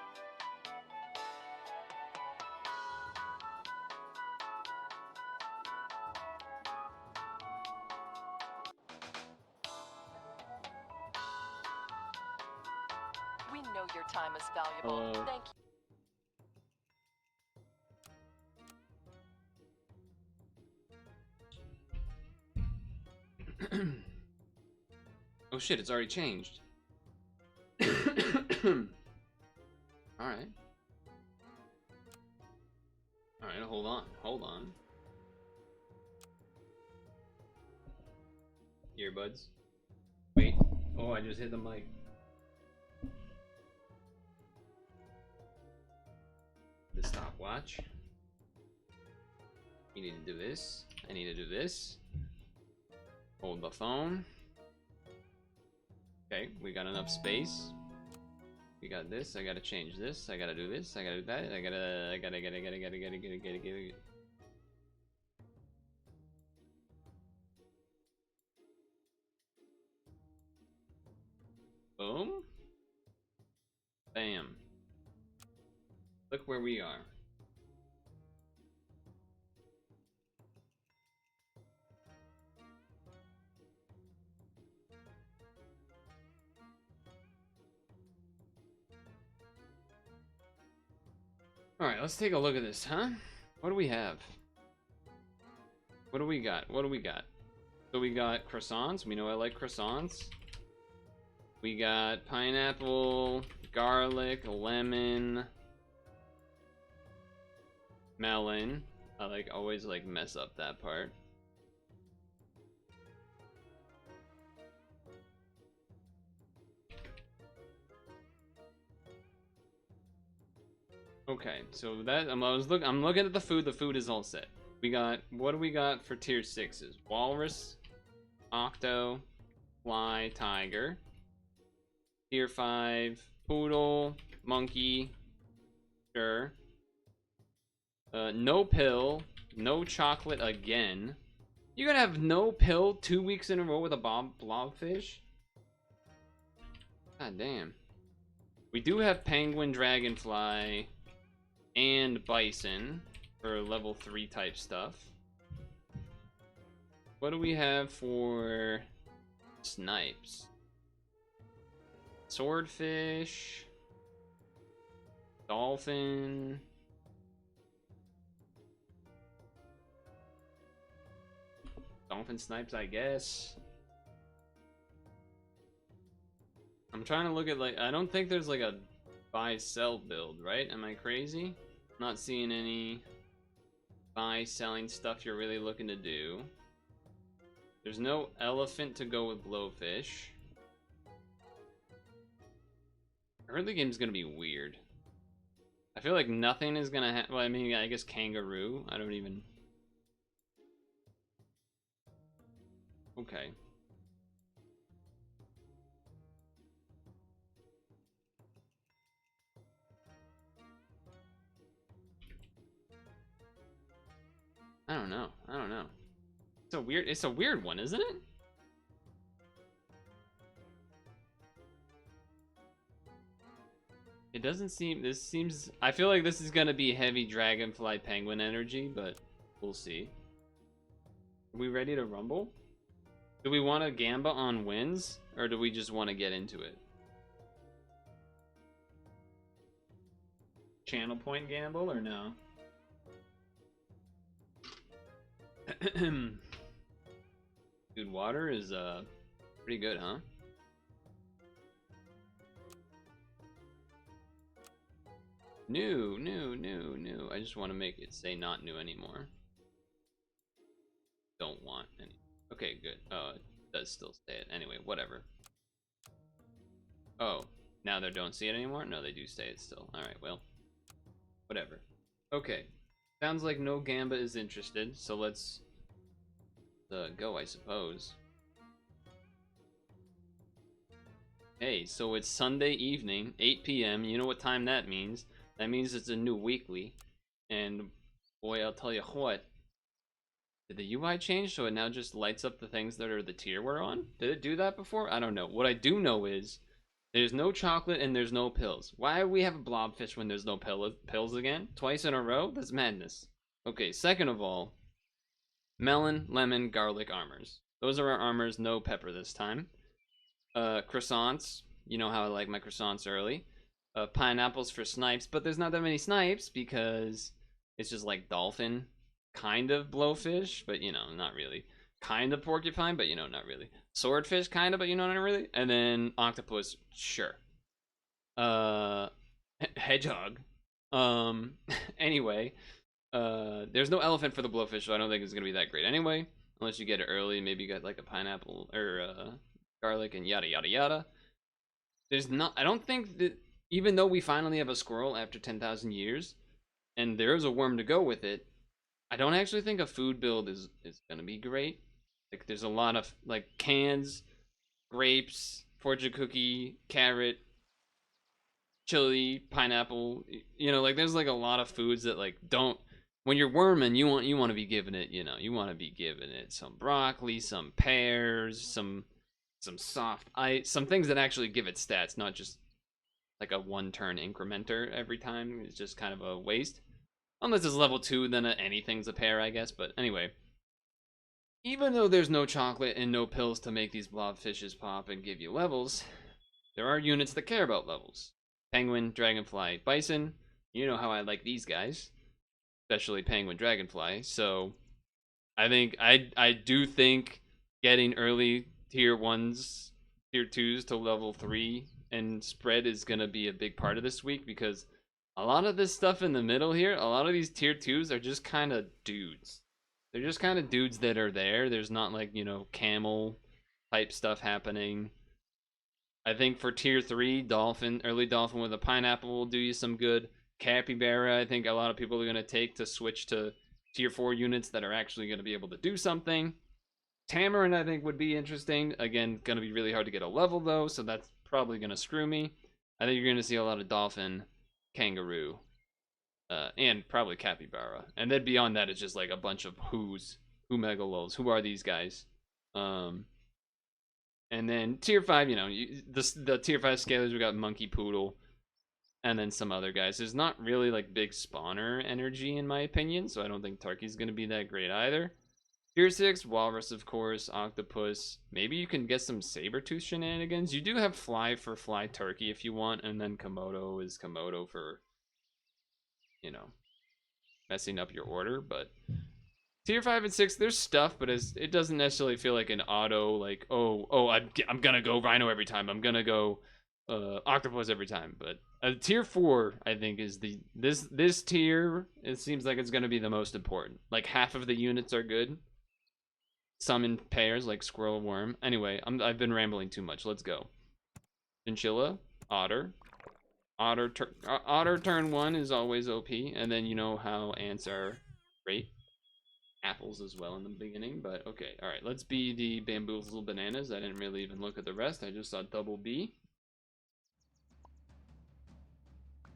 We know your time is valuable. Hello. Thank you. Oh shit, it's already changed. Alright. Alright, hold on. Hold on. Earbuds. Wait. Oh, I just hit the mic. The stopwatch. You need to do this. I need to do this. Hold the phone. Okay, we got enough space. We got this. I gotta change this. I gotta do this. I gotta do that. I gotta. Boom. Bam. Look where we are. Alright, let's take a look at this, huh? What do we have? What do we got? What do we got? So we got croissants. We know I like croissants. We got pineapple, garlic, lemon, melon. I always mess up that part. Okay, so that I'm looking at the food. The food is all set. We got, what do we got for tier 6s? Walrus, Octo, Fly, Tiger. Tier 5, Poodle, Monkey, sure. No pill, no chocolate again. You're gonna have no pill 2 weeks in a row with a blobfish? God damn. We do have penguin, dragonfly, and bison for level 3 type stuff. What do we have for snipes? Swordfish, dolphin. Dolphin snipes, I guess. I'm trying to look at, like, I don't think there's like a buy sell build, right? Am I crazy? Not seeing any buy selling stuff you're really looking to do. There's no elephant to go with blowfish. Early game's gonna be weird. I feel like nothing is gonna well, I mean, I guess kangaroo. I don't even. Okay. I don't know. I don't know. It's a weird one, isn't it? It doesn't seem, this seems, I feel like this is gonna be heavy dragonfly penguin energy, but we'll see. Are we ready to rumble? Do we want to gamba on wins, or do we just want to get into it? Channel point gamble or no? Dude, water is pretty good, huh? New. I just want to make it say not new anymore. Don't want any. Okay, good. Oh, it does still say it. Anyway, whatever. Oh, now they don't see it anymore? No, they do say it still. Alright, well. Whatever. Okay. Sounds like no Gamba is interested, so let's go, I suppose. Hey, so it's Sunday evening, 8 p.m. You know what time that means. That means it's a new weekly. And boy, I'll tell you what. Did the UI change so it now just lights up the things that are the tier we're on? Did it do that before? I don't know. What I do know is there's no chocolate and there's no pills. Why do we have a blobfish when there's no pills again? Twice in a row? That's madness. Okay, second of all, melon, lemon, garlic armors. Those are our armors, no pepper this time. Croissants. You know how I like my croissants early. Pineapples for snipes, but there's not that many snipes because it's just like dolphin, kind of blowfish, but you know, not really. Kind of porcupine, but you know, not really. Swordfish, kind of, but you know, not really. And then octopus, sure. Hedgehog. Anyway, there's no elephant for the blowfish, so I don't think it's gonna be that great anyway. Unless you get it early, maybe you got like a pineapple or garlic and yada yada yada. There's not. I don't think that, even though we finally have a squirrel after 10,000 years, and there's a worm to go with it, I don't actually think a food build is gonna be great. Like there's a lot of like cans, grapes, fortune cookie, carrot, chili, pineapple. You know, like there's like a lot of foods that like don't. When you're worming, you want to be giving it. You know, you want to be giving it some broccoli, some pears, some soft ice, some things that actually give it stats, not just like a one-turn incrementer every time. It's just kind of a waste. Unless it's level 2, then anything's a pear, I guess. But anyway, even though there's no chocolate and no pills to make these blobfishes pop and give you levels, there are units that care about levels. Penguin, dragonfly, bison. You know how I like these guys, especially penguin, dragonfly. So I think I do think getting early tier 1s, tier 2s to level 3 and spread is going to be a big part of this week, because a lot of this stuff in the middle here, a lot of these tier 2s are just kind of dudes. They're just kind of dudes that are there. There's not like, you know, camel type stuff happening. I think for tier 3, dolphin, early dolphin with a pineapple will do you some good. Capybara, I think a lot of people are going to take to switch to tier 4 units that are actually going to be able to do something. Tamarin, I think, would be interesting. Again, going to be really hard to get a level, though, so that's probably going to screw me. I think you're going to see a lot of dolphin, kangaroo, and probably capybara. And then beyond that, it's just like a bunch of who's. Who megalols. Who are these guys? And then tier 5, you know, the tier 5 scalers, we got monkey, poodle, and then some other guys. There's not really like big spawner energy in my opinion, so I don't think Turkey's going to be that great either. Tier 6, Walrus, of course, Octopus. Maybe you can get some Sabertooth shenanigans. You do have Fly for Fly Turkey if you want, and then Komodo is Komodo for, you know, messing up your order. But Tier 5 and 6, there's stuff, but it doesn't necessarily feel like an auto, like, I'm gonna go Rhino every time. I'm gonna go Octopus every time. But Tier 4, I think, is this tier, it seems like it's gonna be the most important. Like, half of the units are good. Some in pairs, like Squirrel Worm. Anyway, I've been rambling too much. Let's go. Chinchilla, Otter. Otter turn 1 is always OP, and then you know how ants are great. Apples as well in the beginning, but okay. Alright, let's be the Bamboozle Bananas. I didn't really even look at the rest. I just saw double B.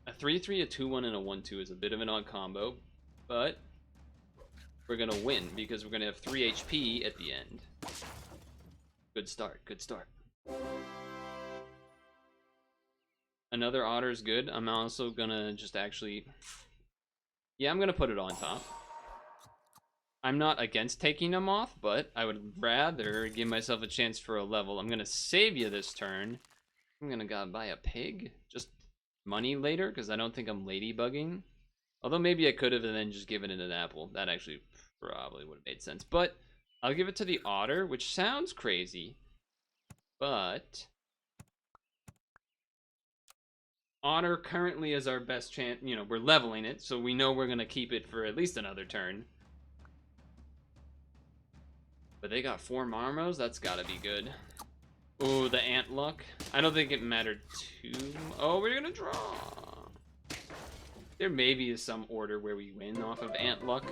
A 3-3, a 2-1, and a 1-2 is a bit of an odd combo, but we're gonna win because we're gonna have 3 HP at the end. Good start, good start. Another Otter is good. I'm also gonna just actually... Yeah, I'm gonna put it on top. I'm not against taking them off, but I would rather give myself a chance for a level. I'm gonna save you this turn. I'm gonna go buy a pig. Just money later, because I don't think I'm ladybugging. Although maybe I could have and then just given it an apple. That actually probably would have made sense. But I'll give it to the Otter, which sounds crazy. But Otter currently is our best chance. You know, we're leveling it, so we know we're going to keep it for at least another turn. But they got 4 Marmos. That's got to be good. Ooh, the ant luck. I don't think it mattered too. Oh, we're going to draw. There maybe is some order where we win off of ant luck.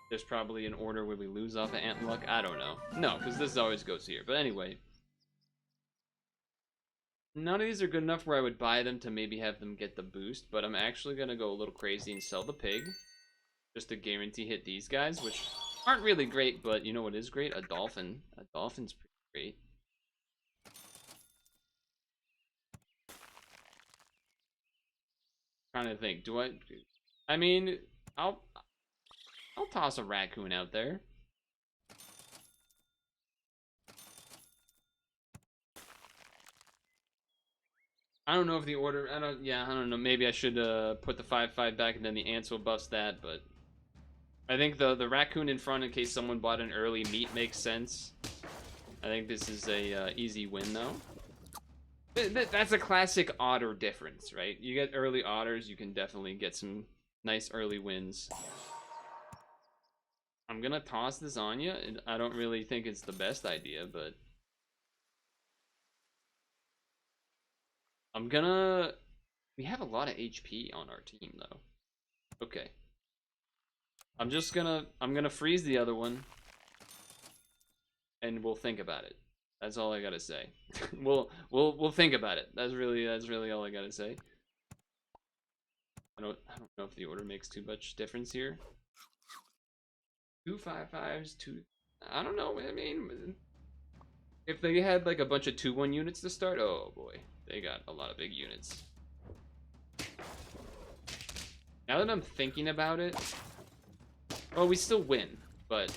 There's probably an order where we lose off of ant luck. I don't know. No, because this always goes here. But anyway. None of these are good enough where I would buy them to maybe have them get the boost. But I'm actually going to go a little crazy and sell the pig. Just to guarantee hit these guys, which aren't really great. But you know what is great? A dolphin. A dolphin's pretty great. Trying to think. Do I mean, I'll toss a raccoon out there. I don't know if the order, I don't know. Maybe I should put the 5/5 back and then the ants will bust that, but I think the raccoon in front in case someone bought an early meat makes sense. I think this is a easy win though. That's a classic otter difference, right? You get early otters, you can definitely get some nice early wins. I'm gonna toss this on you, and I don't really think it's the best idea, but I'm gonna... We have a lot of HP on our team, though. Okay. I'm gonna freeze the other one, and we'll think about it. That's all I gotta say. we'll think about it. That's really all I gotta say. I don't know if the order makes too much difference here. 2 5/5s, 2. I don't know. I mean, if they had like a bunch of 2/1 units to start, oh boy, they got a lot of big units. Now that I'm thinking about it, well, we still win, but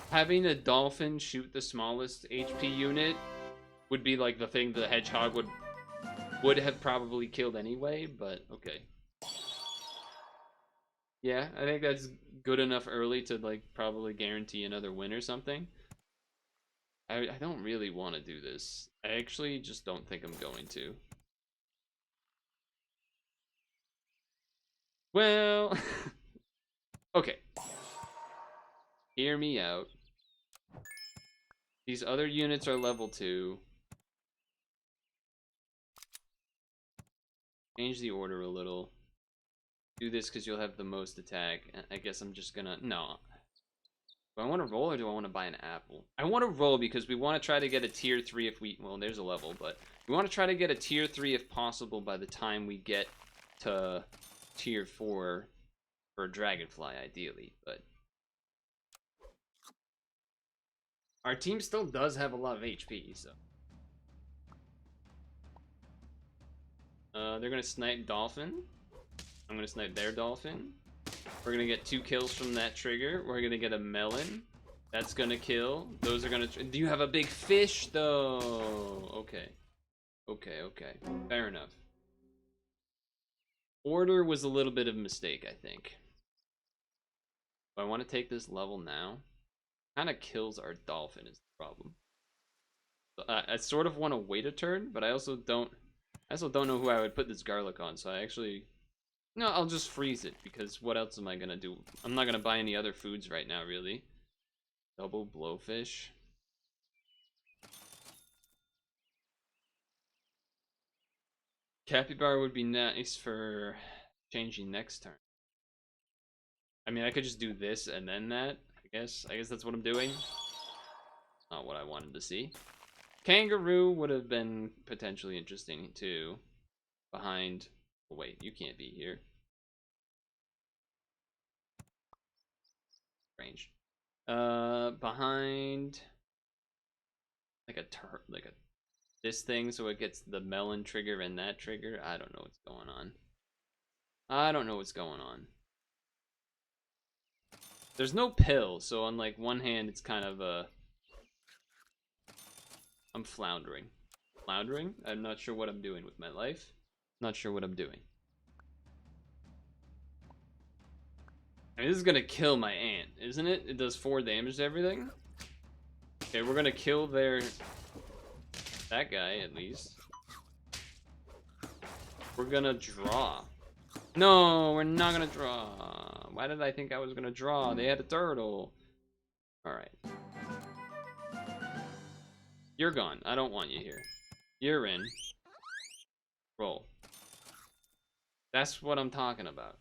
having a dolphin shoot the smallest HP unit would be like the thing the hedgehog would have probably killed anyway, but okay. Yeah, I think that's good enough early to like probably guarantee another win or something. I don't really want to do this. I actually just don't think I'm going to. Well, okay. Hear me out. These other units are level 2. Change the order a little. Do this because you'll have the most attack. I guess I'm just gonna... No. Do I want to roll or do I want to buy an apple? I want to roll because we want to try to get a tier 3 if we... Well, there's a level, but... We want to try to get a tier 3 if possible by the time we get to tier 4 for Dragonfly, ideally, but... Our team still does have a lot of HP, so... They're gonna snipe Dolphin. I'm gonna snipe their Dolphin. We're gonna get 2 kills from that trigger. We're gonna get a melon. That's gonna kill. Those are gonna... Do you have a big fish, though? Okay. Okay, okay. Fair enough. Order was a little bit of a mistake, I think. Do I want to take this level now? Kind of kills our dolphin is the problem. I sort of want to wait a turn, but I also don't know who I would put this garlic on, so I actually... No, I'll just freeze it, because what else am I gonna do? I'm not gonna buy any other foods right now, really. Double blowfish. Capybara would be nice for changing next turn. I mean, I could just do this and then that, I guess. I guess that's what I'm doing. Not what I wanted to see. Kangaroo would have been potentially interesting, too. Behind... Oh, wait, you can't be here. Range. Behind... Like a this thing, so it gets the melon trigger and that trigger. I don't know what's going on. I don't know what's going on. There's no pill, so on like one hand, it's kind of a... I'm floundering. Floundering? I'm not sure what I'm doing with my life. Not sure what I'm doing. I mean, this is gonna kill my ant, isn't it? It does 4 damage to everything. Okay, we're gonna kill that guy, at least. We're gonna draw. No, we're not gonna draw. Why did I think I was gonna draw? They had a turtle. Alright. You're gone. I don't want you here. You're in. Roll. That's what I'm talking about.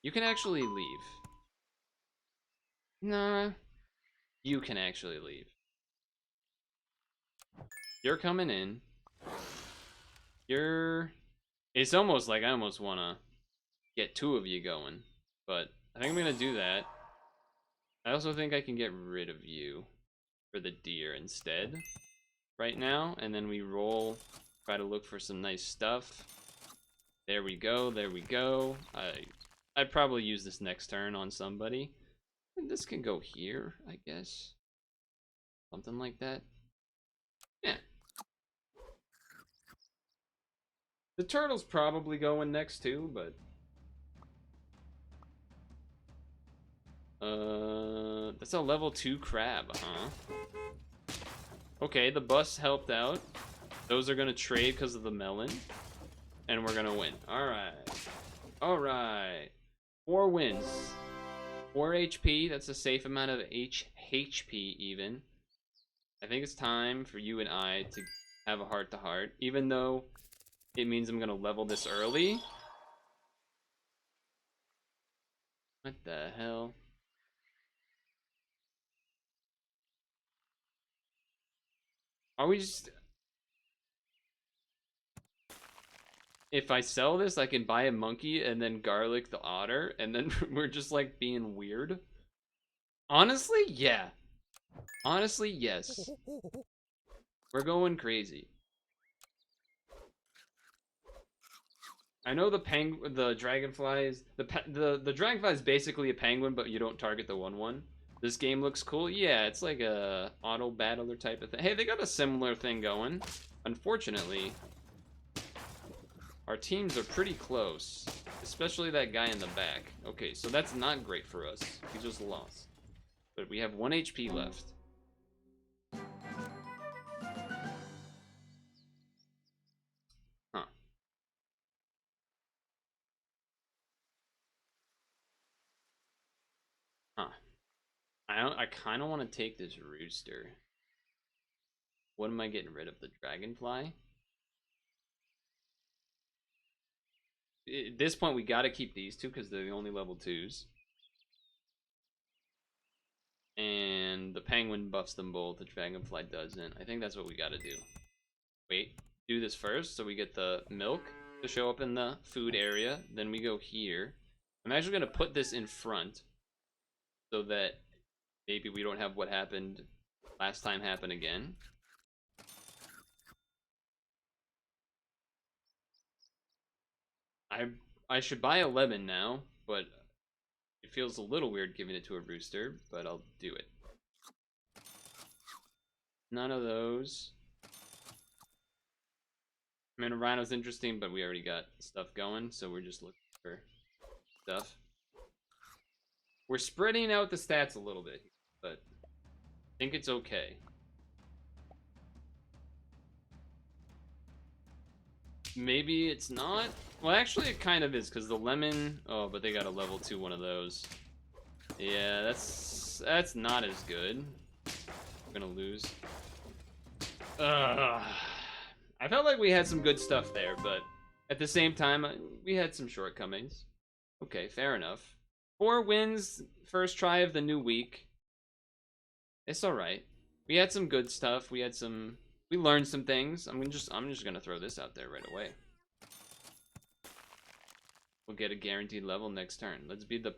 You can actually leave. Nah. You can actually leave. You're coming in. It's almost like I almost want to get 2 of you going. But I think I'm going to do that. I also think I can get rid of you for the deer instead right now. And then we roll, try to look for some nice stuff. There we go, there we go. I'd probably use this next turn on somebody. And this can go here, I guess. Something like that. Yeah. The turtle's probably going next too, but... That's a level 2 crab, huh? Okay, the bus helped out. Those are gonna trade because of the melon. And we're gonna win. Alright. Alright. 4 wins. 4 HP, that's a safe amount of HP even. I think it's time for you and I to have a heart-to-heart, even though it means I'm gonna level this early. What the hell? Are we just... If I sell this, I can buy a monkey and then garlic the otter, and then we're just like being weird. Honestly, yeah. Honestly, yes. We're going crazy. I know the dragonfly is the dragonfly is basically a penguin, but you don't target the 1/1. This game looks cool. Yeah, it's like a auto battler type of thing. Hey, they got a similar thing going. Unfortunately, our teams are pretty close, especially that guy in the back. Okay, so that's not great for us. We just lost. But we have 1 HP left. Huh. Huh. I kind of want to take this rooster. What am I getting rid of? The dragonfly? At this point, we got to keep these 2 because they're the only level 2s. And the penguin buffs them both, the dragonfly doesn't. I think that's what we got to do. Wait, do this first so we get the milk to show up in the food area. Then we go here. I'm actually going to put this in front so that maybe we don't have what happened last time happen again. I should buy a lemon now, but if feels a little weird giving it to a rooster, but I'll do it. None of those. I mean, a rhino's interesting, but we already got stuff going, so we're just looking for stuff. We're spreading out the stats a little bit, but I think it's okay. Maybe it's not. Well, actually, it kind of is, because the lemon... Oh, but they got a level 2 one of those. Yeah, that's not as good. We're gonna lose. I felt like we had some good stuff there, but at the same time, we had some shortcomings. Okay, fair enough. 4 wins, first try of the new week. It's alright. We had some good stuff. We learned some things. I'm just gonna throw this out there right away. We'll get a guaranteed level next turn. Let's be the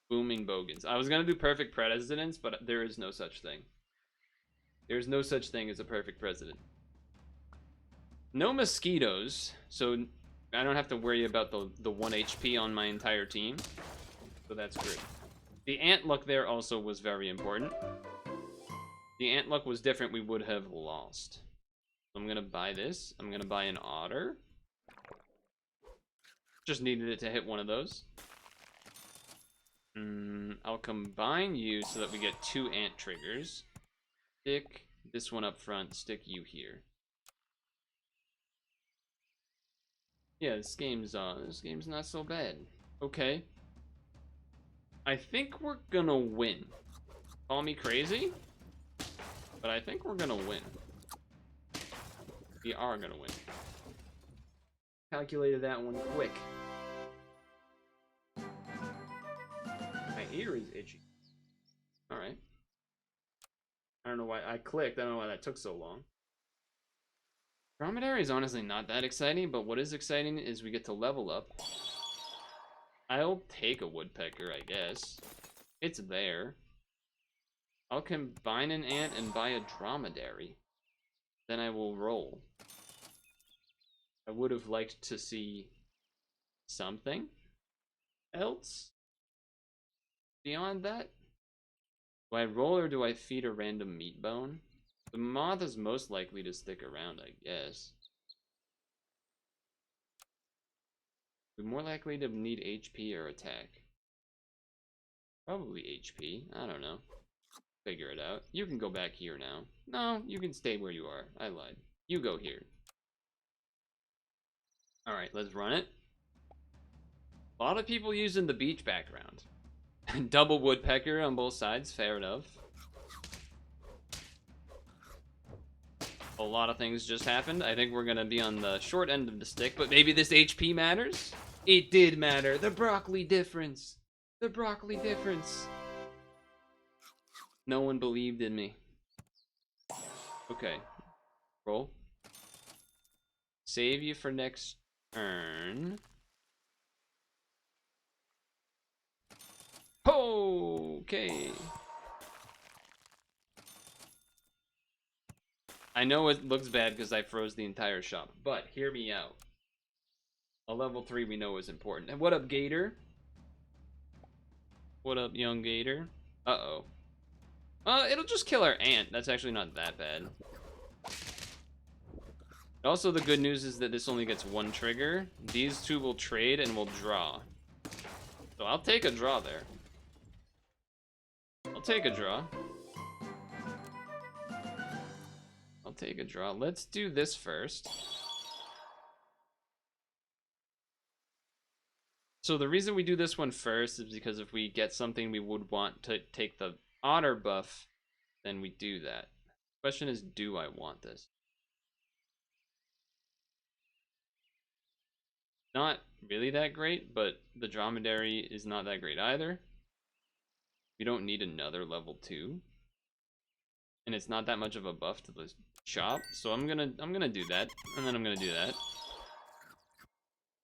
booming bogans. I was gonna do perfect presidents, but there is no such thing. There's no such thing as a perfect president. No mosquitoes, so I don't have to worry about the 1 HP on my entire team. So that's great. The ant luck there also was very important. The ant luck was different, we would have lost. I'm gonna buy this. I'm gonna buy an otter. Just needed it to hit one of those. I'll combine you so that we get 2 ant triggers. Stick this one up front, stick you here. Yeah, this game's not so bad. Okay. I think we're gonna win. Call me crazy, but I think we're gonna win. We are gonna win. Calculated that one quick. My ear is itchy. Alright. I don't know why I clicked. I don't know why that took so long. Dromedary is honestly not that exciting, but what is exciting is we get to level up. I'll take a woodpecker, I guess. It's there. I'll combine an ant and buy a dromedary. Then I will roll. I would have liked to see something else beyond that. Do I roll or do I feed a random meat bone? The moth is most likely to stick around, I guess. We're more likely to need HP or attack. Probably HP. I don't know. Figure it out. You can go back here now. No, you can stay where you are. I lied. You go here. Alright, let's run it. A lot of people using the beach background. Double woodpecker on both sides, fair enough. A lot of things just happened. I think we're gonna be on the short end of the stick, but maybe this HP matters? It did matter. The broccoli difference. The broccoli difference. No one believed in me. Okay. Roll. Save you for next turn. Okay. I know it looks bad because I froze the entire shop, but hear me out. A level 3 we know is important. And what up, Gator? What up, young Gator? Uh-oh. It'll just kill our ant. That's actually not that bad. Also, the good news is that this only gets 1 trigger. These 2 will trade and will draw. So I'll take a draw there. I'll take a draw. I'll take a draw. Let's do this first. So the reason we do this one first is because if we get something we would want to take the otter buff, then we do that. Question is, do I want this? Not really that great, but the dromedary is not that great either. We don't need another level 2. And it's not that much of a buff to the shop, so I'm gonna do that, and then I'm gonna do that.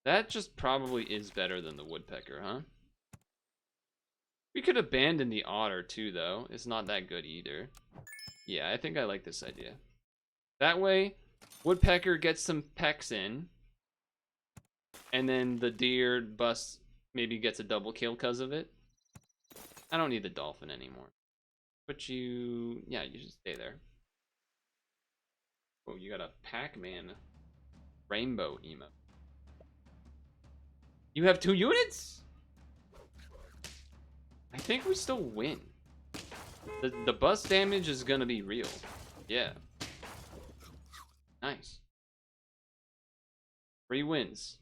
That just probably is better than the woodpecker, huh? We could abandon the otter too, though. It's not that good either. Yeah, I think I like this idea. That way, woodpecker gets some pecks in, and then the deer busts maybe gets a double kill because of it. I don't need the dolphin anymore. But you, yeah, you should stay there. Oh, you got a Pac-Man rainbow emote. You have 2 units? I think we still win. The bus damage is gonna be real. Yeah. Nice. 3 wins.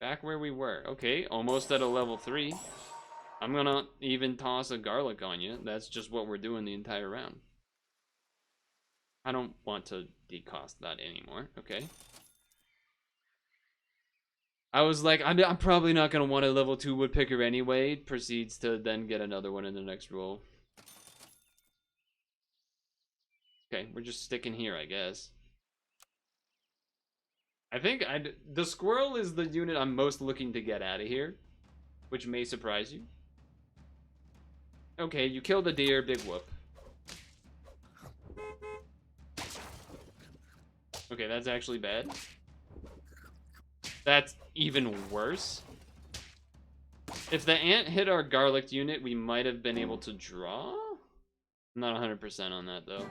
Back where we were. Okay, almost at a level 3. I'm gonna even toss a garlic on you. That's just what we're doing the entire round. I don't want to decost that anymore. Okay. I was like, I'm probably not gonna want a level 2 woodpecker anyway. Proceeds to then get another one in the next roll. Okay, we're just sticking here, I guess. I think the squirrel is the unit I'm most looking to get out of here, which may surprise you. Okay, you killed a deer, big whoop. Okay, that's actually bad. That's even worse. If the ant hit our garlic unit, we might have been able to draw? I'm not 100% on that, though.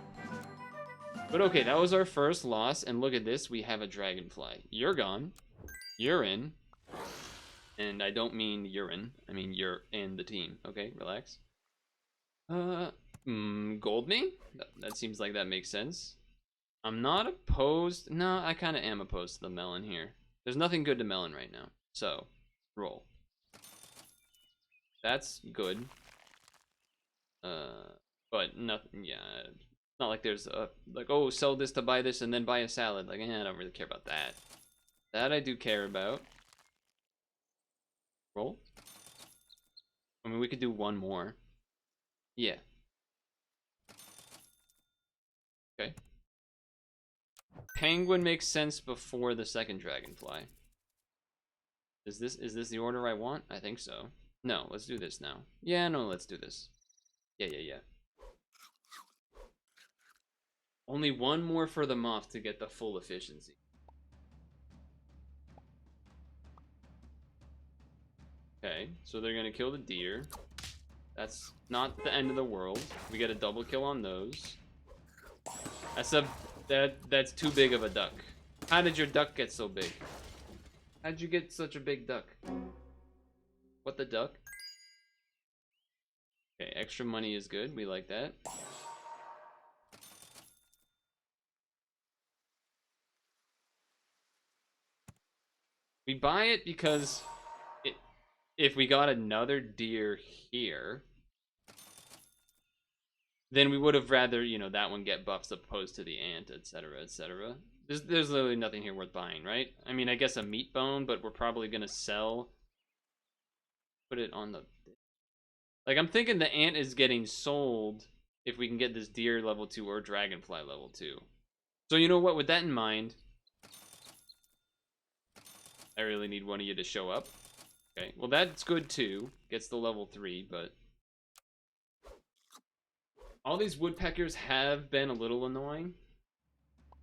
But okay, that was our first loss, and look at this, we have a dragonfly. You're gone. You're in. And I don't mean urine. I mean you're in the team. Okay, relax. Gold me? That seems like that makes sense. I'm not opposed. No, I kind of am opposed to the melon here. There's nothing good to melon right now. So, roll. That's good. But nothing, yeah. It's not like there's a, like, oh, sell this to buy this and then buy a salad. Like, I don't really care about that. That I do care about. Roll. I mean, we could do one more. Yeah. Okay. Penguin makes sense before the second dragonfly. Is this the order I want? I think so. No, let's do this now. Yeah, no, let's do this. Yeah. Only one more for the moth to get the full efficiency. Okay, so they're gonna kill the deer. That's not the end of the world. We get a double kill on those. That's too big of a duck. How did your duck get so big? How'd you get such a big duck? What the duck? Okay, extra money is good. We like that. We buy it because if we got another deer here, then we would have rather, you know, that one get buffs opposed to the ant, etc., etc. There's literally nothing here worth buying, right? I mean, I guess a meat bone, but we're probably gonna sell. Put it on the. Like, I'm thinking the ant is getting sold if we can get this deer level 2 or dragonfly level 2. So you know what? With that in mind, I really need one of you to show up. Okay, well that's good too. Gets the level 3, but all these woodpeckers have been a little annoying.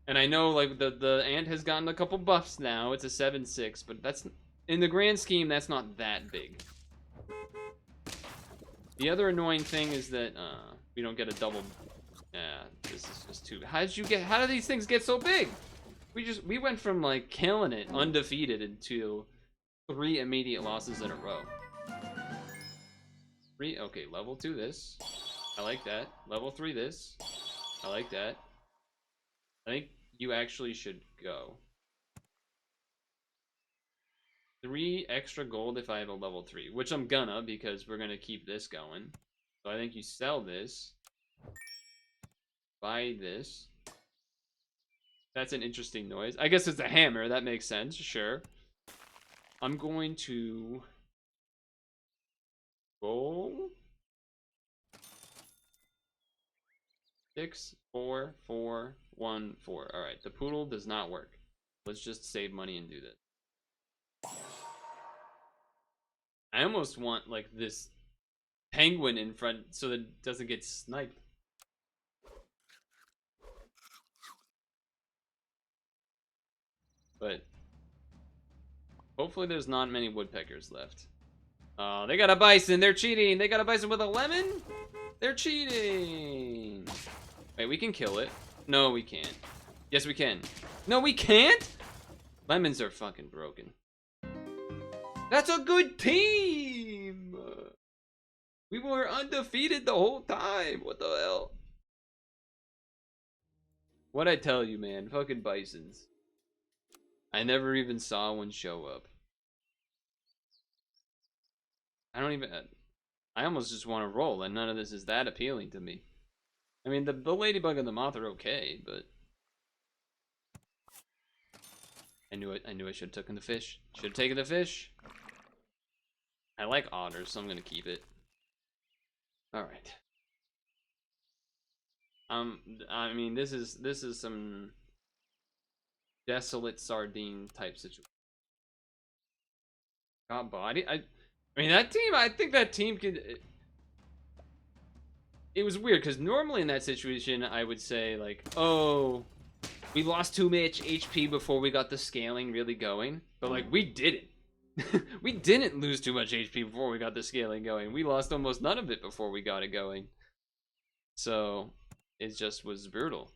And I know, like, the ant has gotten a couple buffs now. It's a 7/6, but that's, in the grand scheme, that's not that big. The other annoying thing is that we don't get a double. Yeah, this is just too. How do these things get so big? We went from like killing it, undefeated, into 3 immediate losses in a row. 3. Okay, level 2 this. I like that. Level 3 this. I like that. I think you actually should go. 3 extra gold if I have a level 3, which I'm gonna, because we're gonna keep this going. So I think you sell this. Buy this. That's an interesting noise. I guess it's a hammer. That makes sense. Sure. I'm going to roll 6, 4, 4, 1, 4. All right. The poodle does not work. Let's just save money and do this. I almost want like this penguin in front so that it doesn't get sniped. But hopefully there's not many woodpeckers left. Oh, they got a bison. They're cheating. They got a bison with a lemon? They're cheating. Wait, we can kill it. No, we can't. Yes, we can. No, we can't? Lemons are fucking broken. That's a good team. We were undefeated the whole time. What the hell? What'd I tell you, man? Fucking bisons. I never even saw one show up. I don't even... I almost just want to roll, and none of this is that appealing to me. I mean, the ladybug and the moth are okay, but... I knew I should have taken the fish. Should have taken the fish. I like otters, so I'm gonna keep it. Alright. I mean, this is some desolate sardine type situation. Got body. I mean, that team. I think that team could. It was weird because normally in that situation, I would say like, "Oh, we lost too much HP before we got the scaling really going," but like we didn't. We didn't lose too much HP before we got the scaling going. We lost almost none of it before we got it going. So it just was brutal.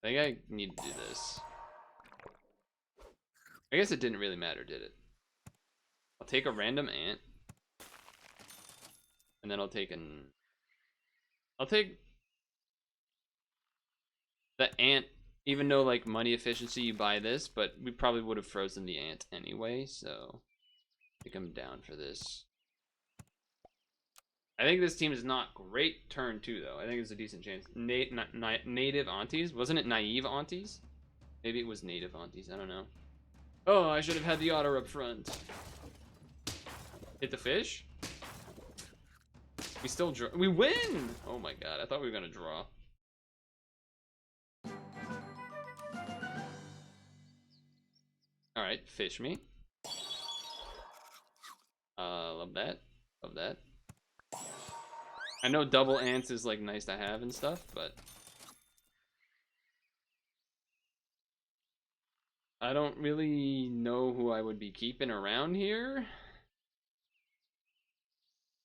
I think I need to do this. I guess it didn't really matter, did it? I'll take a random ant. And then I'll take the ant, even though like money efficiency you buy this, but we probably would have frozen the ant anyway, so I think I'm down for this. I think this team is not great turn 2 though. I think it's a decent chance. Native aunties? Wasn't it naive aunties? Maybe it was native aunties, I don't know. Oh, I should have had the otter up front. Hit the fish? We still draw. We win! Oh my god, I thought we were gonna draw. Alright, fish me. Love that. Love that. I know double ants is like nice to have and stuff, but I don't really know who I would be keeping around here.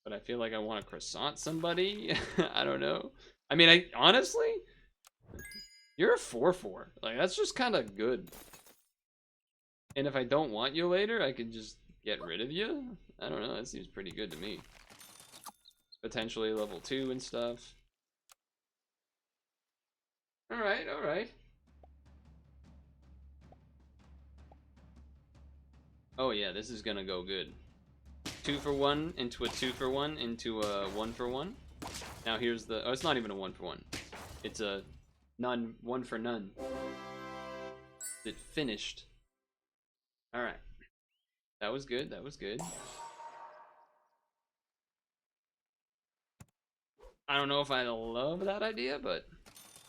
But I feel like I want to croissant somebody. I don't know. I mean, honestly, you're a 4/4. Like, that's just kind of good. And if I don't want you later, I could just get rid of you. I don't know. That seems pretty good to me. Potentially level 2 and stuff. Alright, alright. Oh yeah, this is gonna go good. 2 for 1 into a 2 for 1 into a 1 for 1. Now here's the... Oh, it's not even a 1 for 1. It's a none, 1 for none. It finished. Alright. That was good, that was good. I don't know if I love that idea, but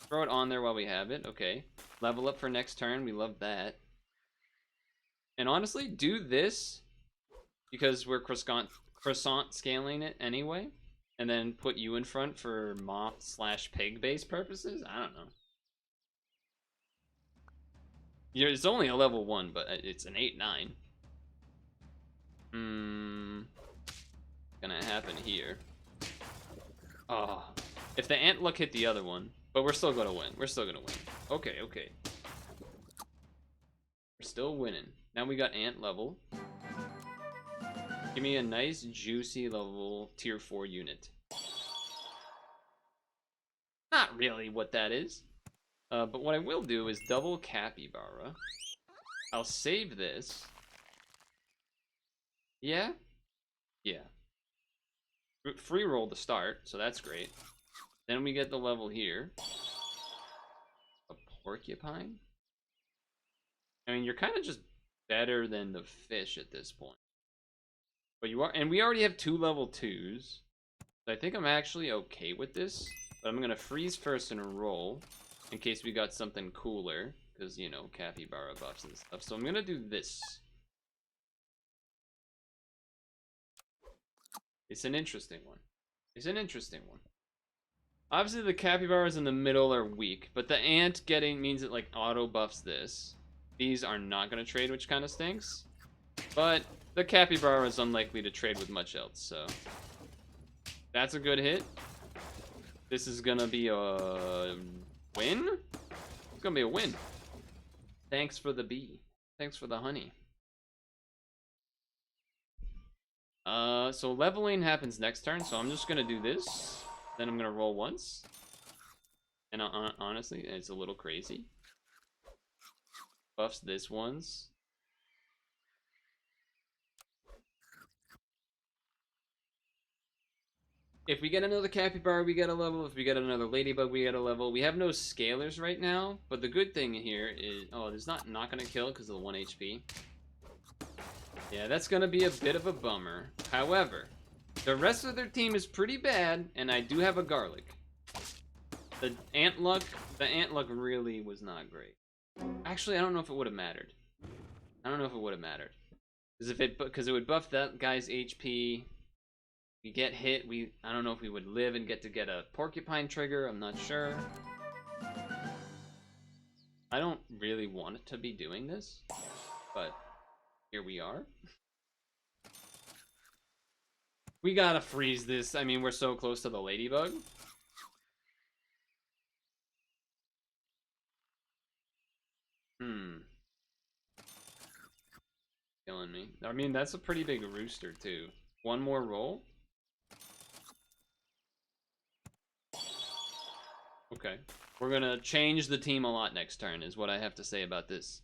throw it on there while we have it. Okay. Level up for next turn. We love that. And honestly, do this because we're croissant scaling it anyway. And then put you in front for moth/pig base purposes. I don't know. Yeah, it's only a level 1, but it's an 8/9. Gonna happen here. Oh, if the ant luck hit the other one, but we're still gonna win. We're still gonna win. Okay, okay. We're still winning. Now we got ant level. Give me a nice, juicy level tier 4 unit. Not really what that is. But what I will do is double capybara. I'll save this. Yeah? Yeah. Free roll to start, so that's great. Then we get the level here. A porcupine? I mean, you're kind of just better than the fish at this point. But you are, and we already have 2 level 2s. So I think I'm actually okay with this. But I'm gonna freeze first and roll in case we got something cooler. Because, you know, capybara buffs and stuff. So I'm gonna do this. It's an interesting one. It's an interesting one. Obviously, the capybaras in the middle are weak, but the ant getting means it like auto buffs this. These are not going to trade, which kind of stinks. But the capybara is unlikely to trade with much else, so that's a good hit. This is gonna be a win? It's gonna be a win. Thanks for the bee. Thanks for the honey. So leveling happens next turn, so I'm just gonna do this. Then I'm gonna roll once. And honestly, it's a little crazy. Buffs this once. If we get another capybara, we get a level. If we get another ladybug, we get a level. We have no scalers right now, but the good thing here is... Oh, there's not gonna kill because of the 1 HP. Yeah, that's gonna be a bit of a bummer. However, the rest of their team is pretty bad, and I do have a garlic. The ant luck really was not great. Actually, I don't know if it would have mattered. I don't know if it would have mattered. Because it would buff that guy's HP. We get hit, I don't know if we would live and get a porcupine trigger, I'm not sure. I don't really want to be doing this, but here we are. We gotta freeze this. I mean, we're so close to the ladybug. Killing me. I mean, that's a pretty big rooster, too. One more roll? Okay. We're gonna change the team a lot next turn, is what I have to say about this.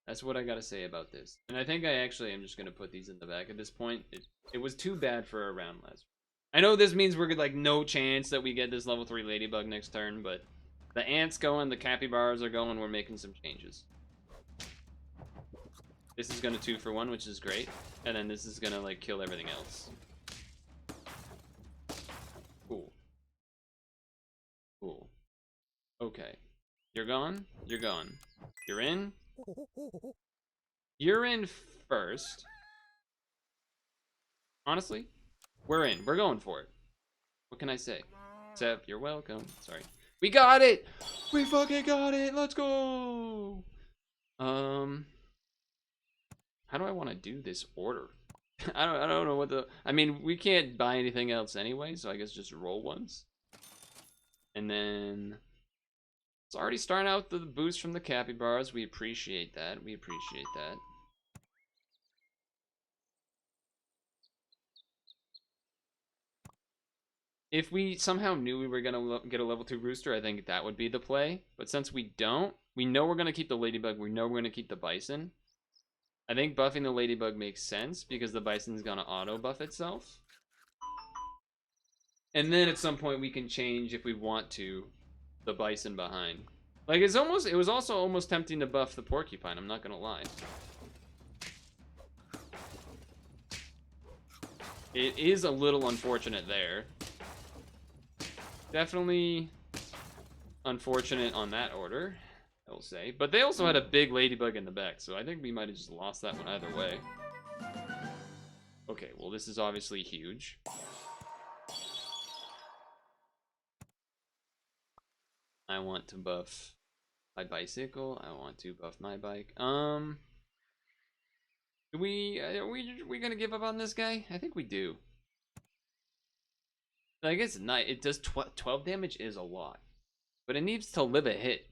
That's what I gotta say about this. And I think I actually am just gonna put these in the back at this point. It was too bad for a round last. I know this means we're like no chance that we get this level 3 ladybug next turn, but the ants going, the capybaras are going, we're making some changes. This is gonna 2 for 1, which is great. And then this is gonna like kill everything else. Cool. Cool. Okay. You're gone? You're gone. You're in? You're in first. Honestly, we're in. We're going for it. What can I say? Except, you're welcome. Sorry. We got it! We fucking got it! Let's go! How do I want to do this order? I don't know what the... I mean, we can't buy anything else anyway, so I guess just roll once. And then... It's already starting out with the boost from the capybaras. We appreciate that. We appreciate that. If we somehow knew we were going to get a level 2 rooster, I think that would be the play. But since we don't, we know we're going to keep the ladybug. We know we're going to keep the bison. I think buffing the ladybug makes sense because the bison's going to auto buff itself. And then at some point we can change, if we want to, the bison behind. Like, it was also almost tempting to buff the porcupine, I'm not gonna lie. It is a little unfortunate there. Definitely unfortunate on that order, I will say. But they also had a big ladybug in the back, so I think we might have just lost that one either way. Okay, well this is obviously huge. I want to buff my bicycle. I want to buff my bike. Are we gonna give up on this guy? I think we do. I guess not. It does 12 damage is a lot, but it needs to live a hit,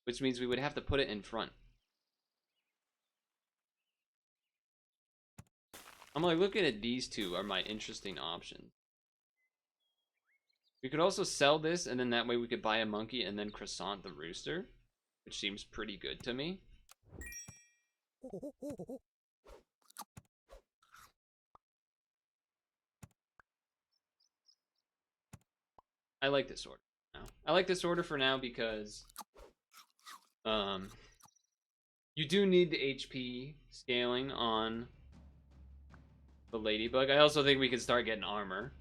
which means we would have to put it in front. I'm like looking at these two are my interesting options. We could also sell this, and then that way we could buy a monkey and then croissant the rooster, which seems pretty good to me. I like this order now. I like this order for now because you do need the HP scaling on the ladybug. I also think we could start getting armor,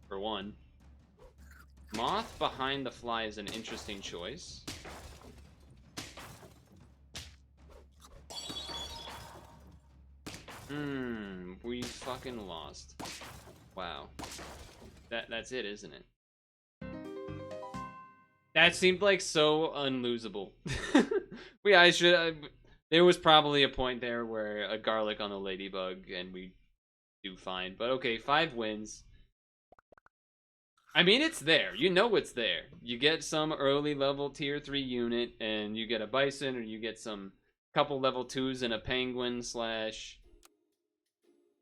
for one. Moth behind the fly is an interesting choice. We fucking lost. Wow. That's it, isn't it? That seemed like so unlosable. There was probably a point there where a garlic on a ladybug and we do fine. But okay, 5 wins. I mean, it's there. You know it's there. You get some early level tier 3 unit, and you get a bison, or you get some couple level 2s and a penguin slash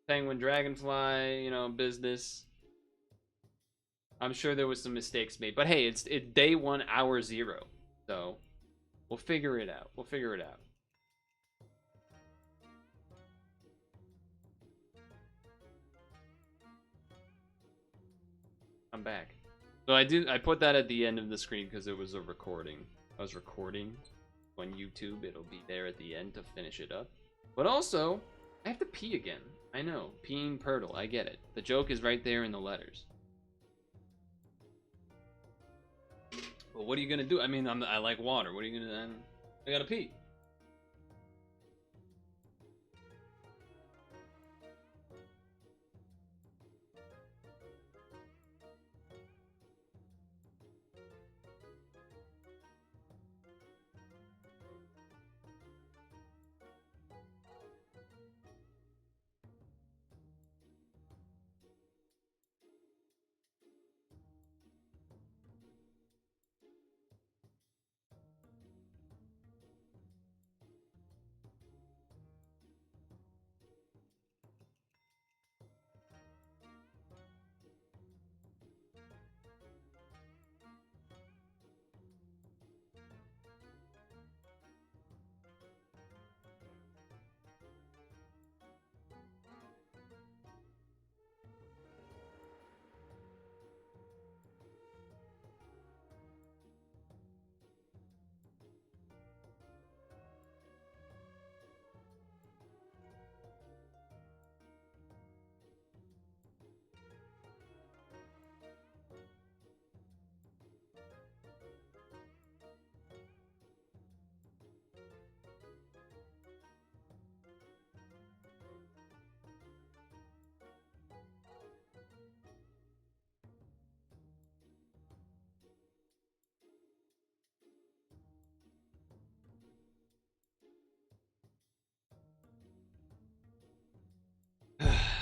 penguin dragonfly, you know, business. I'm sure there was some mistakes made. But hey, it's day 1, hour 0. So, we'll figure it out. We'll figure it out. I'm back. So I put that at the end of the screen because it was a recording. I was recording on YouTube. It'll be there at the end to finish it up. But also, I have to pee again. I know, peeing Purtle. I get it. The joke is right there in the letters. But what are you gonna do? I mean, I like water. What are you gonna? I gotta pee.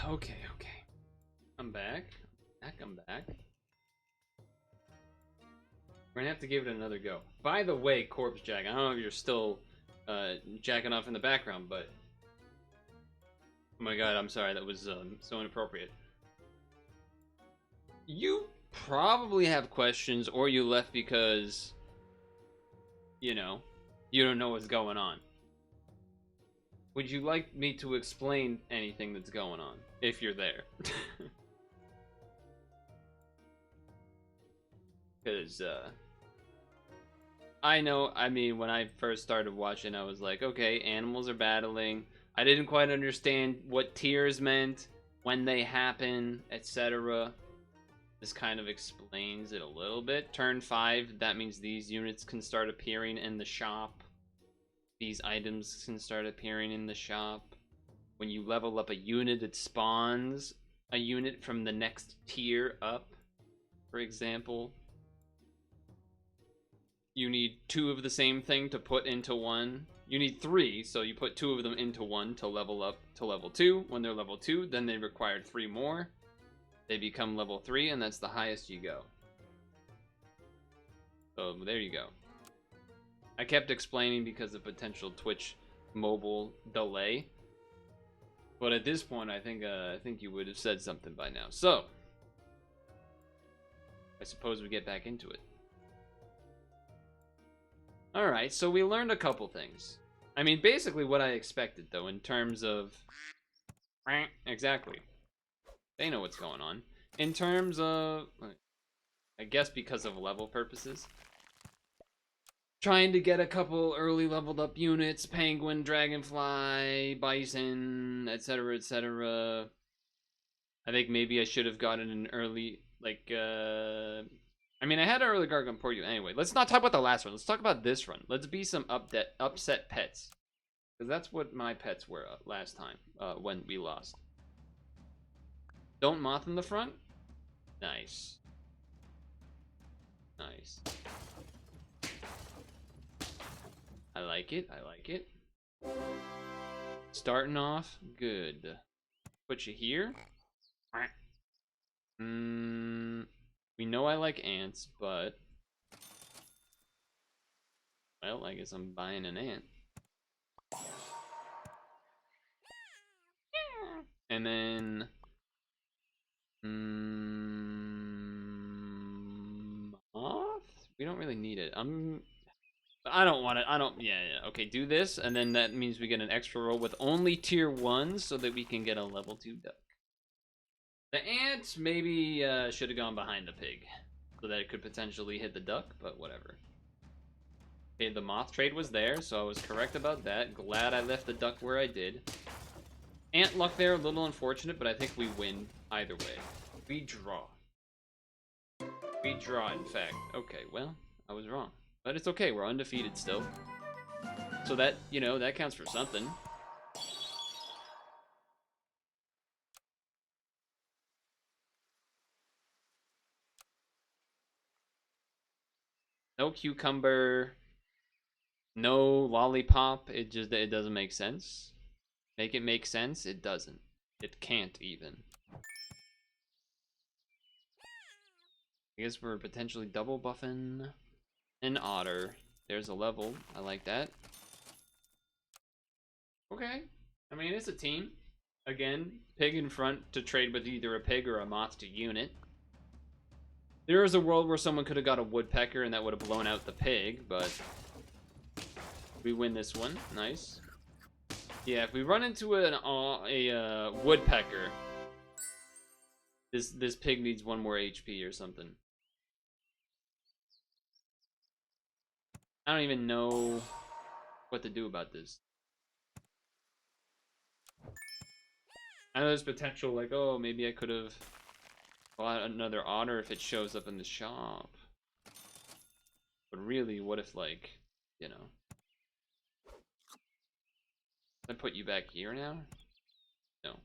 Okay. I'm back. I'm back. We're gonna have to give it another go. By the way, Corpse Jack, I don't know if you're still jacking off in the background, but oh my god, I'm sorry, that was so inappropriate. You probably have questions, or you left because, you know, you don't know what's going on. Would you like me to explain anything that's going on, if you're there? Because, I know, I mean, when I first started watching, I was like, okay, animals are battling. I didn't quite understand what tiers meant, when they happen, etc. This kind of explains it a little bit. Turn 5, that means these units can start appearing in the shop. These items can start appearing in the shop. When you level up a unit, it spawns a unit from the next tier up, for example. You need 2 of the same thing to put into one. You need 3, so you put 2 of them into one to level up to level 2. When they're level 2, then they require 3 more. They become level 3, and that's the highest you go. So there you go. I kept explaining because of potential Twitch mobile delay. But at this point, I think you would have said something by now. So, I suppose we get back into it. Alright, so we learned a couple things. I mean, basically what I expected, though, in terms of... Exactly. They know what's going on. In terms of... I guess because of level purposes. Trying to get a couple early leveled up units. Penguin, dragonfly, bison, etc, etc. I think maybe I should have gotten an early... Like, I mean, I had an early Gargant for you anyway. Let's not talk about the last one. Let's talk about this run. Let's be some upset pets. Because that's what my pets were last time, when we lost. Don't moth in the front? Nice. Nice. I like it, I like it. Starting off good. Put you here. We know I like ants, but well, I guess I'm buying an ant. And then moth? We don't really need it. I don't want it. I don't. Yeah. Okay, do this, and then that means we get an extra roll with only tier 1 so that we can get a level 2 duck. The ant maybe should have gone behind the pig so that it could potentially hit the duck, but whatever. Okay, the moth trade was there, so I was correct about that. Glad I left the duck where I did. Ant luck there, a little unfortunate, but I think we win either way. We draw. We draw, in fact. Okay, well, I was wrong. But it's okay, we're undefeated still. So that, you know, that counts for something. No cucumber. No lollipop. It doesn't make sense. Make it make sense? It doesn't. It can't even. I guess we're potentially double buffing an otter. There's a level. I like that. Okay. I mean, it's a team. Again, pig in front to trade with either a pig or a moth to unit. There is a world where someone could have got a woodpecker and that would have blown out the pig, but we win this one. Nice. Yeah, if we run into a woodpecker, this pig needs 1 more HP or something. I don't even know what to do about this. I know there's potential, like, oh, maybe I could have bought another otter if it shows up in the shop. But really, what if, like, you know... I put you back here now? No.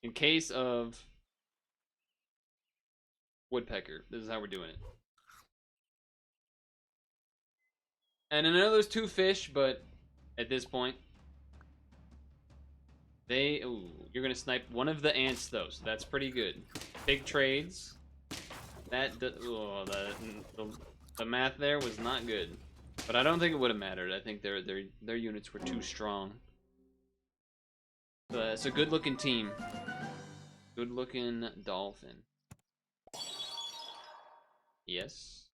In case of woodpecker, this is how we're doing it. And I know there's 2 fish, but at this point, ooh, you're gonna snipe one of the ants though, so that's pretty good. Big trades. The math there was not good, but I don't think it would have mattered. I think their units were too strong. But it's a good-looking team. Good-looking dolphin. Yes.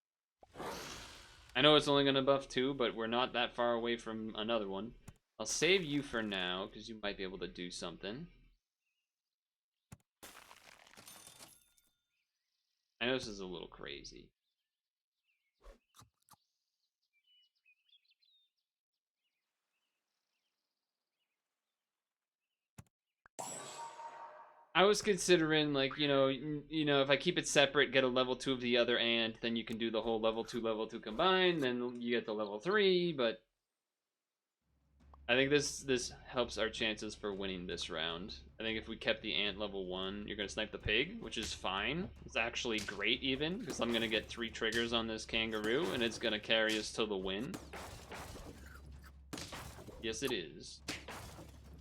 I know it's only gonna buff 2, but we're not that far away from another one. I'll save you for now, because you might be able to do something. I know this is a little crazy. I was considering, like, you know, if I keep it separate, get a level 2 of the other ant, then you can do the whole level 2 combined, then you get the level 3, but I think this helps our chances for winning this round. I think if we kept the ant level 1, you're going to snipe the pig, which is fine. It's actually great even, because I'm going to get 3 triggers on this kangaroo, and it's going to carry us to the win. Yes, it is.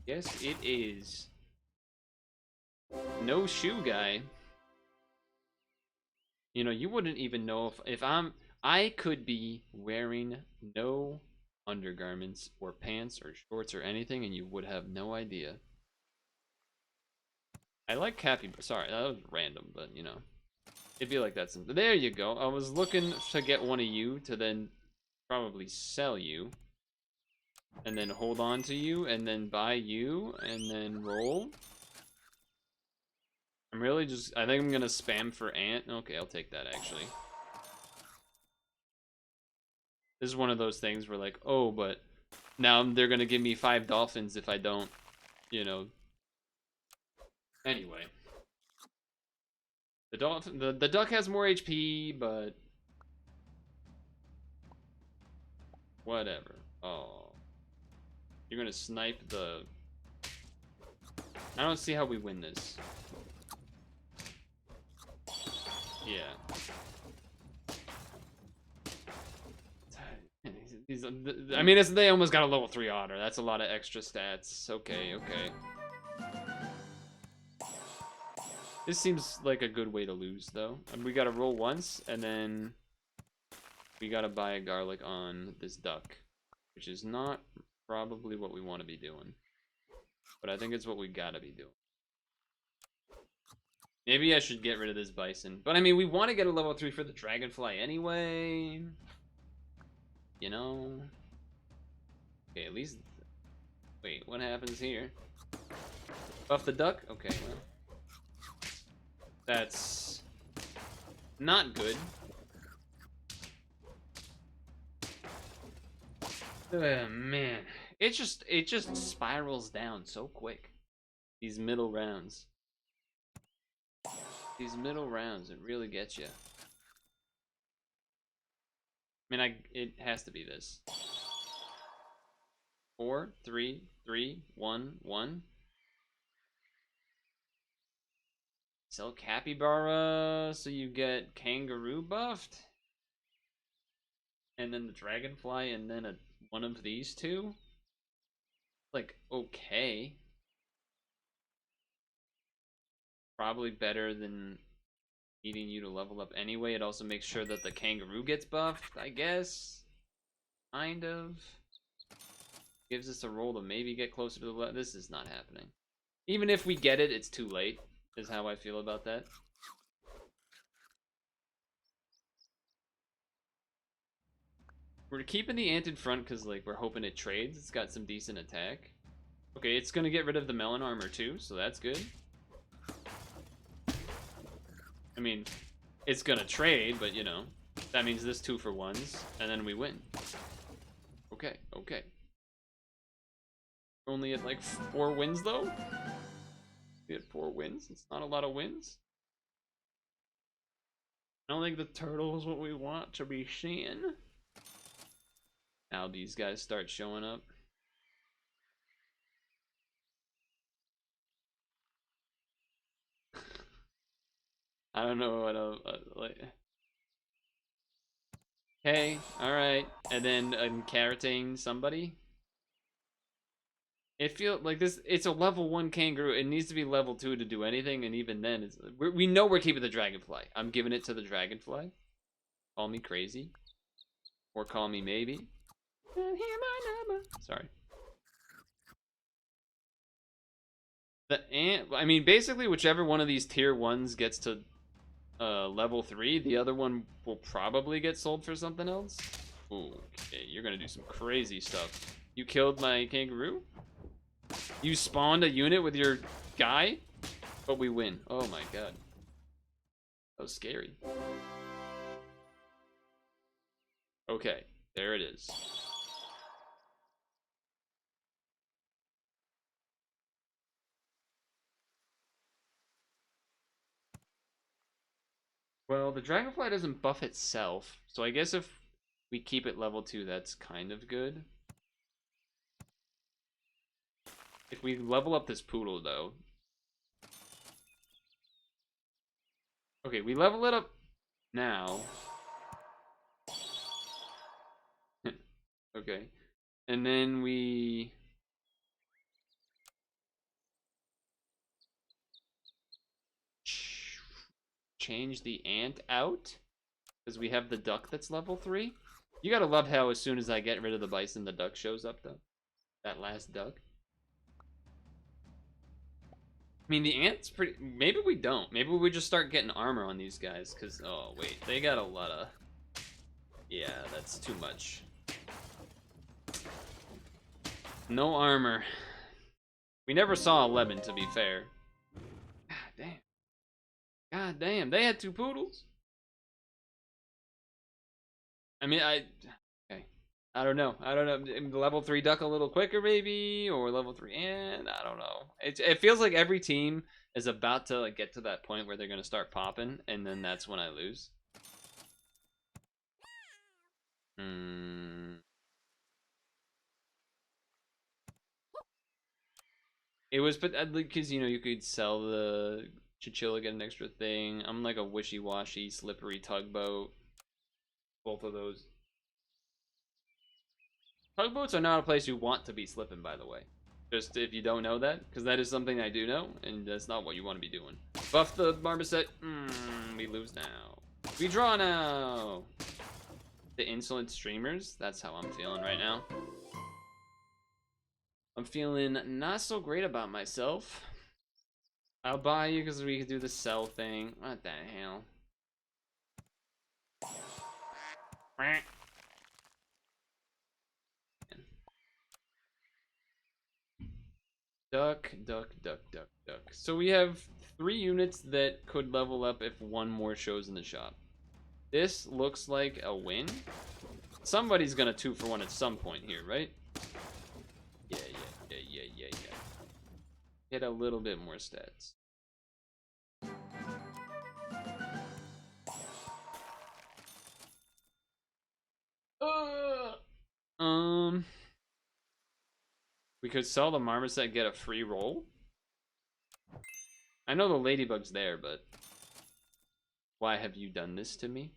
Yes, it is. No shoe guy. You know, you wouldn't even know if I could be wearing no undergarments or pants or shorts or anything and you would have no idea. I like capybara. Sorry, that was random, but you know. It'd be like that sometimes. There you go. I was looking to get one of you to then probably sell you. And then hold on to you and then buy you and then roll. I'm really just, I think I'm gonna spam for ant. Okay, I'll take that actually. This is one of those things where like, oh, but now they're gonna give me 5 dolphins if I don't, you know. Anyway. The duck has more HP, but whatever. Oh. You're gonna snipe the... I don't see how we win this. Yeah. these. I mean, they almost got a level 3 otter. That's a lot of extra stats. Okay, okay. This seems like a good way to lose, though. And we gotta roll once, and then we gotta buy a garlic on this duck, which is not probably what we want to be doing. But I think it's what we gotta be doing. Maybe I should get rid of this bison. But I mean, we want to get a level 3 for the dragonfly anyway. You know? Okay, at least... Wait, what happens here? Buff the duck? Okay, well... That's... not good. Oh, man. It just spirals down so quick. These middle rounds. These middle rounds, it really gets you. I mean, it has to be this. 4, 3, 3, 1, 1. Sell capybara so you get kangaroo buffed. And then the dragonfly and then one of these two. Like, okay. Probably better than needing you to level up anyway. It also makes sure that the kangaroo gets buffed, I guess. Kind of. Gives us a roll to maybe get closer to the this is not happening. Even if we get it, it's too late, is how I feel about that. We're keeping the ant in front because, like, we're hoping it trades. It's got some decent attack. Okay, it's going to get rid of the melon armor, too, so that's good. I mean, it's going to trade, but, you know, that means this 2 for 1s, and then we win. Okay, okay. We're only at, like, 4 wins, though? We had 4 wins. It's not a lot of wins. I don't think the turtle is what we want to be seeing. Now these guys start showing up. I don't know what like. Hey, alright. And then carroting somebody. It feels like this. It's a level 1 kangaroo. It needs to be level 2 to do anything, and even then, we know we're keeping the dragonfly. I'm giving it to the dragonfly. Call me crazy, or call me maybe. Hear my number. Sorry. The ant. I mean, basically, whichever one of these tier 1s gets to level 3, the other one will probably get sold for something else. Ooh, okay, you're gonna do some crazy stuff. You killed my kangaroo? You spawned a unit with your guy? But we win. Oh my god. That was scary. Okay, there it is. Well, the dragonfly doesn't buff itself, so I guess if we keep it level 2, that's kind of good. If we level up this poodle, though. Okay, we level it up now. Okay. And then we... change the ant out. Because we have the duck that's level 3. You gotta love how as soon as I get rid of the bison, the duck shows up, though. That last duck. I mean, the ant's pretty... Maybe we don't. Maybe we just start getting armor on these guys. Because, oh, wait. They got a lot of... Yeah, that's too much. No armor. We never saw a lemon, to be fair. God damn. God damn. They had 2 poodles. I mean, okay. I don't know. Level 3 duck a little quicker, maybe, or level 3 and I don't know. It feels like every team is about to like get to that point where they're gonna start popping, and then that's when I lose. It was, but because you know you could sell the chinchilla, get an extra thing. I'm like a wishy-washy, slippery tugboat. Both of those. Tugboats are not a place you want to be slipping, by the way. Just if you don't know that, because that is something I do know, and that's not what you want to be doing. Buff the marmoset. We lose now. We draw now. The insolent streamers. That's how I'm feeling right now. I'm feeling not so great about myself. I'll buy you because we could do the sell thing. What the hell? Duck, duck, duck, duck, duck. So we have 3 units that could level up if one more shows in the shop. This looks like a win. Somebody's gonna 2-for-1 at some point here, right? Yeah. Get a little bit more stats. We could sell the marmoset, get a free roll. I know the ladybug's there, but why have you done this to me?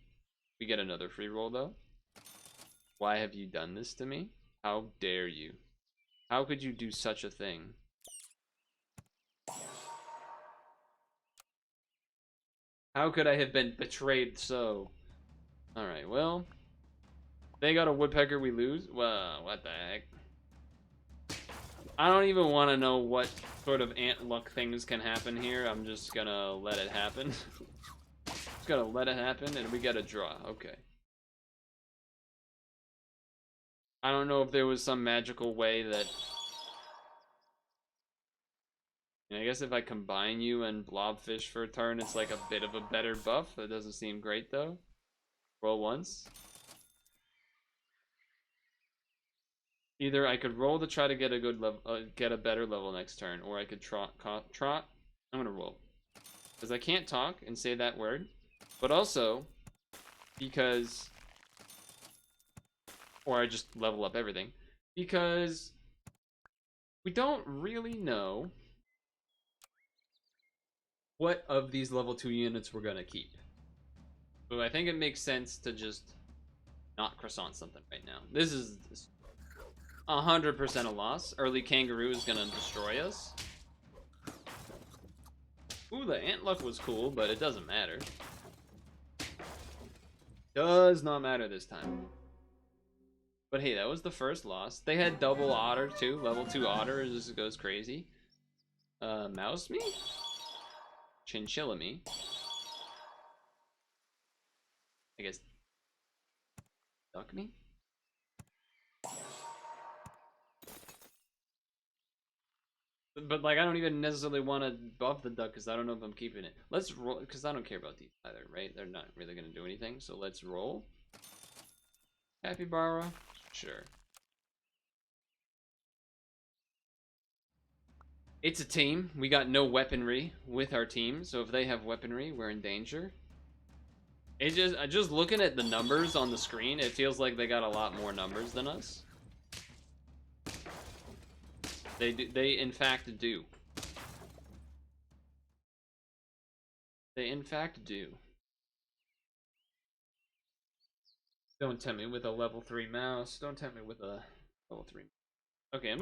We get another free roll though. Why have you done this to me? How dare you? How could you do such a thing? How could I have been betrayed so? Alright, well. They got a woodpecker, we lose? Well, what the heck? I don't even want to know what sort of ant luck things can happen here. I'm just gonna let it happen. Just gonna let it happen, and we get a draw. Okay. I don't know if there was some magical way that... I guess if I combine you and blobfish for a turn, it's like a bit of a better buff. That doesn't seem great, though. Roll once. Either I could roll to try to get a good level, get a better level next turn, or I could trot. I'm gonna roll, because I can't talk and say that word, but also because, or I just level up everything, because we don't really know what of these level 2 units we're gonna keep. So I think it makes sense to just not croissant something right now. This is 100% a loss. Early kangaroo is gonna destroy us. Ooh, the ant luck was cool, but it doesn't matter. Does not matter this time. But hey, that was the first loss. They had double otter too. Level 2 otter just goes crazy. Mouse me? Chinchilla me. I guess duck me? But like, I don't even necessarily want to buff the duck because I don't know if I'm keeping it. Let's roll, because I don't care about these either, right? They're not really going to do anything, so let's roll. Capybara? Sure. It's a team. We got no weaponry with our team, so if they have weaponry, we're in danger. It just looking at the numbers on the screen, it feels like they got a lot more numbers than us. They in fact do. They in fact do. Don't tempt me with a level 3 mouse. Don't tempt me with a level 3. Okay,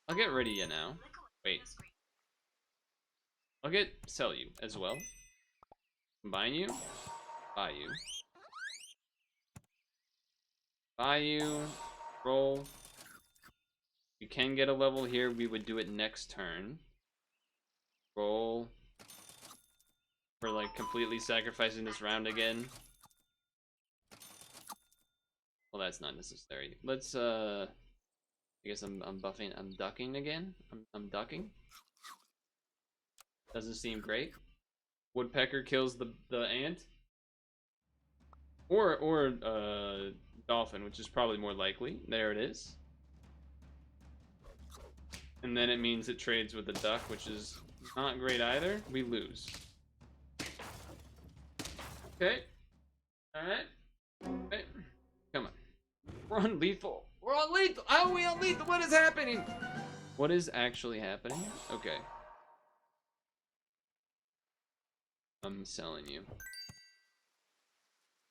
I'll get rid of you now. Wait. I'll sell you as well. Combine you. Buy you. Buy you. Roll. You can get a level here. We would do it next turn. Roll. We're like completely sacrificing this round again. Well, that's not necessary. Let's I guess I'm buffing. I'm ducking again. I'm ducking. Doesn't seem great. Woodpecker kills the ant. Or dolphin, which is probably more likely. There it is. And then it means it trades with the duck, which is not great either. We lose. Okay. Alright. Okay. Come on. We're on lethal. We're on lethal. How are we on lethal? What is happening? What is actually happening? Okay. I'm selling you.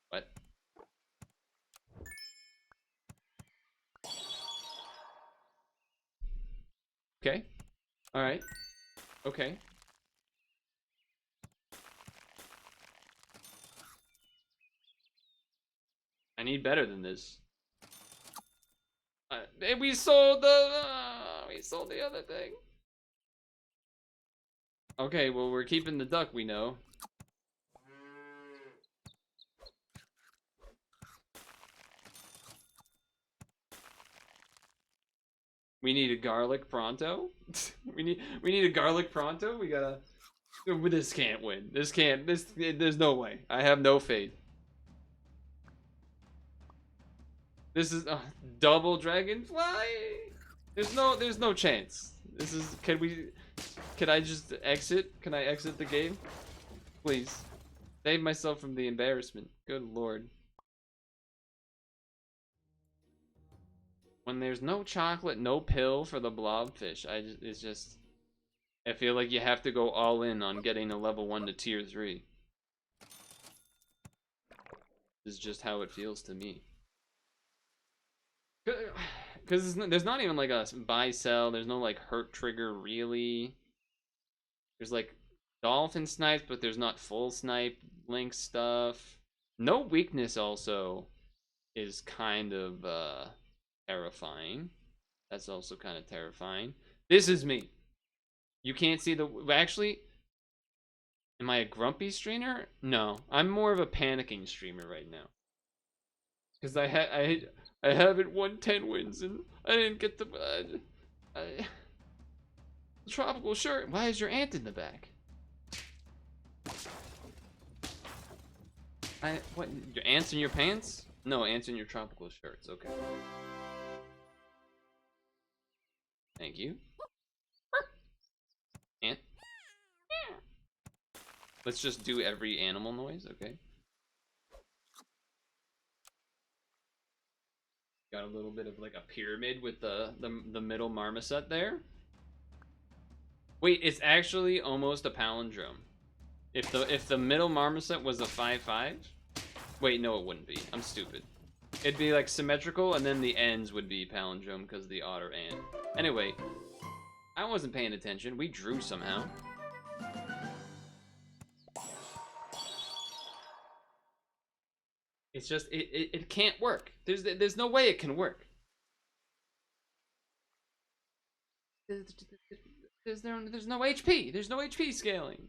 What? Okay. Alright. Okay. I need better than this. We sold the other thing. Okay, well, we're keeping the duck, we know. We need a garlic pronto. we need a garlic pronto. We gotta. This can't win. This can't. There's no way. I have no faith. This is double dragonfly. There's no chance. This is. Can I just exit? Can I exit the game? Please. Save myself from the embarrassment. Good lord. When there's no chocolate, no pill for the blobfish, I feel like you have to go all in on getting a level 1 to tier 3. This is just how it feels to me. Because there's not even like a buy sell, there's no like hurt trigger really. There's like dolphin snipes, but there's not full snipe link stuff. No weakness also is kind of terrifying. That's also kind of terrifying. This is me. You can't see the... Actually, am I a grumpy streamer? No, I'm more of a panicking streamer right now. Because I haven't won 10 wins and I didn't get the... the tropical shirt. Why is your ant in the back? What? Your ants in your pants? No, ants in your tropical shirts. Okay. Thank you. Ant. Let's just do every animal noise, okay? Got a little bit of like a pyramid with the middle marmoset there. Wait, it's actually almost a palindrome. If the middle marmoset was a 5/5, wait, no, it wouldn't be. I'm stupid. It'd be like symmetrical, and then the ends would be palindrome because the otter ant. Anyway, I wasn't paying attention. We drew somehow. It's just it can't work. There's no way it can work. There's no HP. There's no HP scaling.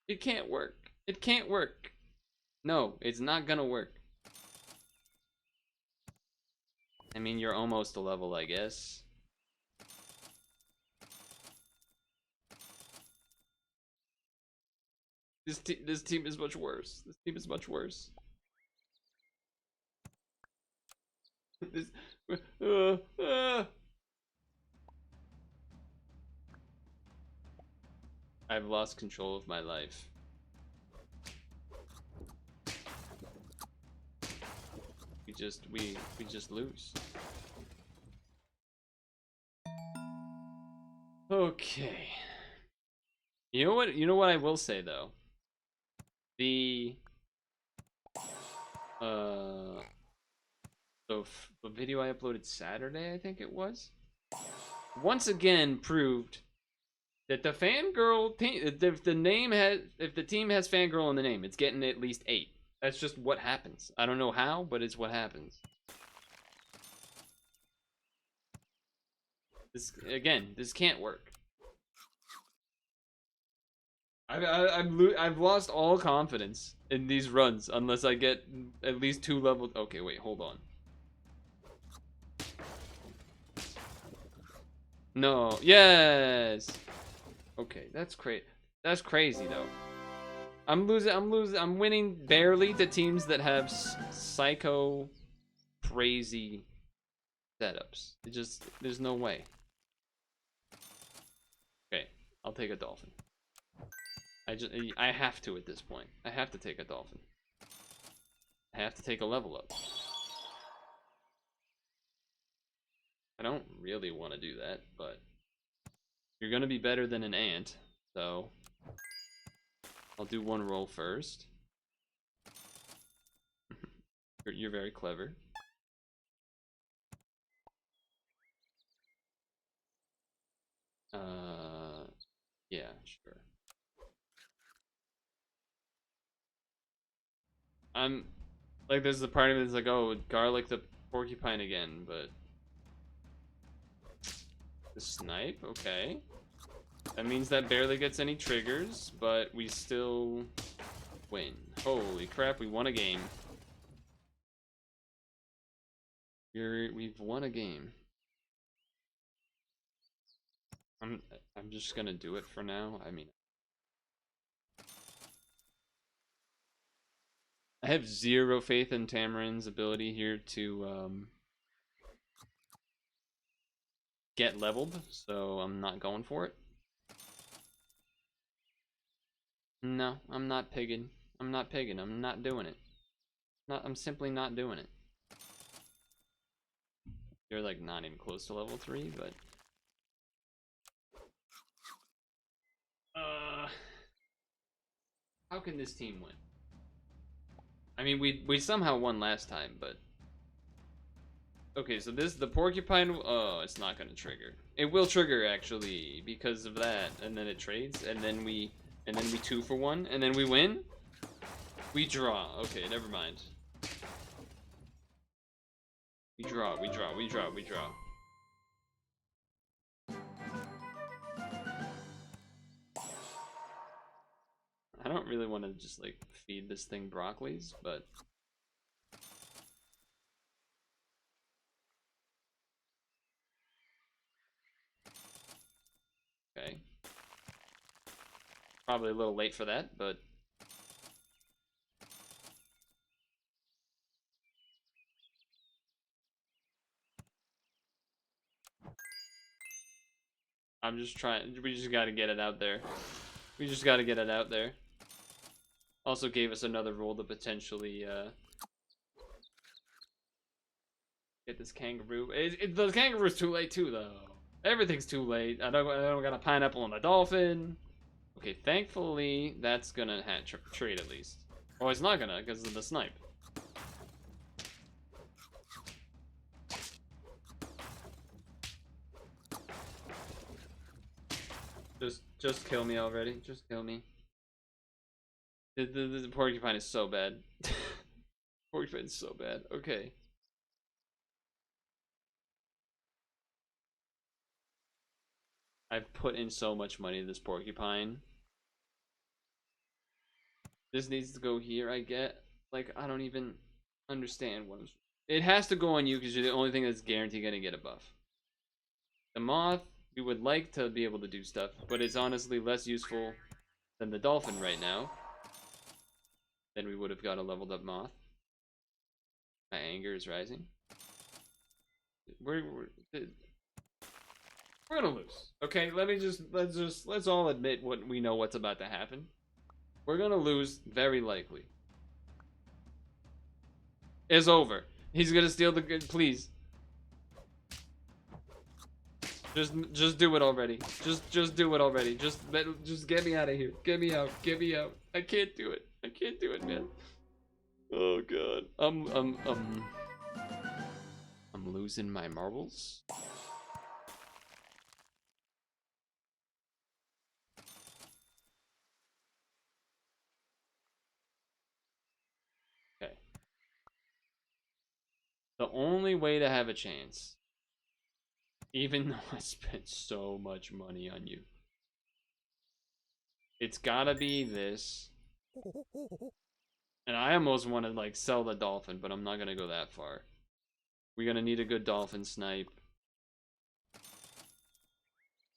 It can't work. It can't work. No, it's not gonna work. I mean, you're almost a level, I guess. This team is much worse. This team is much worse. This, I've lost control of my life. We just lose. Okay. You know what I will say though? The the video I uploaded Saturday, I think it was, once again proved that the fangirl team, if the team has fangirl in the name, it's getting at least 8. That's just what happens. I don't know how, but it's what happens. This can't work. I've lost all confidence in these runs unless I get at least 2 levels. Okay, wait, hold on. No, yes. Okay, that's crazy though. I'm winning barely to teams that have psycho crazy setups. There's no way. Okay, I'll take a dolphin. I have to at this point. I have to take a dolphin. I have to take a level up. I don't really want to do that, but you're gonna be better than an ant, so I'll do 1 roll first. You're very clever. Yeah, sure. I'm like, there's the part of me that's like, oh, garlic the porcupine again, but the snipe, okay. That means that barely gets any triggers, but we still win. Holy crap, we won a game. We've won a game. I'm just gonna do it for now. I mean, I have zero faith in Tamarin's ability here to get leveled, so I'm not going for it. No, I'm not pigging. I'm not pigging. I'm not doing it. I'm simply not doing it. You're like not even close to level 3, but how can this team win? I mean, we somehow won last time, but okay. So the porcupine. Oh, it's not gonna trigger. It will trigger actually because of that, and then it trades, and then we 2 for 1, and then we win. We draw. Okay, never mind. We draw. We draw. We draw. We draw. I don't really want to just like feed this thing broccolis, but okay. Probably a little late for that, but I'm just trying. We just got to get it out there. We just got to get it out there. Also gave us another role to potentially get this kangaroo. The kangaroo's too late too, though. Everything's too late. I don't got a pineapple and a dolphin. Okay, thankfully that's gonna trade at least. Oh, it's not gonna because of the snipe. Just kill me already. Just kill me. The porcupine is so bad. Porcupine is so bad. Okay. I've put in so much money to this porcupine. This needs to go here, I get. Like, I don't even understand what I'm... It has to go on you because you're the only thing that's guaranteed gonna get a buff. The moth, we would like to be able to do stuff, but it's honestly less useful than the dolphin right now. Then we would have got a leveled up moth. My anger is rising. We're gonna lose. Okay, let's all admit what we know what's about to happen. We're gonna lose, very likely. It's over. He's gonna steal the good. Please. Just do it already. Just do it already. Just get me out of here. Get me out. Get me out. I can't do it. I can't do it, man. Oh god. I'm losing my marbles. Okay. The only way to have a chance, even though I spent so much money on you, it's gotta be this. And I almost want to like sell the dolphin, but I'm not gonna go that far. We're gonna need a good dolphin snipe.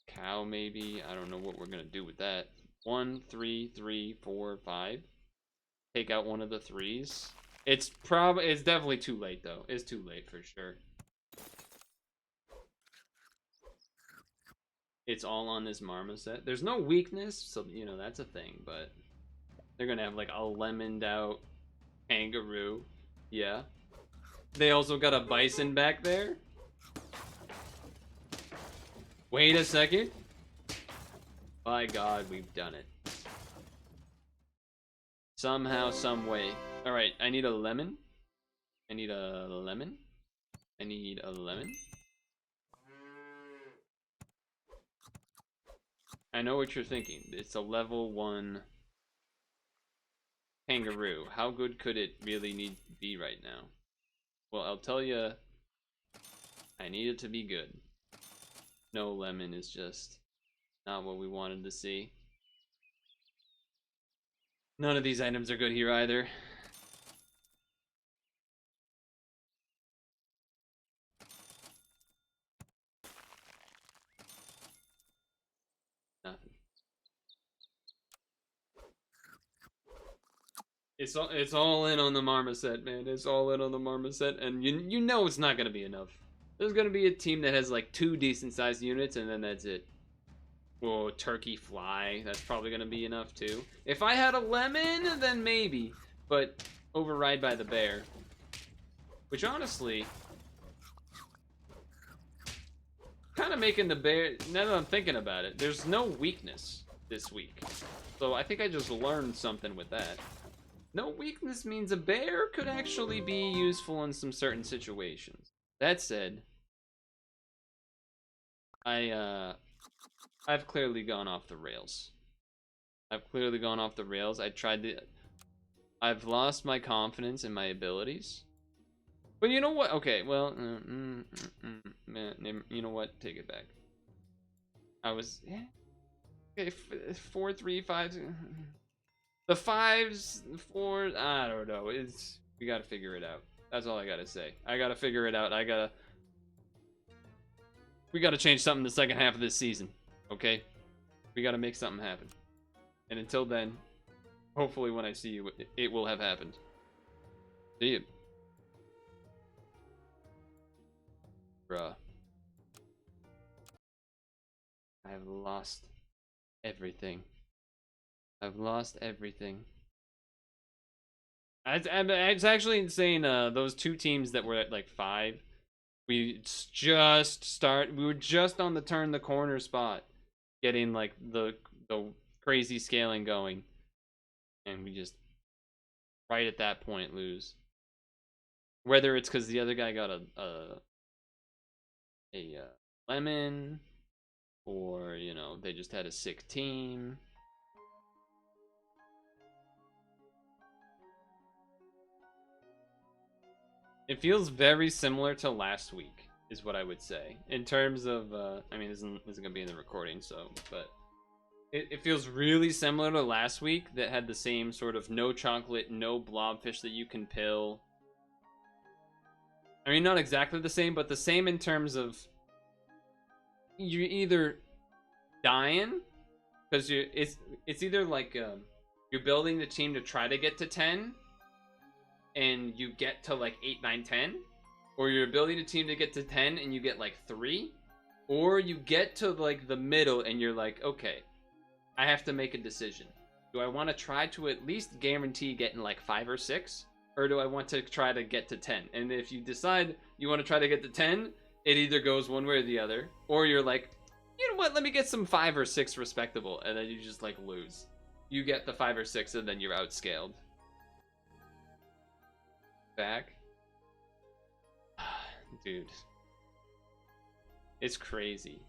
Cow maybe. I don't know what we're gonna do with that. 1, 3, 3, 4, 5. Take out one of the 3s. It's definitely too late though. It's too late for sure. It's all on this marmoset. There's no weakness, so you know that's a thing, but they're gonna have like a lemoned out kangaroo. Yeah. They also got a bison back there. Wait a second. By God, we've done it. Somehow, some way. Alright, I need a lemon. I need a lemon. I need a lemon. I know what you're thinking. It's a level 1 kangaroo. How good could it really need to be right now? Well, I'll tell you, I need it to be good. No lemon is just not what we wanted to see. None of these items are good here either. Nothing. It's all in on the marmoset, man. It's all in on the marmoset, and you know it's not gonna be enough. There's gonna be a team that has like 2 decent sized units, and then that's it. Whoa, turkey fly. That's probably gonna be enough too. If I had a lemon, then maybe. But override by the bear. Which honestly, kind of making the bear, now that I'm thinking about it, there's no weakness this week. So I think I just learned something with that. No weakness means a bear could actually be useful in some certain situations. That said, I've clearly gone off the rails. I've lost my confidence in my abilities. But you know what? Okay, well, you know what? Take it back. I was, yeah. Okay, 4, 3, 5. The 5s, 4. I don't know. We gotta figure it out. That's all I gotta say. I gotta figure it out. We gotta change something the second half of this season. Okay, we gotta make something happen. And until then, hopefully when I see you, it will have happened. See you. Bruh. I've lost everything. I've lost everything. It's actually insane. Those 2 teams that were at like 5, we were just on the turn the corner spot, getting like the crazy scaling going, and we just right at that point lose. Whether it's because the other guy got a lemon, or you know they just had a sick team. It feels very similar to last week, is what I would say. In terms of, I mean, this isn't going to be in the recording, so, but it feels really similar to last week that had the same sort of no chocolate, no blobfish that you can pill. I mean, not exactly the same, but the same in terms of you're either dying, because it's either like you're building the team to try to get to 10, and you get to like 8, 9, 10, or you're building a team to get to 10 and you get like 3, or you get to like the middle and you're like, okay, I have to make a decision. Do I want to try to at least guarantee getting like 5 or 6, or do I want to try to get to 10? And if you decide you want to try to get to 10, it either goes one way or the other, or you're like, you know what, let me get some 5 or 6 respectable, and then you just like lose. You get the 5 or 6 and then you're outscaled. Back, dude, it's crazy.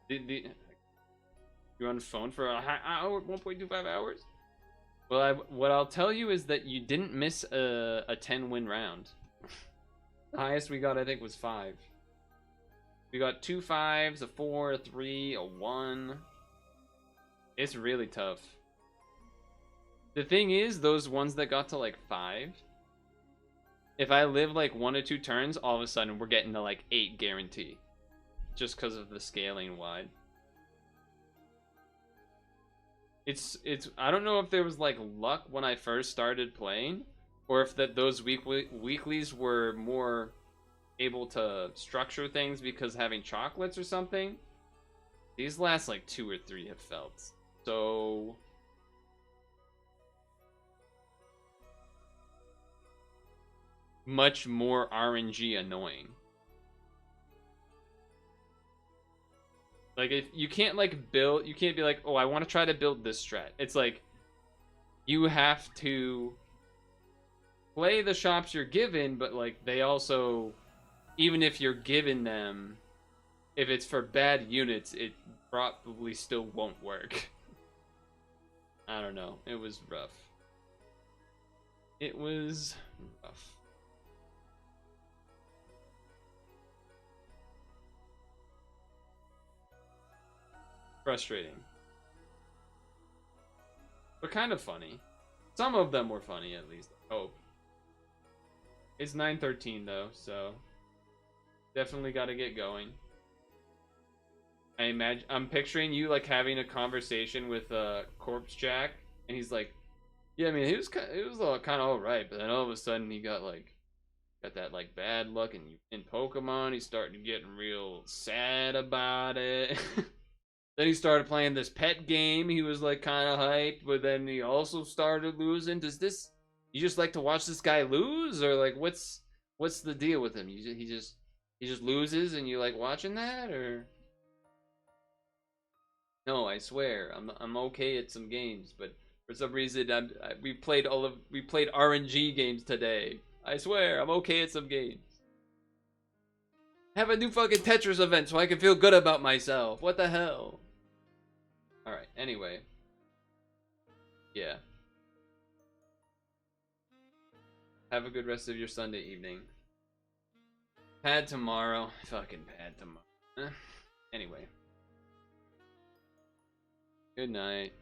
You're on the phone for a hour, 1.25 hours. Well, what I'll tell you is that you didn't miss a 10-win round. The highest we got, I think, was 5. We got 2 5s, a 4, a 3, a 1. It's really tough. The thing is, those ones that got to like 5. If I live like 1 or 2 turns, all of a sudden we're getting to like 8 guarantee. Just because of the scaling wide. It's I don't know if there was like luck when I first started playing, or if those weeklies were more able to structure things because having chocolates or something. These last like 2 or 3 have felt so much more RNG annoying. Like, if you can't like build, you can't be like, oh, I want to try to build this strat. It's like you have to play the shops you're given, but like they also, even if you're given them, if it's for bad units, it probably still won't work. I don't know. It was rough. It was rough. Frustrating. But kind of funny. Some of them were funny, at least. Oh. It's 9:13 though, so definitely got to get going. I'm picturing you like having a conversation with Corpse Jack, and he's like, "Yeah, I mean, he was kind of all right, but then all of a sudden he got that like bad luck in Pokemon. He's starting to get real sad about it." Then he started playing this pet game. He was like kind of hyped, but then he also started losing. You just like to watch this guy lose, or like what's the deal with him? He just loses, and you like watching that, or? No, I swear, I'm okay at some games, but for some reason we played RNG games today. I swear, I'm okay at some games. Have a new fucking Tetris event so I can feel good about myself. What the hell? Alright, anyway. Yeah. Have a good rest of your Sunday evening. Pad tomorrow. Fucking pad tomorrow. Anyway. Good night.